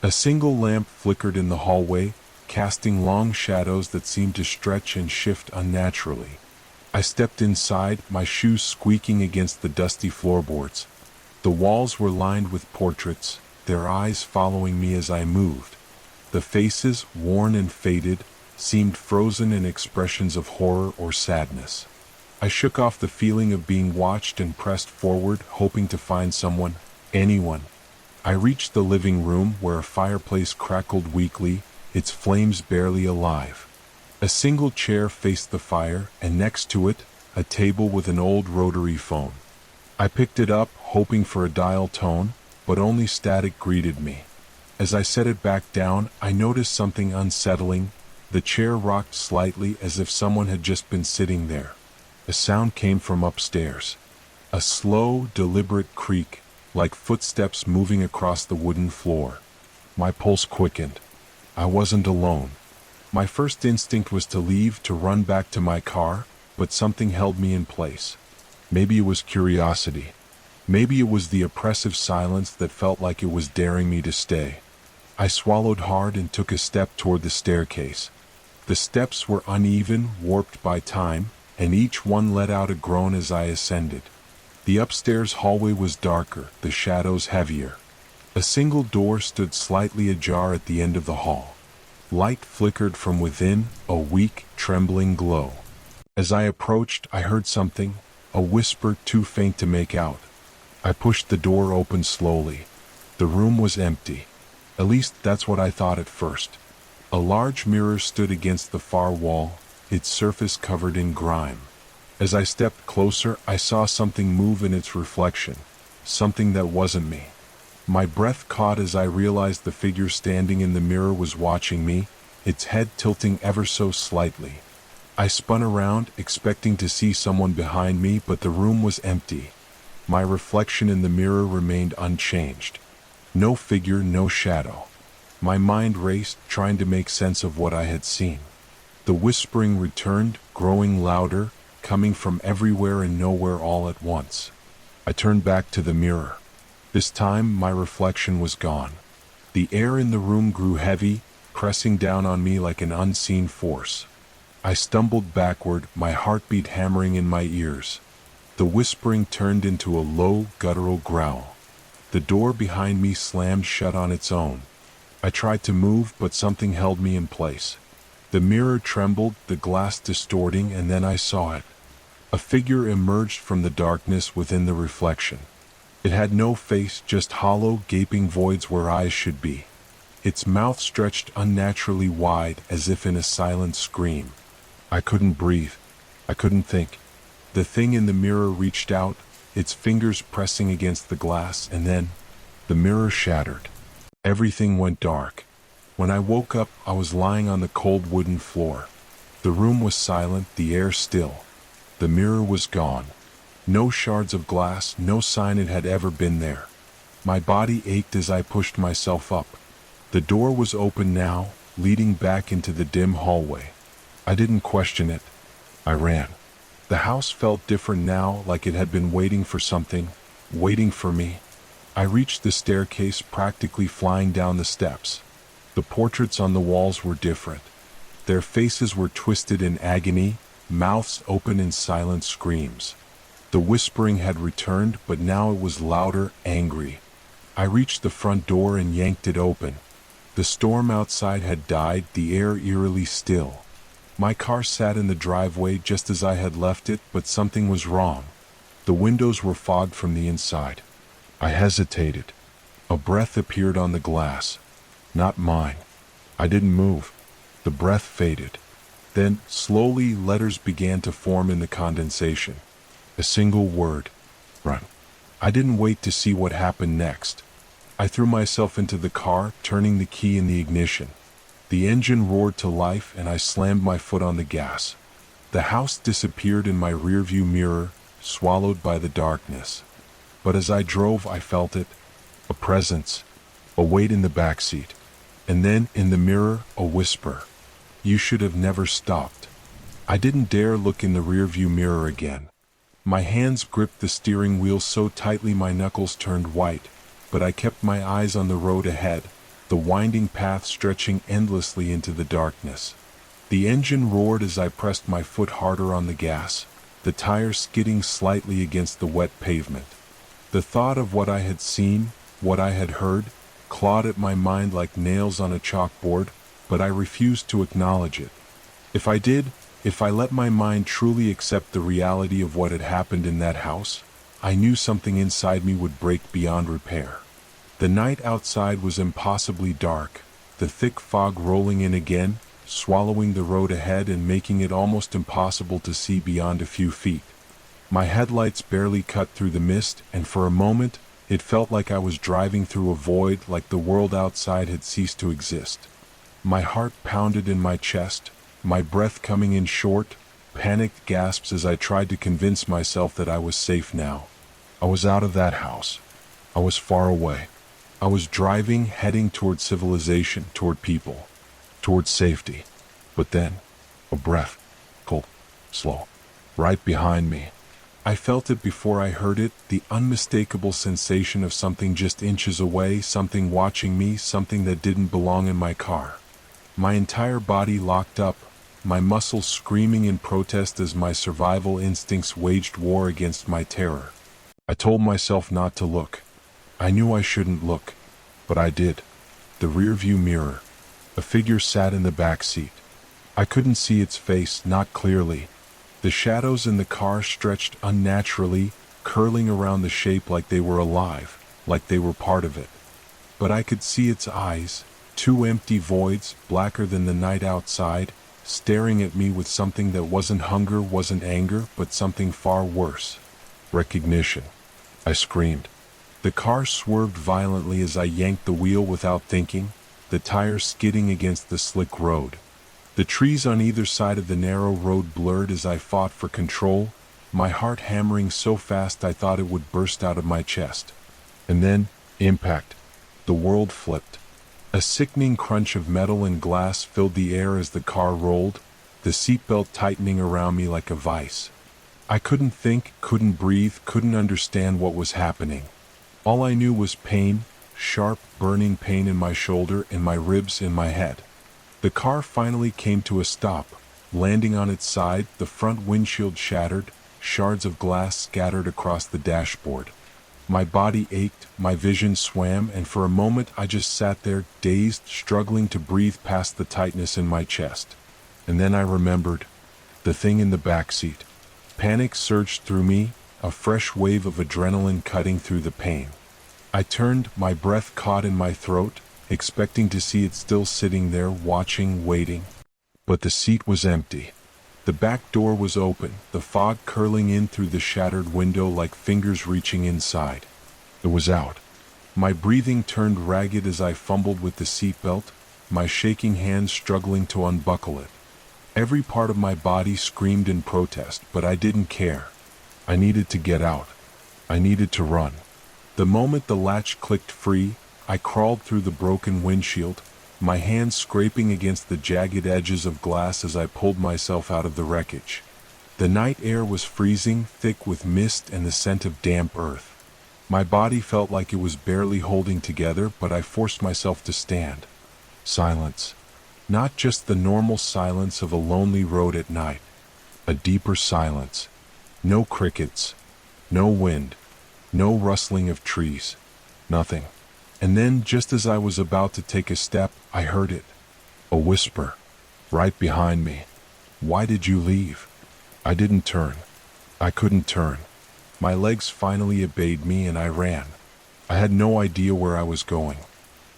A single lamp flickered in the hallway, casting long shadows that seemed to stretch and shift unnaturally. I stepped inside, my shoes squeaking against the dusty floorboards. The walls were lined with portraits, their eyes following me as I moved. The faces, worn and faded, seemed frozen in expressions of horror or sadness. I shook off the feeling of being watched and pressed forward, hoping to find someone, anyone. I reached the living room where a fireplace crackled weakly, its flames barely alive. A single chair faced the fire, and next to it, a table with an old rotary phone. I picked it up, hoping for a dial tone, but only static greeted me. As I set it back down, I noticed something unsettling. The chair rocked slightly as if someone had just been sitting there. A sound came from upstairs. A slow, deliberate creak, like footsteps moving across the wooden floor. My pulse quickened. I wasn't alone. My first instinct was to leave, to run back to my car, but something held me in place. Maybe it was curiosity. Maybe it was the oppressive silence that felt like it was daring me to stay. I swallowed hard and took a step toward the staircase. The steps were uneven, warped by time, and each one let out a groan as I ascended. The upstairs hallway was darker, the shadows heavier. A single door stood slightly ajar at the end of the hall. Light flickered from within, a weak, trembling glow. As I approached, I heard something, a whisper too faint to make out. I pushed the door open slowly. The room was empty. At least that's what I thought at first. A large mirror stood against the far wall, its surface covered in grime. As I stepped closer, I saw something move in its reflection, something that wasn't me. My breath caught as I realized the figure standing in the mirror was watching me, its head tilting ever so slightly. I spun around, expecting to see someone behind me, but the room was empty. My reflection in the mirror remained unchanged. No figure, no shadow. My mind raced, trying to make sense of what I had seen. The whispering returned, growing louder, coming from everywhere and nowhere all at once. I turned back to the mirror. This time, my reflection was gone. The air in the room grew heavy, pressing down on me like an unseen force. I stumbled backward, my heartbeat hammering in my ears. The whispering turned into a low, guttural growl. The door behind me slammed shut on its own. I tried to move, but something held me in place. The mirror trembled, the glass distorting, and then I saw it. A figure emerged from the darkness within the reflection. It had no face, just hollow, gaping voids where eyes should be. Its mouth stretched unnaturally wide, as if in a silent scream. I couldn't breathe. I couldn't think. The thing in the mirror reached out, its fingers pressing against the glass, and then the mirror shattered. Everything went dark. When I woke up, I was lying on the cold wooden floor. The room was silent, the air still. The mirror was gone. No shards of glass, no sign it had ever been there. My body ached as I pushed myself up. The door was open now, leading back into the dim hallway. I didn't question it. I ran. The house felt different now, like it had been waiting for something, waiting for me. I reached the staircase, practically flying down the steps. The portraits on the walls were different. Their faces were twisted in agony, mouths open in silent screams. The whispering had returned, but now it was louder, angry. I reached the front door and yanked it open. The storm outside had died, the air eerily still. My car sat in the driveway just as I had left it, but something was wrong. The windows were fogged from the inside. I hesitated. A breath appeared on the glass. Not mine. I didn't move. The breath faded. Then, slowly, letters began to form in the condensation. A single word. Run. I didn't wait to see what happened next. I threw myself into the car, turning the key in the ignition. The engine roared to life and I slammed my foot on the gas. The house disappeared in my rearview mirror, swallowed by the darkness. But as I drove, I felt it. A presence. A weight in the backseat. And then, in the mirror, a whisper. You should have never stopped. I didn't dare look in the rearview mirror again. My hands gripped the steering wheel so tightly my knuckles turned white, but I kept my eyes on the road ahead, the winding path stretching endlessly into the darkness. The engine roared as I pressed my foot harder on the gas, the tires skidding slightly against the wet pavement. The thought of what I had seen, what I had heard, clawed at my mind like nails on a chalkboard, but I refused to acknowledge it. If I did, if I let my mind truly accept the reality of what had happened in that house, I knew something inside me would break beyond repair. The night outside was impossibly dark, the thick fog rolling in again, swallowing the road ahead and making it almost impossible to see beyond a few feet. My headlights barely cut through the mist, and for a moment, it felt like I was driving through a void, like the world outside had ceased to exist. My heart pounded in my chest, my breath coming in short, panicked gasps as I tried to convince myself that I was safe now. I was out of that house. I was far away. I was driving, heading toward civilization, toward people, toward safety. But then, a breath, cold, slow, right behind me. I felt it before I heard it, the unmistakable sensation of something just inches away, something watching me, something that didn't belong in my car. My entire body locked up, my muscles screaming in protest as my survival instincts waged war against my terror. I told myself not to look. I knew I shouldn't look, but I did. The rearview mirror. A figure sat in the back seat. I couldn't see its face, not clearly. The shadows in the car stretched unnaturally, curling around the shape like they were alive, like they were part of it. But I could see its eyes, two empty voids, blacker than the night outside, staring at me with something that wasn't hunger, wasn't anger, but something far worse. Recognition. I screamed. The car swerved violently as I yanked the wheel without thinking, the tires skidding against the slick road. The trees on either side of the narrow road blurred as I fought for control, my heart hammering so fast I thought it would burst out of my chest. And then, impact. The world flipped. A sickening crunch of metal and glass filled the air as the car rolled, the seatbelt tightening around me like a vice. I couldn't think, couldn't breathe, couldn't understand what was happening. All I knew was pain, sharp, burning pain in my shoulder, in my ribs, in my head. The car finally came to a stop, landing on its side, the front windshield shattered, shards of glass scattered across the dashboard. My body ached, my vision swam, and for a moment I just sat there, dazed, struggling to breathe past the tightness in my chest. And then I remembered. The thing in the back seat. Panic surged through me, a fresh wave of adrenaline cutting through the pain. I turned, my breath caught in my throat, expecting to see it still sitting there, watching, waiting. But the seat was empty. The back door was open, the fog curling in through the shattered window like fingers reaching inside. It was out. My breathing turned ragged as I fumbled with the seatbelt, my shaking hands struggling to unbuckle it. Every part of my body screamed in protest, but I didn't care. I needed to get out. I needed to run. The moment the latch clicked free, I crawled through the broken windshield, my hands scraping against the jagged edges of glass as I pulled myself out of the wreckage. The night air was freezing, thick with mist and the scent of damp earth. My body felt like it was barely holding together, but I forced myself to stand. Silence. Not just the normal silence of a lonely road at night. A deeper silence. No crickets. No wind. No rustling of trees. Nothing. And then, just as I was about to take a step, I heard it. A whisper. Right behind me. Why did you leave? I didn't turn. I couldn't turn. My legs finally obeyed me and I ran. I had no idea where I was going.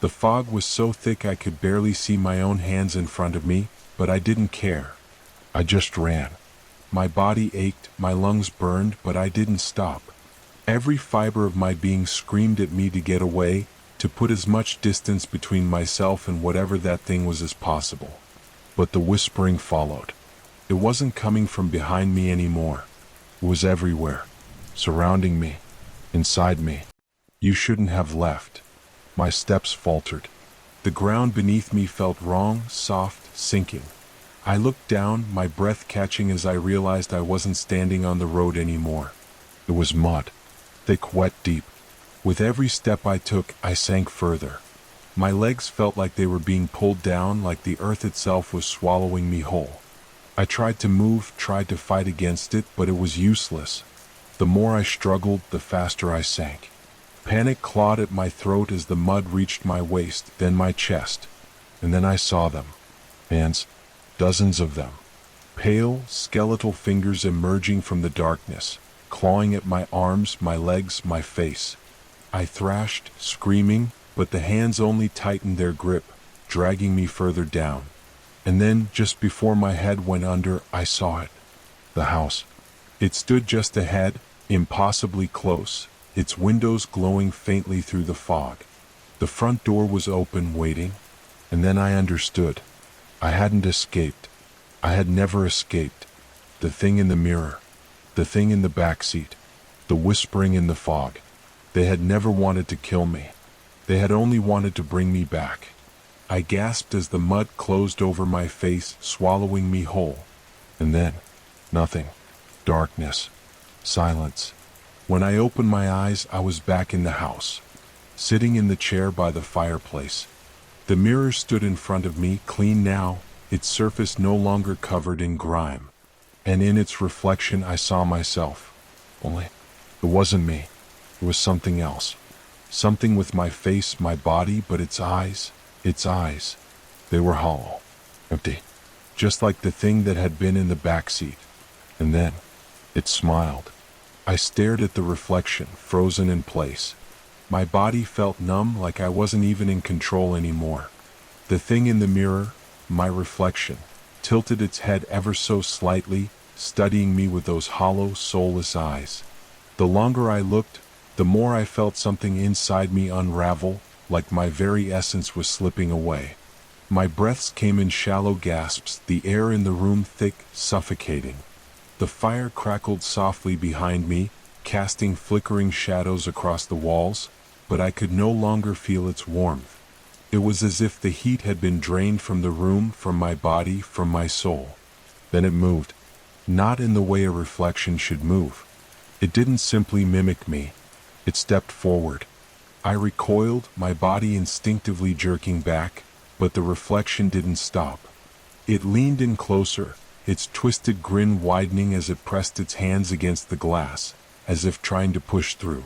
The fog was so thick I could barely see my own hands in front of me, but I didn't care. I just ran. My body ached, my lungs burned, but I didn't stop. Every fiber of my being screamed at me to get away, to put as much distance between myself and whatever that thing was as possible. But the whispering followed. It wasn't coming from behind me anymore. It was everywhere, surrounding me, inside me. You shouldn't have left. My steps faltered. The ground beneath me felt wrong, soft, sinking. I looked down, my breath catching as I realized I wasn't standing on the road anymore. It was mud, thick, wet, deep. With every step I took, I sank further. My legs felt like they were being pulled down, like the earth itself was swallowing me whole. I tried to move, tried to fight against it, but it was useless. The more I struggled, the faster I sank. Panic clawed at my throat as the mud reached my waist, then my chest. And then I saw them. Hands, dozens of them. Pale, skeletal fingers emerging from the darkness, clawing at my arms, my legs, my face. I thrashed, screaming, but the hands only tightened their grip, dragging me further down. And then, just before my head went under, I saw it. The house. It stood just ahead, impossibly close, its windows glowing faintly through the fog. The front door was open, waiting, and then I understood. I hadn't escaped. I had never escaped. The thing in the mirror, the thing in the back seat, the whispering in the fog. They had never wanted to kill me. They had only wanted to bring me back. I gasped as the mud closed over my face, swallowing me whole. And then, nothing. Darkness. Silence. When I opened my eyes, I was back in the house, sitting in the chair by the fireplace. The mirror stood in front of me, clean now, its surface no longer covered in grime. And in its reflection I saw myself. Only, it wasn't me. It was something else. Something with my face, my body, but its eyes, they were hollow, empty, just like the thing that had been in the back seat. And then, it smiled. I stared at the reflection, frozen in place. My body felt numb, like I wasn't even in control anymore. The thing in the mirror, my reflection, tilted its head ever so slightly, studying me with those hollow, soulless eyes. The longer I looked, the more I felt something inside me unravel, like my very essence was slipping away. My breaths came in shallow gasps, the air in the room thick, suffocating. The fire crackled softly behind me, casting flickering shadows across the walls, but I could no longer feel its warmth. It was as if the heat had been drained from the room, from my body, from my soul. Then it moved. Not in the way a reflection should move. It didn't simply mimic me. It stepped forward. I recoiled, my body instinctively jerking back, but the reflection didn't stop. It leaned in closer, its twisted grin widening as it pressed its hands against the glass, as if trying to push through.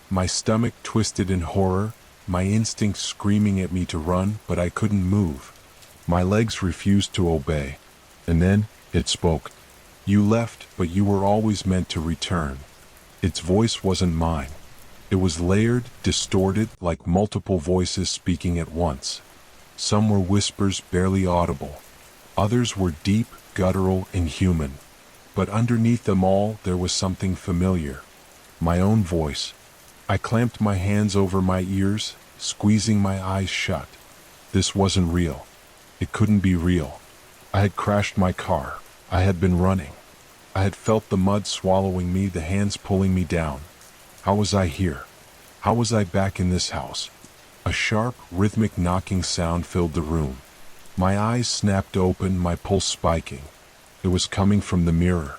My stomach twisted in horror, my instincts screaming at me to run, but I couldn't move. My legs refused to obey. And then, it spoke. You left, but you were always meant to return. Its voice wasn't mine. It was layered, distorted, like multiple voices speaking at once. Some were whispers barely audible. Others were deep, guttural, inhuman. But underneath them all, there was something familiar. My own voice. I clamped my hands over my ears, squeezing my eyes shut. This wasn't real. It couldn't be real. I had crashed my car. I had been running. I had felt the mud swallowing me, the hands pulling me down. How was I here? How was I back in this house? A sharp, rhythmic knocking sound filled the room. My eyes snapped open, my pulse spiking. It was coming from the mirror.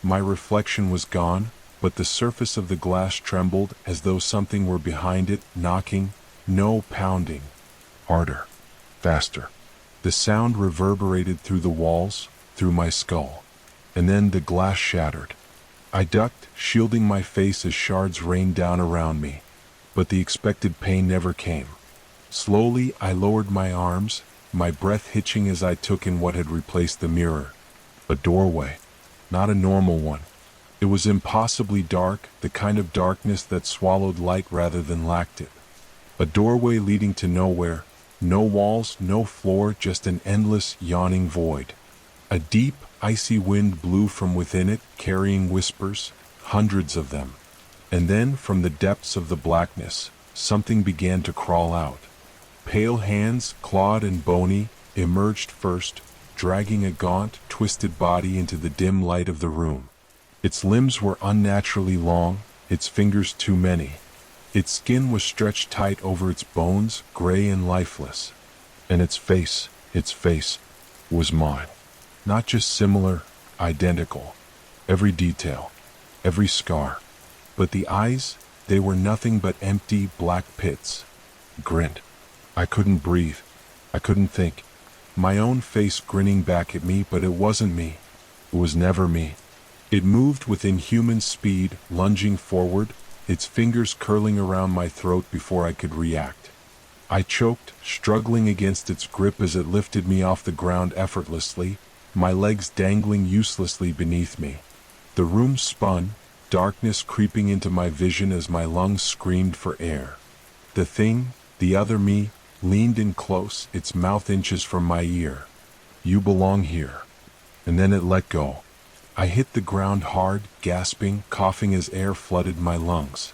My reflection was gone, but the surface of the glass trembled as though something were behind it, knocking, no, pounding. Harder. Faster. The sound reverberated through the walls, through my skull. And then the glass shattered. I ducked, shielding my face as shards rained down around me. But the expected pain never came. Slowly, I lowered my arms, my breath hitching as I took in what had replaced the mirror. A doorway. Not a normal one. It was impossibly dark, the kind of darkness that swallowed light rather than lacked it. A doorway leading to nowhere. No walls, no floor, just an endless, yawning void. A deep, icy wind blew from within it, carrying whispers, hundreds of them. And then, from the depths of the blackness, something began to crawl out. Pale hands, clawed and bony, emerged first, dragging a gaunt, twisted body into the dim light of the room. Its limbs were unnaturally long, its fingers too many. Its skin was stretched tight over its bones, gray and lifeless. And its face was mine. Not just similar, identical. Every detail, every scar. But the eyes, they were nothing but empty, black pits. Grinned. I couldn't breathe. I couldn't think. My own face grinning back at me, but it wasn't me. It was never me. It moved with inhuman speed, lunging forward, its fingers curling around my throat before I could react. I choked, struggling against its grip as it lifted me off the ground effortlessly, my legs dangling uselessly beneath me. The room spun, darkness creeping into my vision as my lungs screamed for air. The thing, the other me, leaned in close, its mouth inches from my ear. "You belong here." And then it let go. I hit the ground hard, gasping, coughing as air flooded my lungs.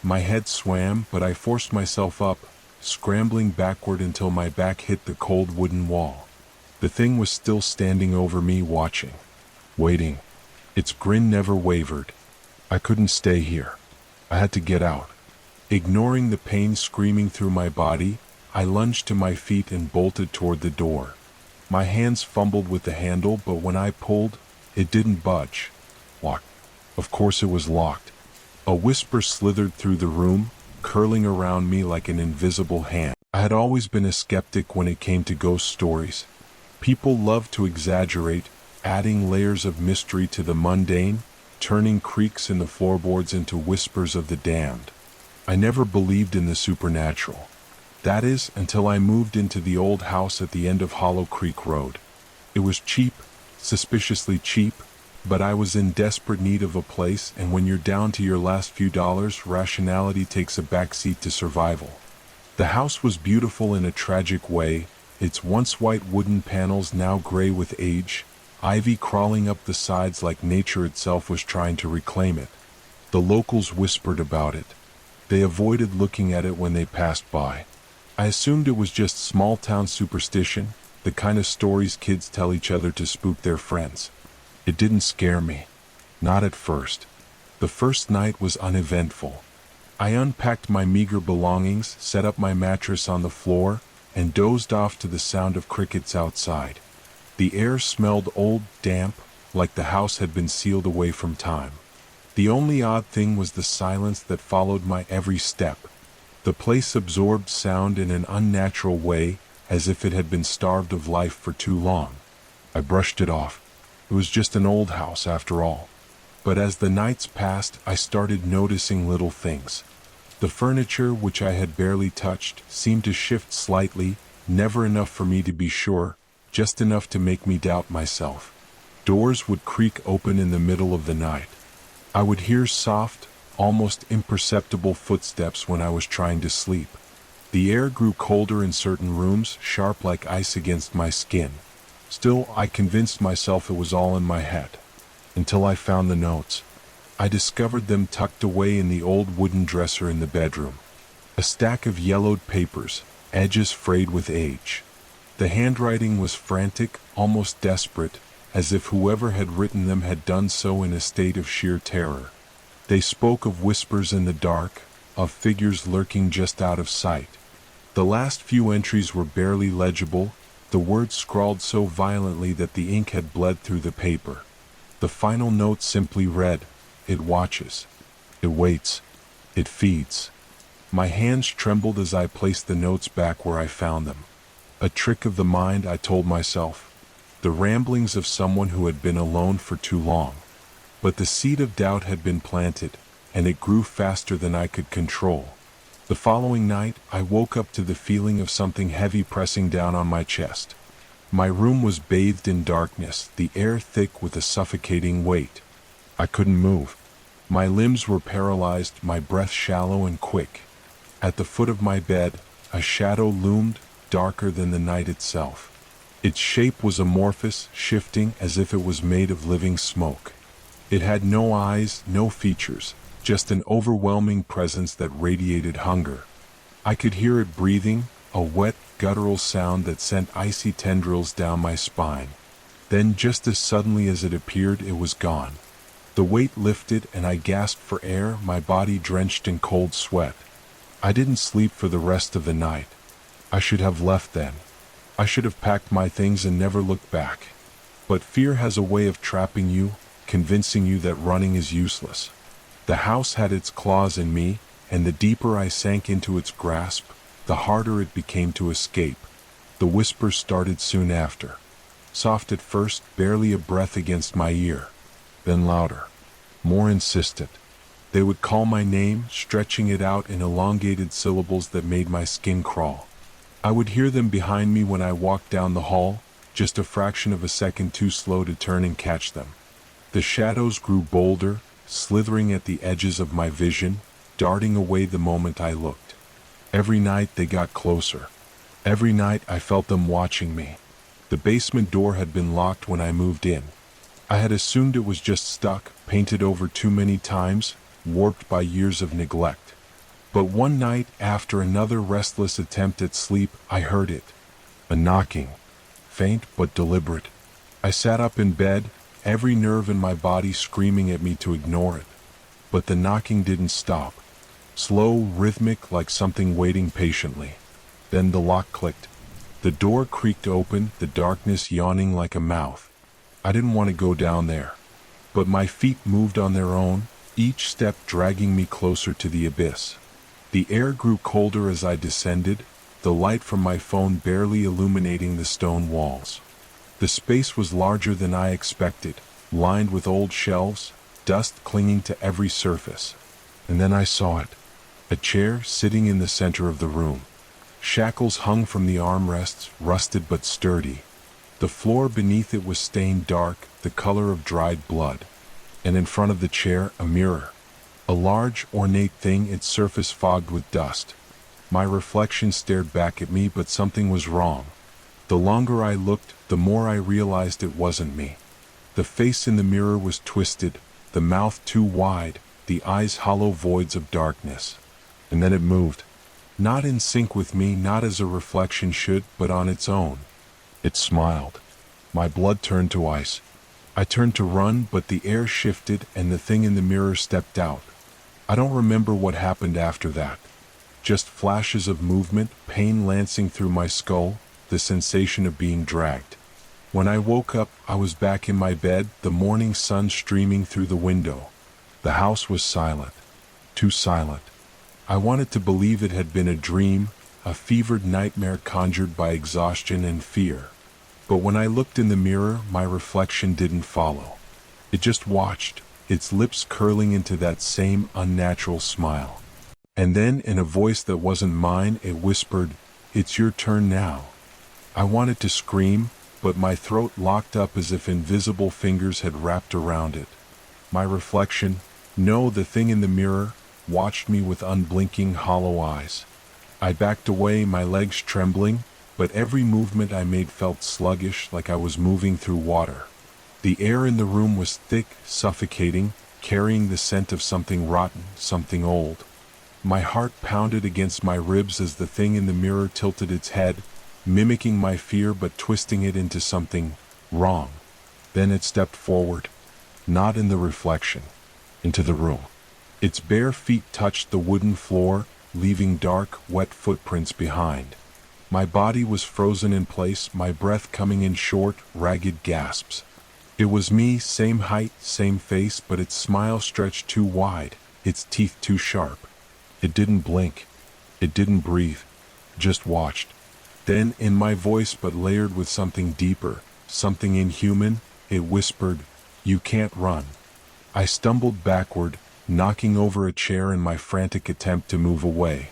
My head swam, but I forced myself up, scrambling backward until my back hit the cold wooden wall. The thing was still standing over me, watching, waiting. Its grin never wavered. I couldn't stay here. I had to get out. Ignoring the pain screaming through my body, I lunged to my feet and bolted toward the door. My hands fumbled with the handle, but when I pulled, it didn't budge. Locked. Of course it was locked. A whisper slithered through the room, curling around me like an invisible hand. I had always been a skeptic when it came to ghost stories. People love to exaggerate, adding layers of mystery to the mundane, turning creaks in the floorboards into whispers of the damned. I never believed in the supernatural. That is, until I moved into the old house at the end of Hollow Creek Road. It was cheap, suspiciously cheap, but I was in desperate need of a place, and when you're down to your last few dollars, rationality takes a backseat to survival. The house was beautiful in a tragic way, its once white wooden panels now gray with age, ivy crawling up the sides like nature itself was trying to reclaim it. The locals whispered about it. They avoided looking at it when they passed by. I assumed it was just small-town superstition, the kind of stories kids tell each other to spook their friends. It didn't scare me. Not at first. The first night was uneventful. I unpacked my meager belongings, set up my mattress on the floor, and dozed off to the sound of crickets outside. The air smelled old, damp, like the house had been sealed away from time. The only odd thing was the silence that followed my every step. The place absorbed sound in an unnatural way, as if it had been starved of life for too long. I brushed it off. It was just an old house after all. But as the nights passed, I started noticing little things. The furniture, which I had barely touched, seemed to shift slightly, never enough for me to be sure, just enough to make me doubt myself. Doors would creak open in the middle of the night. I would hear soft, almost imperceptible footsteps when I was trying to sleep. The air grew colder in certain rooms, sharp like ice against my skin. Still, I convinced myself it was all in my head. Until I found the notes. I discovered them tucked away in the old wooden dresser in the bedroom. A stack of yellowed papers, edges frayed with age. The handwriting was frantic, almost desperate, as if whoever had written them had done so in a state of sheer terror. They spoke of whispers in the dark, of figures lurking just out of sight. The last few entries were barely legible, the words scrawled so violently that the ink had bled through the paper. The final note simply read, "It watches. It waits. It feeds." My hands trembled as I placed the notes back where I found them. A trick of the mind, I told myself. The ramblings of someone who had been alone for too long. But the seed of doubt had been planted, and it grew faster than I could control. The following night, I woke up to the feeling of something heavy pressing down on my chest. My room was bathed in darkness, the air thick with a suffocating weight. I couldn't move. My limbs were paralyzed, my breath shallow and quick. At the foot of my bed, a shadow loomed, darker than the night itself. Its shape was amorphous, shifting as if it was made of living smoke. It had no eyes, no features, just an overwhelming presence that radiated hunger. I could hear it breathing, a wet, guttural sound that sent icy tendrils down my spine. Then, just as suddenly as it appeared, it was gone. The weight lifted and I gasped for air, my body drenched in cold sweat. I didn't sleep for the rest of the night. I should have left then. I should have packed my things and never looked back. But fear has a way of trapping you, convincing you that running is useless. The house had its claws in me, and the deeper I sank into its grasp, the harder it became to escape. The whispers started soon after. Soft at first, barely a breath against my ear. Then louder. More insistent. They would call my name, stretching it out in elongated syllables that made my skin crawl. I would hear them behind me when I walked down the hall, just a fraction of a second too slow to turn and catch them. The shadows grew bolder, slithering at the edges of my vision, darting away the moment I looked. Every night they got closer. Every night I felt them watching me. The basement door had been locked when I moved in. I had assumed it was just stuck, painted over too many times, warped by years of neglect. But one night, after another restless attempt at sleep, I heard it. A knocking. Faint but deliberate. I sat up in bed, every nerve in my body screaming at me to ignore it. But the knocking didn't stop. Slow, rhythmic, like something waiting patiently. Then the lock clicked. The door creaked open, the darkness yawning like a mouth. I didn't want to go down there. But my feet moved on their own, each step dragging me closer to the abyss. The air grew colder as I descended, the light from my phone barely illuminating the stone walls. The space was larger than I expected, lined with old shelves, dust clinging to every surface. And then I saw it. A chair sitting in the center of the room. Shackles hung from the armrests, rusted but sturdy. The floor beneath it was stained dark, the color of dried blood. And in front of the chair, a mirror. A large, ornate thing, its surface fogged with dust. My reflection stared back at me, but something was wrong. The longer I looked, the more I realized it wasn't me. The face in the mirror was twisted, the mouth too wide, the eyes hollow voids of darkness. And then it moved. Not in sync with me, not as a reflection should, but on its own. It smiled. My blood turned to ice. I turned to run, but the air shifted and the thing in the mirror stepped out. I don't remember what happened after that. Just flashes of movement, pain lancing through my skull, the sensation of being dragged. When I woke up, I was back in my bed, the morning sun streaming through the window. The house was silent. Too silent. I wanted to believe it had been a dream, a fevered nightmare conjured by exhaustion and fear. But when I looked in the mirror, my reflection didn't follow. It just watched, its lips curling into that same unnatural smile. And then, in a voice that wasn't mine, it whispered, "It's your turn now." I wanted to scream, but my throat locked up as if invisible fingers had wrapped around it. My reflection, no, the thing in the mirror, watched me with unblinking, hollow eyes. I backed away, my legs trembling, but every movement I made felt sluggish, like I was moving through water. The air in the room was thick, suffocating, carrying the scent of something rotten, something old. My heart pounded against my ribs as the thing in the mirror tilted its head, mimicking my fear but twisting it into something wrong. Then it stepped forward, not in the reflection, into the room. Its bare feet touched the wooden floor, leaving dark, wet footprints behind. My body was frozen in place, my breath coming in short, ragged gasps. It was me, same height, same face, but its smile stretched too wide, its teeth too sharp. It didn't blink. It didn't breathe. Just watched. Then, in my voice but layered with something deeper, something inhuman, it whispered, "You can't run." I stumbled backward, knocking over a chair in my frantic attempt to move away.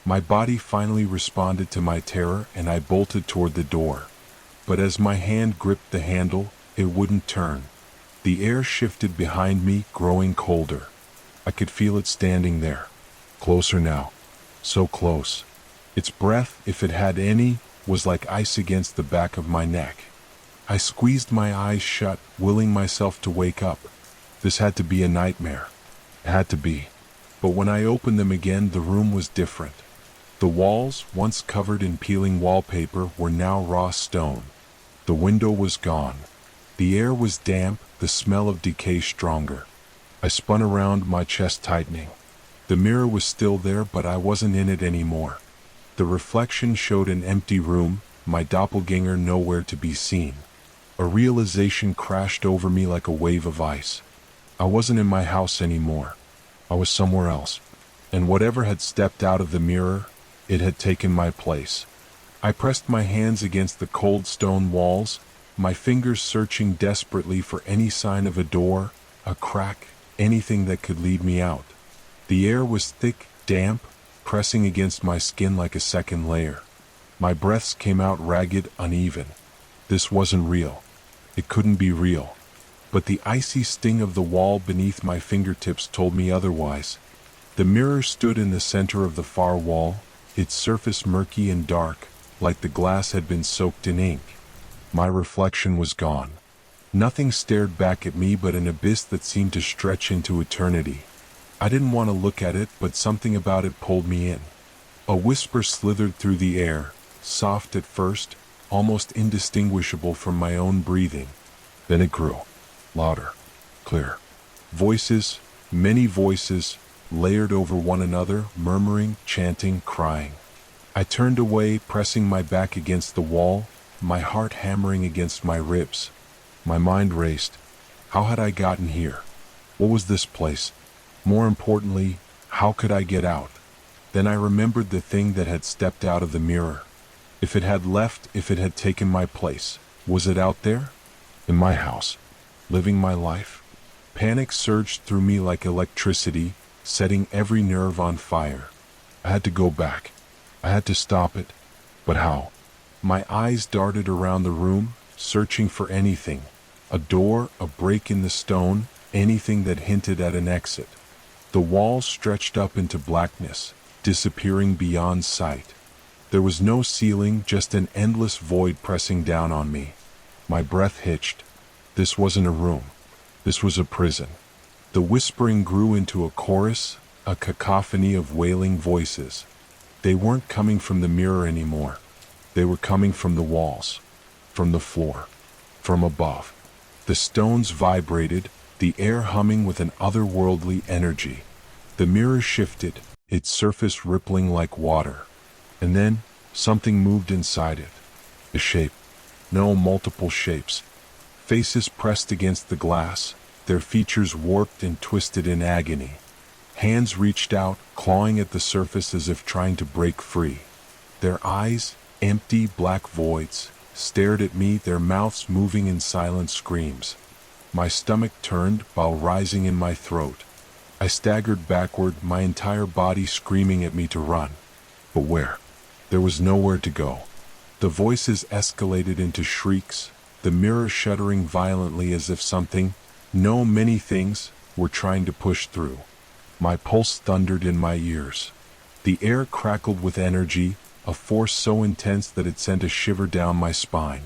My body finally responded to my terror and I bolted toward the door. But as my hand gripped the handle, it wouldn't turn. The air shifted behind me, growing colder. I could feel it standing there. Closer now. So close. Its breath, if it had any, was like ice against the back of my neck. I squeezed my eyes shut, willing myself to wake up. This had to be a nightmare. It had to be. But when I opened them again, the room was different. The walls, once covered in peeling wallpaper, were now raw stone. The window was gone. The air was damp, the smell of decay stronger. I spun around, my chest tightening. The mirror was still there, but I wasn't in it anymore. The reflection showed an empty room, my doppelganger nowhere to be seen. A realization crashed over me like a wave of ice. I wasn't in my house anymore. I was somewhere else. And whatever had stepped out of the mirror, it had taken my place. I pressed my hands against the cold stone walls, my fingers searching desperately for any sign of a door, a crack, anything that could lead me out. The air was thick, damp, pressing against my skin like a second layer. My breaths came out ragged, uneven. This wasn't real. It couldn't be real. But the icy sting of the wall beneath my fingertips told me otherwise. The mirror stood in the center of the far wall, its surface murky and dark, like the glass had been soaked in ink. My reflection was gone. Nothing stared back at me but an abyss that seemed to stretch into eternity. I didn't want to look at it, but something about it pulled me in. A whisper slithered through the air, soft at first, almost indistinguishable from my own breathing. Then it grew, louder, clearer. Voices, many voices, layered over one another, murmuring, chanting, crying. I turned away, pressing my back against the wall, my heart hammering against my ribs. My mind raced. How had I gotten here? What was this place? More importantly, how could I get out? Then I remembered the thing that had stepped out of the mirror. If it had left, if it had taken my place, was it out there? In my house, living my life? Panic surged through me like electricity, setting every nerve on fire. I had to go back. I had to stop it. But how? My eyes darted around the room, searching for anything. A door, a break in the stone, anything that hinted at an exit. The walls stretched up into blackness, disappearing beyond sight. There was no ceiling, just an endless void pressing down on me. My breath hitched. This wasn't a room. This was a prison. The whispering grew into a chorus, a cacophony of wailing voices. They weren't coming from the mirror anymore. They were coming from the walls, from the floor, from above. The stones vibrated, the air humming with an otherworldly energy. The mirror shifted, its surface rippling like water. And then, something moved inside it. A shape. No, multiple shapes. Faces pressed against the glass, their features warped and twisted in agony. Hands reached out, clawing at the surface as if trying to break free. Their eyes, empty black voids, stared at me, their mouths moving in silent screams. My stomach turned, while rising in my throat. I staggered backward, my entire body screaming at me to run. But where? There was nowhere to go. The voices escalated into shrieks, the mirror shuddering violently as if something, no, many things, were trying to push through. My pulse thundered in my ears. The air crackled with energy, a force so intense that it sent a shiver down my spine.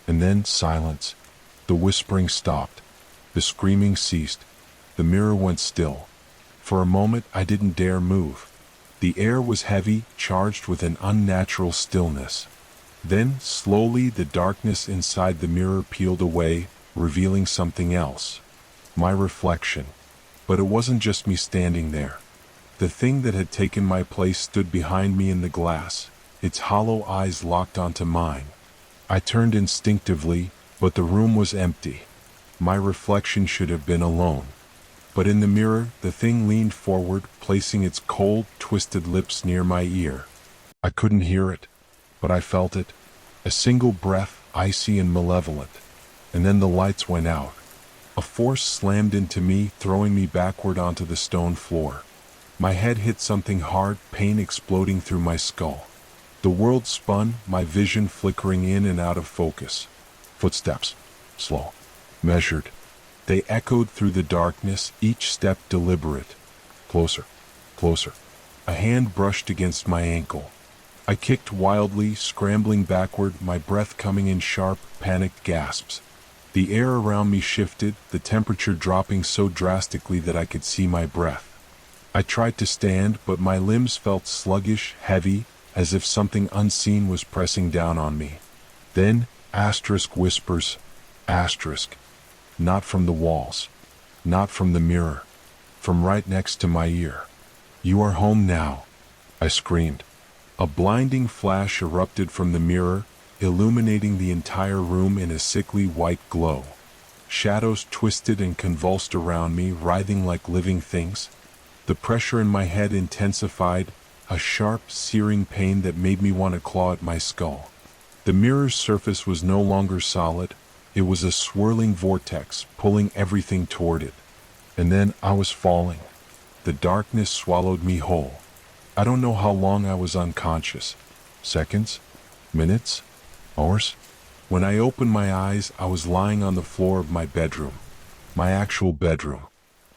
And then silence. The whispering stopped. The screaming ceased. The mirror went still. For a moment I didn't dare move. The air was heavy, charged with an unnatural stillness. Then, slowly, the darkness inside the mirror peeled away, revealing something else. My reflection. But it wasn't just me standing there. The thing that had taken my place stood behind me in the glass, its hollow eyes locked onto mine. I turned instinctively, but the room was empty. My reflection should have been alone. But in the mirror, the thing leaned forward, placing its cold, twisted lips near my ear. I couldn't hear it, but I felt it. A single breath, icy and malevolent. And then the lights went out. A force slammed into me, throwing me backward onto the stone floor. My head hit something hard, pain exploding through my skull. The world spun, my vision flickering in and out of focus. Footsteps. Slow. Measured. They echoed through the darkness, each step deliberate. Closer. Closer. A hand brushed against my ankle. I kicked wildly, scrambling backward, my breath coming in sharp, panicked gasps. The air around me shifted, the temperature dropping so drastically that I could see my breath. I tried to stand, but my limbs felt sluggish, heavy, as if something unseen was pressing down on me. Then, asterisk whispers, asterisk. Not from the walls. Not from the mirror. From right next to my ear. You are home now, I screamed. A blinding flash erupted from the mirror, illuminating the entire room in a sickly white glow. Shadows twisted and convulsed around me, writhing like living things. The pressure in my head intensified, a sharp, searing pain that made me want to claw at my skull. The mirror's surface was no longer solid. It was a swirling vortex, pulling everything toward it. And then I was falling. The darkness swallowed me whole. I don't know how long I was unconscious. Seconds? Minutes? Hours? When I opened my eyes, I was lying on the floor of my bedroom. My actual bedroom.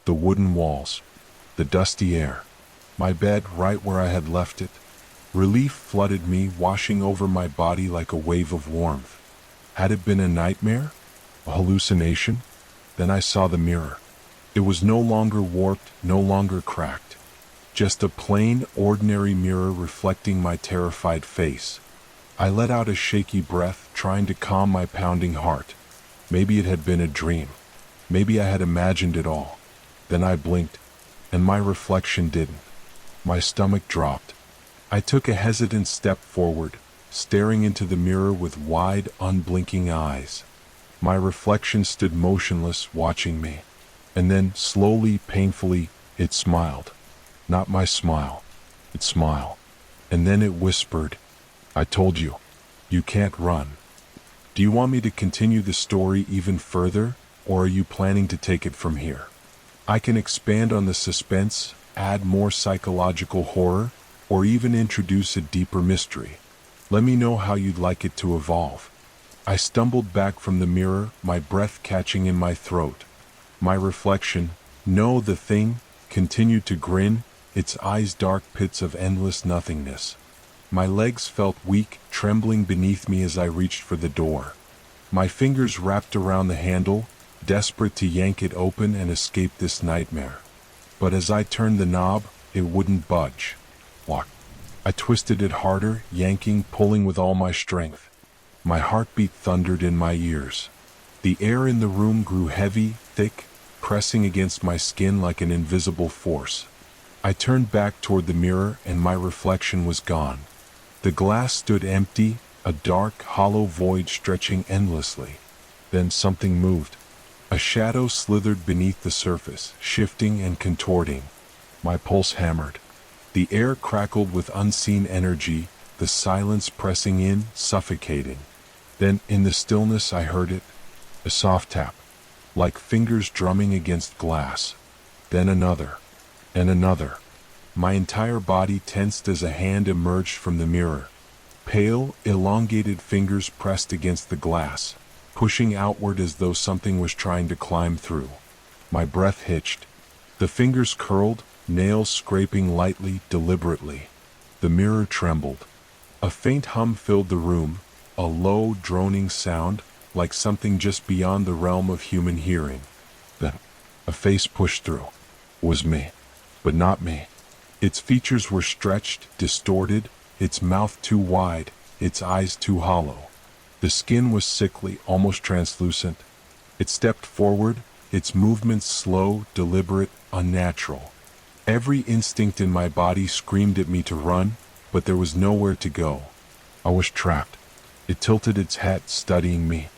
The wooden walls. The dusty air. My bed right where I had left it. Relief flooded me, washing over my body like a wave of warmth. Had it been a nightmare? A hallucination? Then I saw the mirror. It was no longer warped, no longer cracked. Just a plain, ordinary mirror reflecting my terrified face. I let out a shaky breath, trying to calm my pounding heart. Maybe it had been a dream. Maybe I had imagined it all. Then I blinked, and my reflection didn't. My stomach dropped. I took a hesitant step forward, staring into the mirror with wide, unblinking eyes. My reflection stood motionless, watching me. And then, slowly, painfully, it smiled. Not my smile. Its smile. And then it whispered, "I told you. You can't run." Do you want me to continue the story even further, or are you planning to take it from here? I can expand on the suspense, add more psychological horror, or even introduce a deeper mystery. Let me know how you'd like it to evolve. I stumbled back from the mirror, my breath catching in my throat. My reflection, no, the thing, continued to grin, its eyes dark pits of endless nothingness. My legs felt weak, trembling beneath me as I reached for the door. My fingers wrapped around the handle, desperate to yank it open and escape this nightmare. But as I turned the knob, it wouldn't budge. What? I twisted it harder, yanking, pulling with all my strength. My heartbeat thundered in my ears. The air in the room grew heavy, thick, pressing against my skin like an invisible force. I turned back toward the mirror and my reflection was gone. The glass stood empty, a dark, hollow void stretching endlessly. Then something moved. A shadow slithered beneath the surface, shifting and contorting. My pulse hammered. The air crackled with unseen energy, the silence pressing in, suffocating. Then, in the stillness, I heard it. A soft tap, like fingers drumming against glass. Then another, and another. My entire body tensed as a hand emerged from the mirror. Pale, elongated fingers pressed against the glass, pushing outward as though something was trying to climb through. My breath hitched. The fingers curled, nails scraping lightly, deliberately. The mirror trembled. A faint hum filled the room, a low, droning sound, like something just beyond the realm of human hearing. Then, a face pushed through. It was me, but not me. Its features were stretched, distorted, its mouth too wide, its eyes too hollow. The skin was sickly, almost translucent. It stepped forward, its movements slow, deliberate, unnatural. Every instinct in my body screamed at me to run, but there was nowhere to go. I was trapped. It tilted its head, studying me.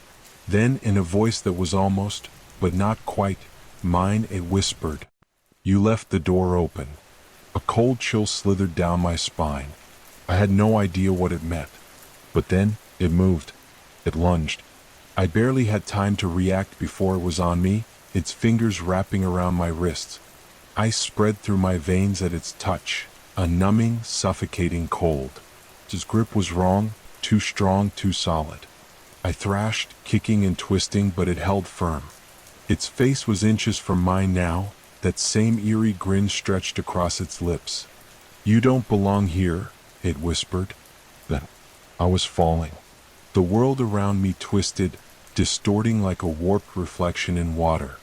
Then, in a voice that was almost, but not quite, mine, it whispered, "You left the door open." A cold chill slithered down my spine. I had no idea what it meant. But then, it moved. It lunged. I barely had time to react before it was on me, its fingers wrapping around my wrists. Ice spread through my veins at its touch, a numbing, suffocating cold. Its grip was wrong, too strong, too solid. I thrashed, kicking and twisting, but it held firm. Its face was inches from mine now, that same eerie grin stretched across its lips. "You don't belong here," it whispered. Then, I was falling. The world around me twisted, distorting like a warped reflection in water.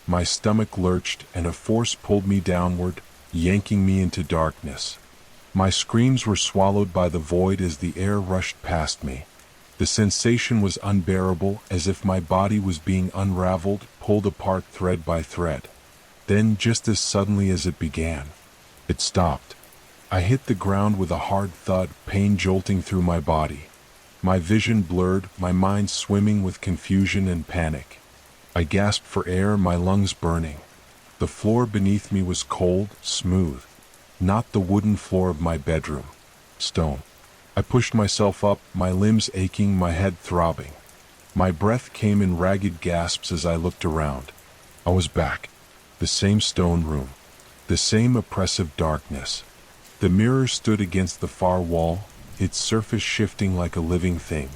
My stomach lurched, and a force pulled me downward, yanking me into darkness. My screams were swallowed by the void as the air rushed past me. The sensation was unbearable, as if my body was being unraveled, pulled apart thread by thread. Then, just as suddenly as it began, it stopped. I hit the ground with a hard thud, pain jolting through my body. My vision blurred, my mind swimming with confusion and panic. I gasped for air, my lungs burning. The floor beneath me was cold, smooth. Not the wooden floor of my bedroom. Stone. I pushed myself up, my limbs aching, my head throbbing. My breath came in ragged gasps as I looked around. I was back. The same stone room. The same oppressive darkness. The mirror stood against the far wall, its surface shifting like a living thing.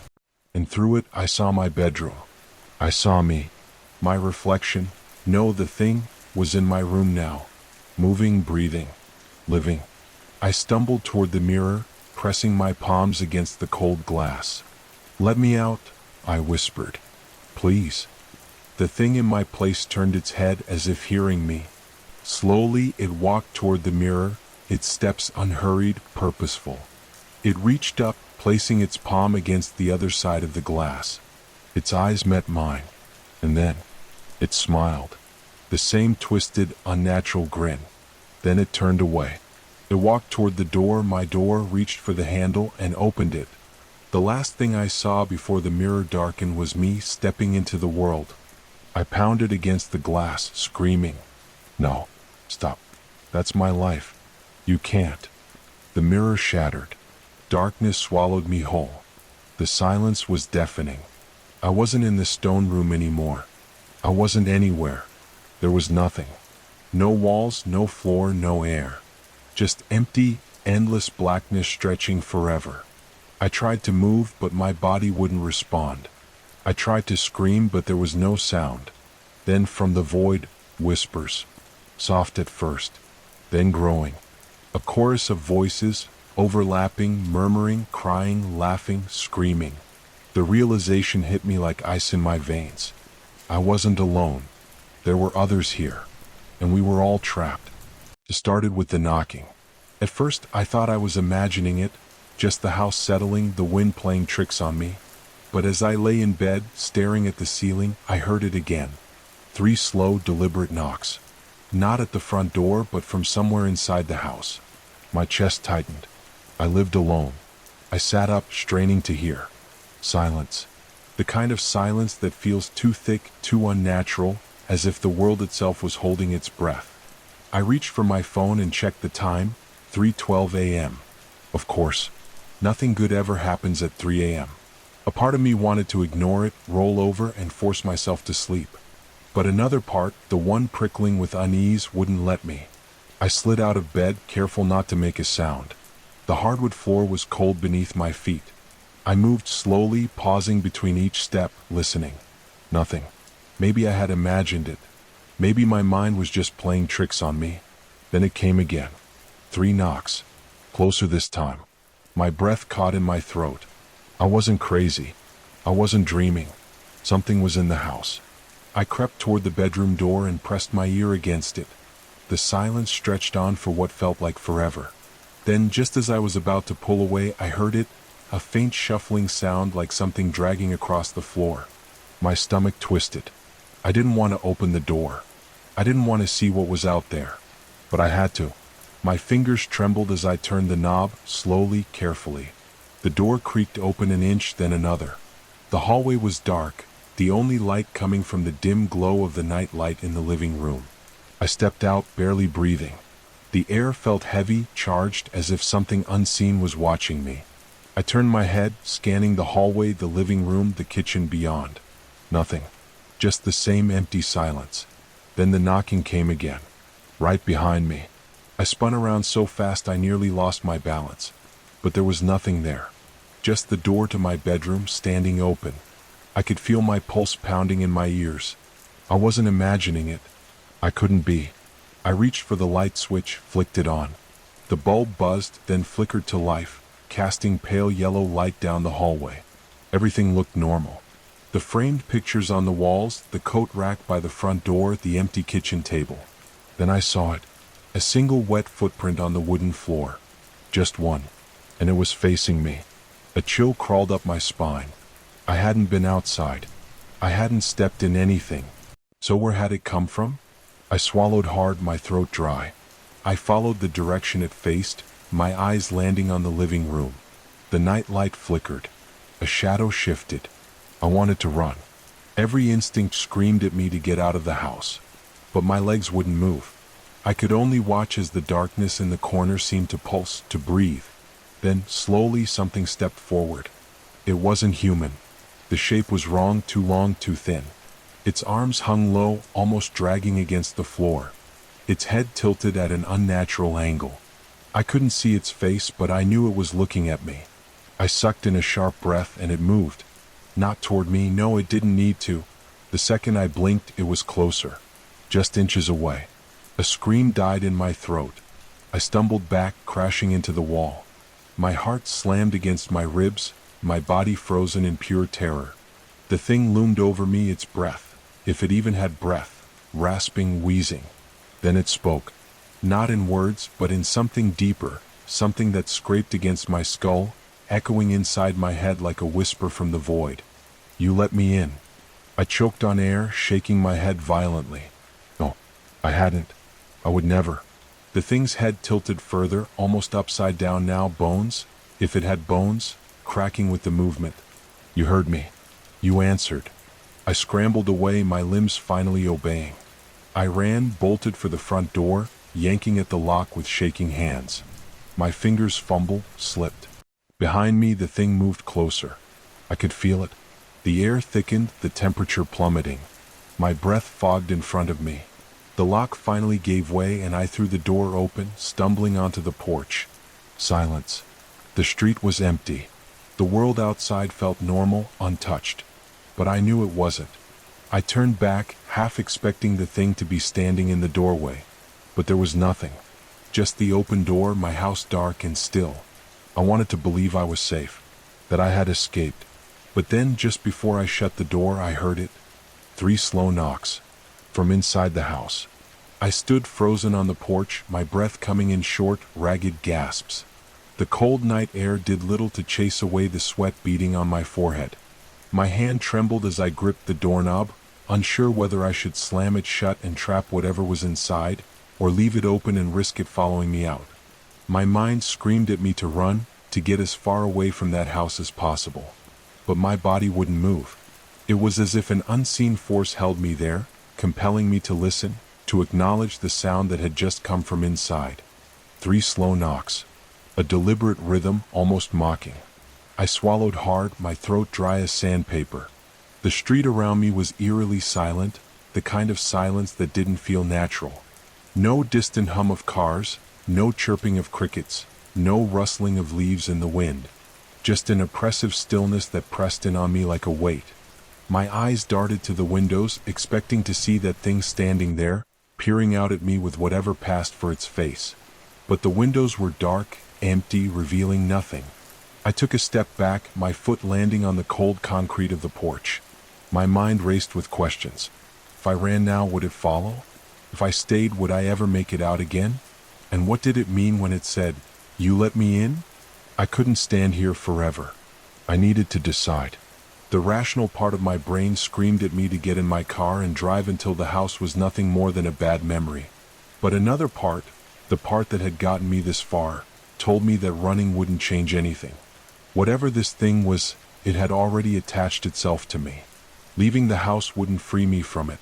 And through it I saw my bedroom. I saw me. My reflection, no, the thing, was in my room now. Moving, breathing, living. I stumbled toward the mirror, pressing my palms against the cold glass. "Let me out," I whispered. "Please." The thing in my place turned its head as if hearing me. Slowly it walked toward the mirror, its steps unhurried, purposeful. It reached up, placing its palm against the other side of the glass. Its eyes met mine, and then it smiled. The same twisted, unnatural grin. Then it turned away. It walked toward the door, my door, reached for the handle and opened it. The last thing I saw before the mirror darkened was me stepping into the world. I pounded against the glass, screaming, "No, stop. That's my life. You can't." The mirror shattered. Darkness swallowed me whole. The silence was deafening. I wasn't in the stone room anymore. I wasn't anywhere. There was nothing. No walls, no floor, no air. Just empty, endless blackness stretching forever. I tried to move, but my body wouldn't respond. I tried to scream, but there was no sound. Then from the void, whispers. Soft at first, then growing. A chorus of voices, overlapping, murmuring, crying, laughing, screaming. The realization hit me like ice in my veins. I wasn't alone. There were others here, and we were all trapped. It started with the knocking. At first, I thought I was imagining it, just the house settling, the wind playing tricks on me. But as I lay in bed, staring at the ceiling, I heard it again. 3 slow, deliberate knocks. Not at the front door, but from somewhere inside the house. My chest tightened. I lived alone. I sat up, straining to hear. Silence. The kind of silence that feels too thick, too unnatural, as if the world itself was holding its breath. I reached for my phone and checked the time, 3:12 a.m. Of course, nothing good ever happens at 3 a.m. A part of me wanted to ignore it, roll over, and force myself to sleep. But another part, the one prickling with unease, wouldn't let me. I slid out of bed, careful not to make a sound. The hardwood floor was cold beneath my feet. I moved slowly, pausing between each step, listening. Nothing. Maybe I had imagined it. Maybe my mind was just playing tricks on me. Then it came again. 3 knocks. Closer this time. My breath caught in my throat. I wasn't crazy. I wasn't dreaming. Something was in the house. I crept toward the bedroom door and pressed my ear against it. The silence stretched on for what felt like forever. Then, just as I was about to pull away, I heard it, a faint shuffling sound like something dragging across the floor. My stomach twisted. I didn't want to open the door. I didn't want to see what was out there. But I had to. My fingers trembled as I turned the knob, slowly, carefully. The door creaked open an inch, then another. The hallway was dark, the only light coming from the dim glow of the night light in the living room. I stepped out, barely breathing. The air felt heavy, charged, as if something unseen was watching me. I turned my head, scanning the hallway, the living room, the kitchen beyond. Nothing. Just the same empty silence. Then the knocking came again. Right behind me. I spun around so fast I nearly lost my balance. But there was nothing there. Just the door to my bedroom, standing open. I could feel my pulse pounding in my ears. I wasn't imagining it. I couldn't be. I reached for the light switch, flicked it on. The bulb buzzed, then flickered to life, casting pale yellow light down the hallway. Everything looked normal. The framed pictures on the walls, the coat rack by the front door, the empty kitchen table. Then I saw it. A single wet footprint on the wooden floor. Just one. And it was facing me. A chill crawled up my spine. I hadn't been outside. I hadn't stepped in anything. So where had it come from? I swallowed hard, my throat dry. I followed the direction it faced, my eyes landing on the living room. The night light flickered. A shadow shifted. I wanted to run. Every instinct screamed at me to get out of the house. But my legs wouldn't move. I could only watch as the darkness in the corner seemed to pulse, to breathe. Then, slowly, something stepped forward. It wasn't human. The shape was wrong, too long, too thin. Its arms hung low, almost dragging against the floor. Its head tilted at an unnatural angle. I couldn't see its face, but I knew it was looking at me. I sucked in a sharp breath, and it moved. Not toward me, no, it didn't need to. The second I blinked, it was closer. Just inches away. A scream died in my throat. I stumbled back, crashing into the wall. My heart slammed against my ribs, my body frozen in pure terror. The thing loomed over me, its breath, if it even had breath, rasping, wheezing. Then it spoke. Not in words, but in something deeper, something that scraped against my skull, echoing inside my head like a whisper from the void. You let me in. I choked on air, shaking my head violently. No, I hadn't. I would never. The thing's head tilted further, almost upside down now, bones, if it had bones, cracking with the movement. You heard me. You answered. I scrambled away, my limbs finally obeying. I ran, bolted for the front door, yanking at the lock with shaking hands. My fingers fumbled, slipped. Behind me, the thing moved closer. I could feel it. The air thickened, the temperature plummeting. My breath fogged in front of me. The lock finally gave way and I threw the door open, stumbling onto the porch. Silence. The street was empty. The world outside felt normal, untouched. But I knew it wasn't. I turned back, half expecting the thing to be standing in the doorway. But there was nothing. Just the open door, my house dark and still. I wanted to believe I was safe, that I had escaped. But then, just before I shut the door, I heard it. 3 slow knocks. From inside the house. I stood frozen on the porch, my breath coming in short, ragged gasps. The cold night air did little to chase away the sweat beading on my forehead. My hand trembled as I gripped the doorknob, unsure whether I should slam it shut and trap whatever was inside, or leave it open and risk it following me out. My mind screamed at me to run, to get as far away from that house as possible. But my body wouldn't move. It was as if an unseen force held me there, compelling me to listen, to acknowledge the sound that had just come from inside. 3 slow knocks. A deliberate rhythm, almost mocking. I swallowed hard, my throat dry as sandpaper. The street around me was eerily silent, the kind of silence that didn't feel natural. No distant hum of cars, no chirping of crickets, no rustling of leaves in the wind. Just an oppressive stillness that pressed in on me like a weight. My eyes darted to the windows, expecting to see that thing standing there, peering out at me with whatever passed for its face. But the windows were dark, empty, revealing nothing. I took a step back, my foot landing on the cold concrete of the porch. My mind raced with questions. If I ran now, would it follow? If I stayed, would I ever make it out again? And what did it mean when it said, "You let me in"? I couldn't stand here forever. I needed to decide. The rational part of my brain screamed at me to get in my car and drive until the house was nothing more than a bad memory. But another part, the part that had gotten me this far, told me that running wouldn't change anything. Whatever this thing was, it had already attached itself to me. Leaving the house wouldn't free me from it.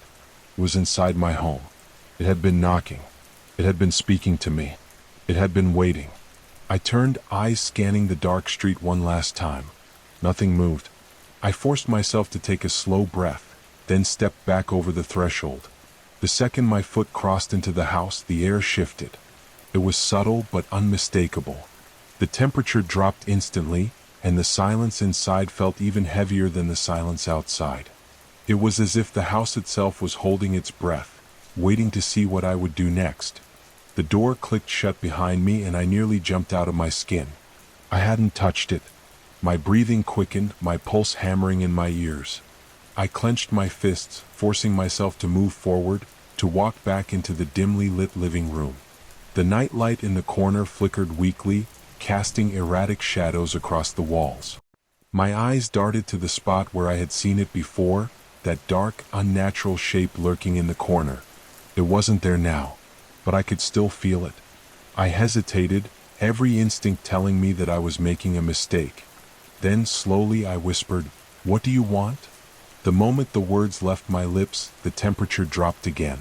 It was inside my home. It had been knocking. It had been speaking to me. It had been waiting. I turned, eyes scanning the dark street one last time. Nothing moved. I forced myself to take a slow breath, then stepped back over the threshold. The second my foot crossed into the house, the air shifted. It was subtle but unmistakable. The temperature dropped instantly, and the silence inside felt even heavier than the silence outside. It was as if the house itself was holding its breath, waiting to see what I would do next. The door clicked shut behind me and I nearly jumped out of my skin. I hadn't touched it. My breathing quickened, my pulse hammering in my ears. I clenched my fists, forcing myself to move forward, to walk back into the dimly lit living room. The night light in the corner flickered weakly, casting erratic shadows across the walls. My eyes darted to the spot where I had seen it before, that dark, unnatural shape lurking in the corner. It wasn't there now, but I could still feel it. I hesitated, every instinct telling me that I was making a mistake. Then slowly I whispered, "What do you want?" The moment the words left my lips, the temperature dropped again.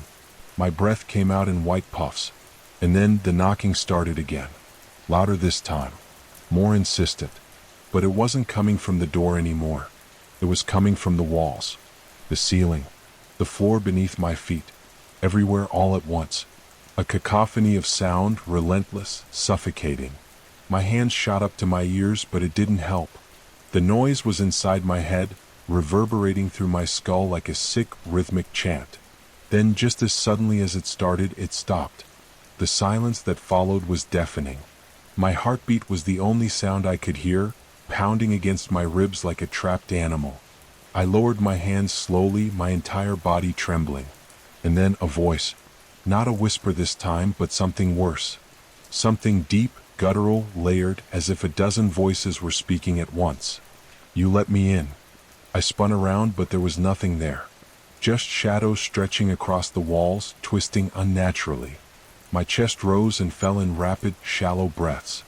My breath came out in white puffs, and then the knocking started again. Louder this time, more insistent. But it wasn't coming from the door anymore. It was coming from the walls, the ceiling, the floor beneath my feet, everywhere all at once. A cacophony of sound, relentless, suffocating. My hands shot up to my ears, but it didn't help. The noise was inside my head, reverberating through my skull like a sick, rhythmic chant. Then, just as suddenly as it started, it stopped. The silence that followed was deafening. My heartbeat was the only sound I could hear, pounding against my ribs like a trapped animal. I lowered my hands slowly, my entire body trembling. And then a voice. Not a whisper this time, but something worse. Something deep, guttural, layered, as if a dozen voices were speaking at once. You let me in. I spun around, but there was nothing there. Just shadows stretching across the walls, twisting unnaturally. My chest rose and fell in rapid, shallow breaths.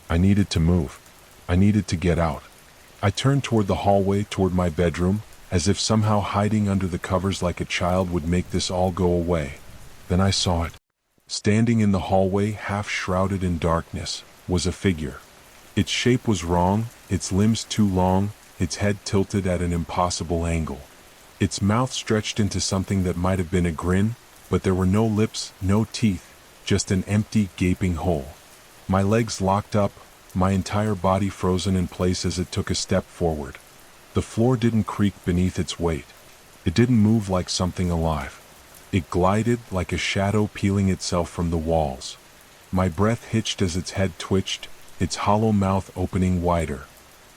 I needed to move. I needed to get out. I turned toward the hallway, toward my bedroom, as if somehow hiding under the covers like a child would make this all go away. Then I saw it. Standing in the hallway, half shrouded in darkness, was a figure. Its shape was wrong, its limbs too long, its head tilted at an impossible angle. Its mouth stretched into something that might have been a grin, but there were no lips, no teeth, just an empty, gaping hole. My legs locked up, my entire body frozen in place as it took a step forward. The floor didn't creak beneath its weight. It didn't move like something alive. It glided like a shadow peeling itself from the walls. My breath hitched as its head twitched, its hollow mouth opening wider.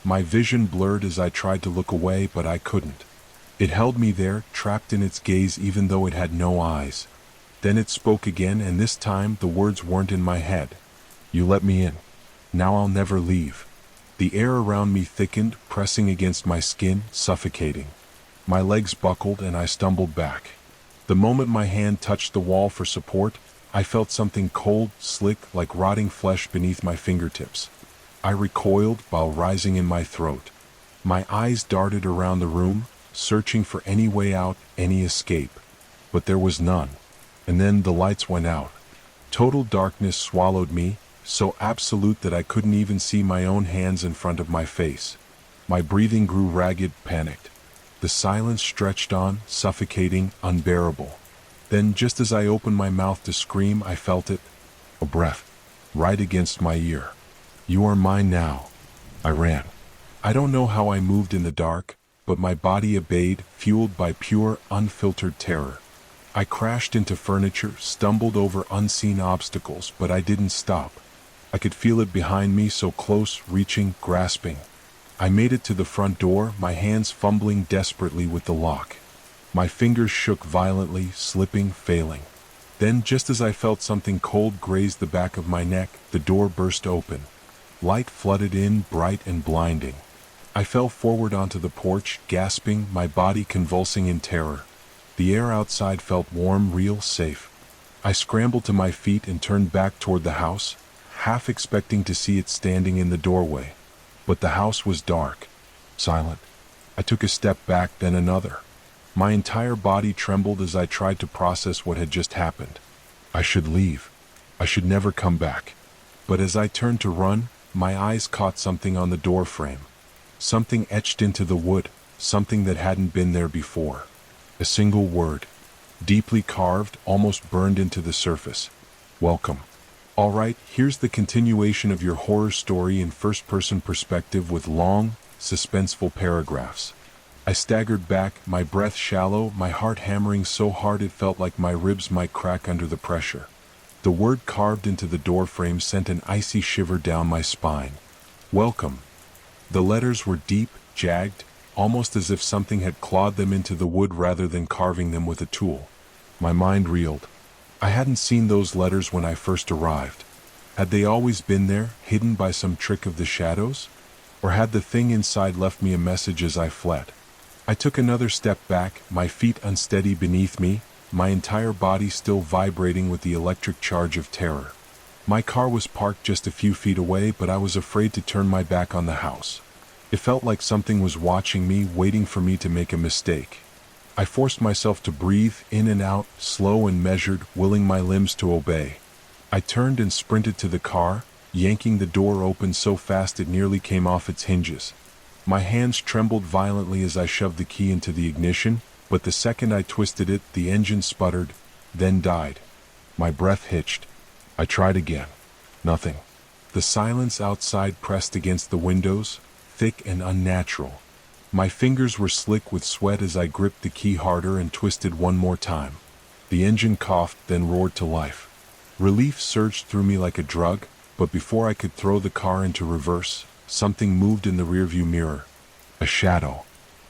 My vision blurred as I tried to look away, but I couldn't. It held me there, trapped in its gaze even though it had no eyes. Then it spoke again, and this time the words weren't in my head. You let me in. Now I'll never leave. The air around me thickened, pressing against my skin, suffocating. My legs buckled and I stumbled back. The moment my hand touched the wall for support, I felt something cold, slick, like rotting flesh beneath my fingertips. I recoiled while rising in my throat. My eyes darted around the room, searching for any way out, any escape. But there was none. And then the lights went out. Total darkness swallowed me, so absolute that I couldn't even see my own hands in front of my face. My breathing grew ragged, panicked. The silence stretched on, suffocating, unbearable. Then, just as I opened my mouth to scream, I felt it. A breath. Right against my ear. You are mine now. I ran. I don't know how I moved in the dark, but my body obeyed, fueled by pure, unfiltered terror. I crashed into furniture, stumbled over unseen obstacles, but I didn't stop. I could feel it behind me, so close, reaching, grasping. I made it to the front door, my hands fumbling desperately with the lock. My fingers shook violently, slipping, failing. Then, just as I felt something cold graze the back of my neck, the door burst open. Light flooded in, bright and blinding. I fell forward onto the porch, gasping, my body convulsing in terror. The air outside felt warm, real, safe. I scrambled to my feet and turned back toward the house, half expecting to see it standing in the doorway. But the house was dark, silent. I took a step back, then another. My entire body trembled as I tried to process what had just happened. I should leave. I should never come back. But as I turned to run, my eyes caught something on the door frame. Something etched into the wood, something that hadn't been there before. A single word, deeply carved, almost burned into the surface. Welcome. All right, here's the continuation of your horror story in first-person perspective with long, suspenseful paragraphs. I staggered back, my breath shallow, my heart hammering so hard it felt like my ribs might crack under the pressure. The word carved into the doorframe sent an icy shiver down my spine. Welcome. The letters were deep, jagged, almost as if something had clawed them into the wood rather than carving them with a tool. My mind reeled. I hadn't seen those letters when I first arrived. Had they always been there, hidden by some trick of the shadows? Or had the thing inside left me a message as I fled? I took another step back, my feet unsteady beneath me, my entire body still vibrating with the electric charge of terror. My car was parked just a few feet away, but I was afraid to turn my back on the house. It felt like something was watching me, waiting for me to make a mistake. I forced myself to breathe in and out, slow and measured, willing my limbs to obey. I turned and sprinted to the car, yanking the door open so fast it nearly came off its hinges. My hands trembled violently as I shoved the key into the ignition, but the second I twisted it, the engine sputtered, then died. My breath hitched. I tried again. Nothing. The silence outside pressed against the windows, thick and unnatural. My fingers were slick with sweat as I gripped the key harder and twisted one more time. The engine coughed, then roared to life. Relief surged through me like a drug, but before I could throw the car into reverse, something moved in the rearview mirror. A shadow.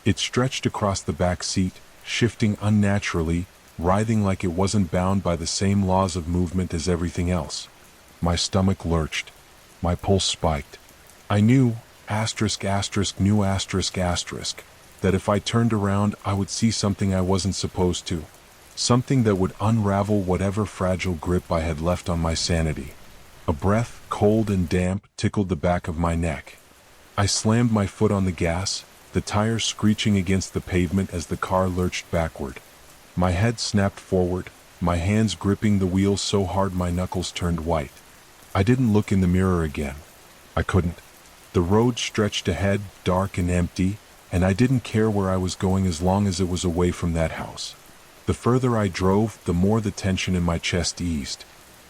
It stretched across the back seat, shifting unnaturally, writhing like it wasn't bound by the same laws of movement as everything else. My stomach lurched. My pulse spiked. I knew, that if I turned around I would see something I wasn't supposed to. Something that would unravel whatever fragile grip I had left on my sanity. A breath, cold and damp, tickled the back of my neck. I slammed my foot on the gas, the tires screeching against the pavement as the car lurched backward. My head snapped forward, my hands gripping the wheel so hard my knuckles turned white. I didn't look in the mirror again. I couldn't. The road stretched ahead, dark and empty, and I didn't care where I was going as long as it was away from that house. The further I drove, the more the tension in my chest eased.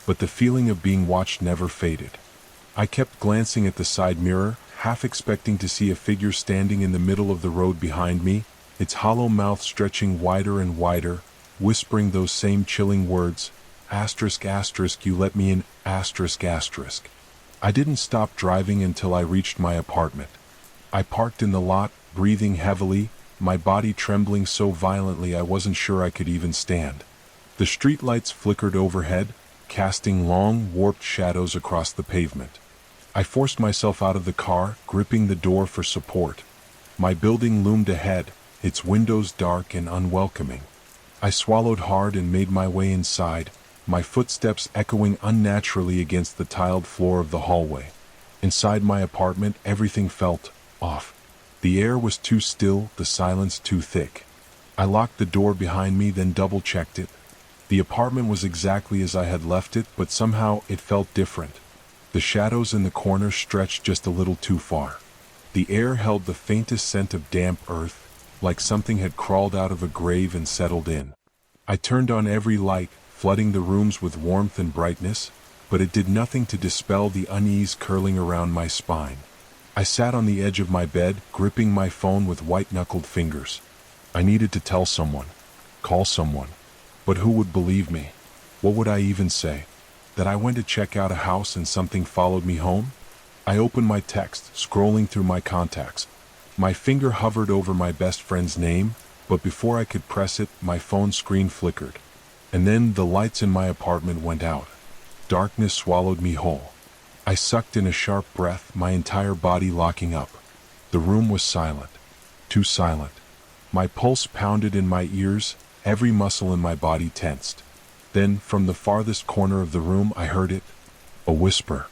But the feeling of being watched never faded. I kept glancing at the side mirror, half expecting to see a figure standing in the middle of the road behind me, its hollow mouth stretching wider and wider, whispering those same chilling words, you let me in, I didn't stop driving until I reached my apartment. I parked in the lot, breathing heavily, my body trembling so violently I wasn't sure I could even stand. The streetlights flickered overhead, casting long, warped shadows across the pavement. I forced myself out of the car, gripping the door for support. My building loomed ahead, its windows dark and unwelcoming. I swallowed hard and made my way inside, my footsteps echoing unnaturally against the tiled floor of the hallway. Inside my apartment, everything felt off. The air was too still, the silence too thick. I locked the door behind me, then double-checked it. The apartment was exactly as I had left it, but somehow it felt different. The shadows in the corner stretched just a little too far. The air held the faintest scent of damp earth, like something had crawled out of a grave and settled in. I turned on every light, flooding the rooms with warmth and brightness, but it did nothing to dispel the unease curling around my spine. I sat on the edge of my bed, gripping my phone with white-knuckled fingers. I needed to tell someone, call someone. But who would believe me? What would I even say? That I went to check out a house and something followed me home? I opened my text, scrolling through my contacts. My finger hovered over my best friend's name, but before I could press it, my phone screen flickered. And then the lights in my apartment went out. Darkness swallowed me whole. I sucked in a sharp breath, my entire body locking up. The room was silent. Too silent. My pulse pounded in my ears, every muscle in my body tensed. Then, from the farthest corner of the room, I heard it. A whisper.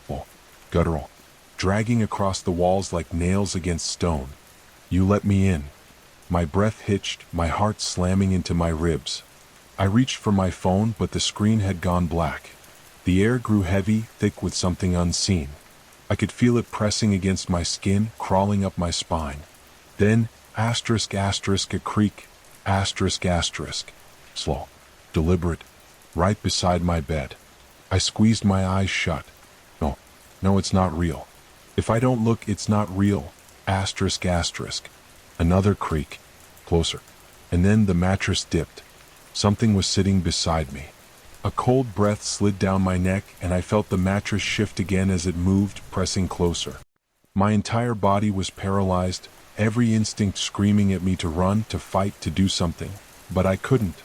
Oh, guttural. Dragging across the walls like nails against stone. You let me in. My breath hitched, my heart slamming into my ribs. I reached for my phone, but the screen had gone black. The air grew heavy, thick with something unseen. I could feel it pressing against my skin, crawling up my spine. Then, a creak, slow, deliberate, right beside my bed. I squeezed my eyes shut. No, it's not real. If I don't look, it's not real. Another creak, closer. And then the mattress dipped. Something was sitting beside me. A cold breath slid down my neck, and I felt the mattress shift again as it moved, pressing closer. My entire body was paralyzed, every instinct screaming at me to run, to fight, to do something. But I couldn't.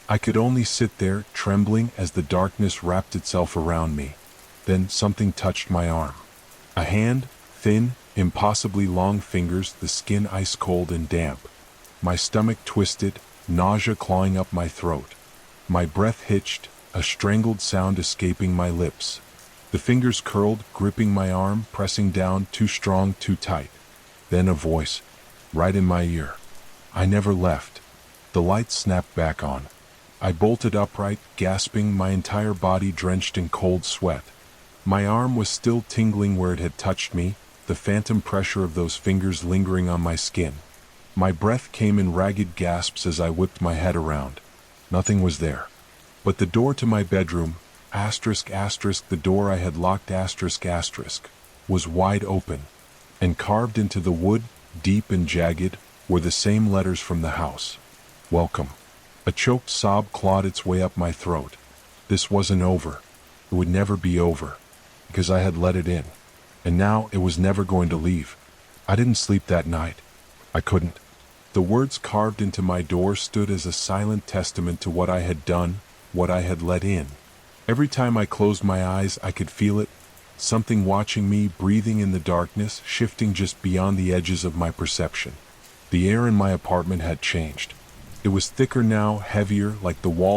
I could only sit there, trembling as the darkness wrapped itself around me. Then something touched my arm. A hand, thin, impossibly long fingers, the skin ice cold and damp. My stomach twisted, nausea clawing up my throat. My breath hitched, a strangled sound escaping my lips. The fingers curled, gripping my arm, pressing down, too strong, too tight. Then a voice, right in my ear. I never left. The lights snapped back on. I bolted upright, gasping, my entire body drenched in cold sweat. My arm was still tingling where it had touched me, the phantom pressure of those fingers lingering on my skin. My breath came in ragged gasps as I whipped my head around. Nothing was there. But the door to my bedroom, the door I had locked, was wide open. And carved into the wood, deep and jagged, were the same letters from the house. Welcome. A choked sob clawed its way up my throat. This wasn't over. It would never be over. because I had let it in. And now it was never going to leave. I didn't sleep that night. I couldn't. The words carved into my door stood as a silent testament to what I had done, what I had let in. Every time I closed my eyes, I could feel it, something watching me, breathing in the darkness, shifting just beyond the edges of my perception. The air in my apartment had changed. It was thicker now, heavier, like the walls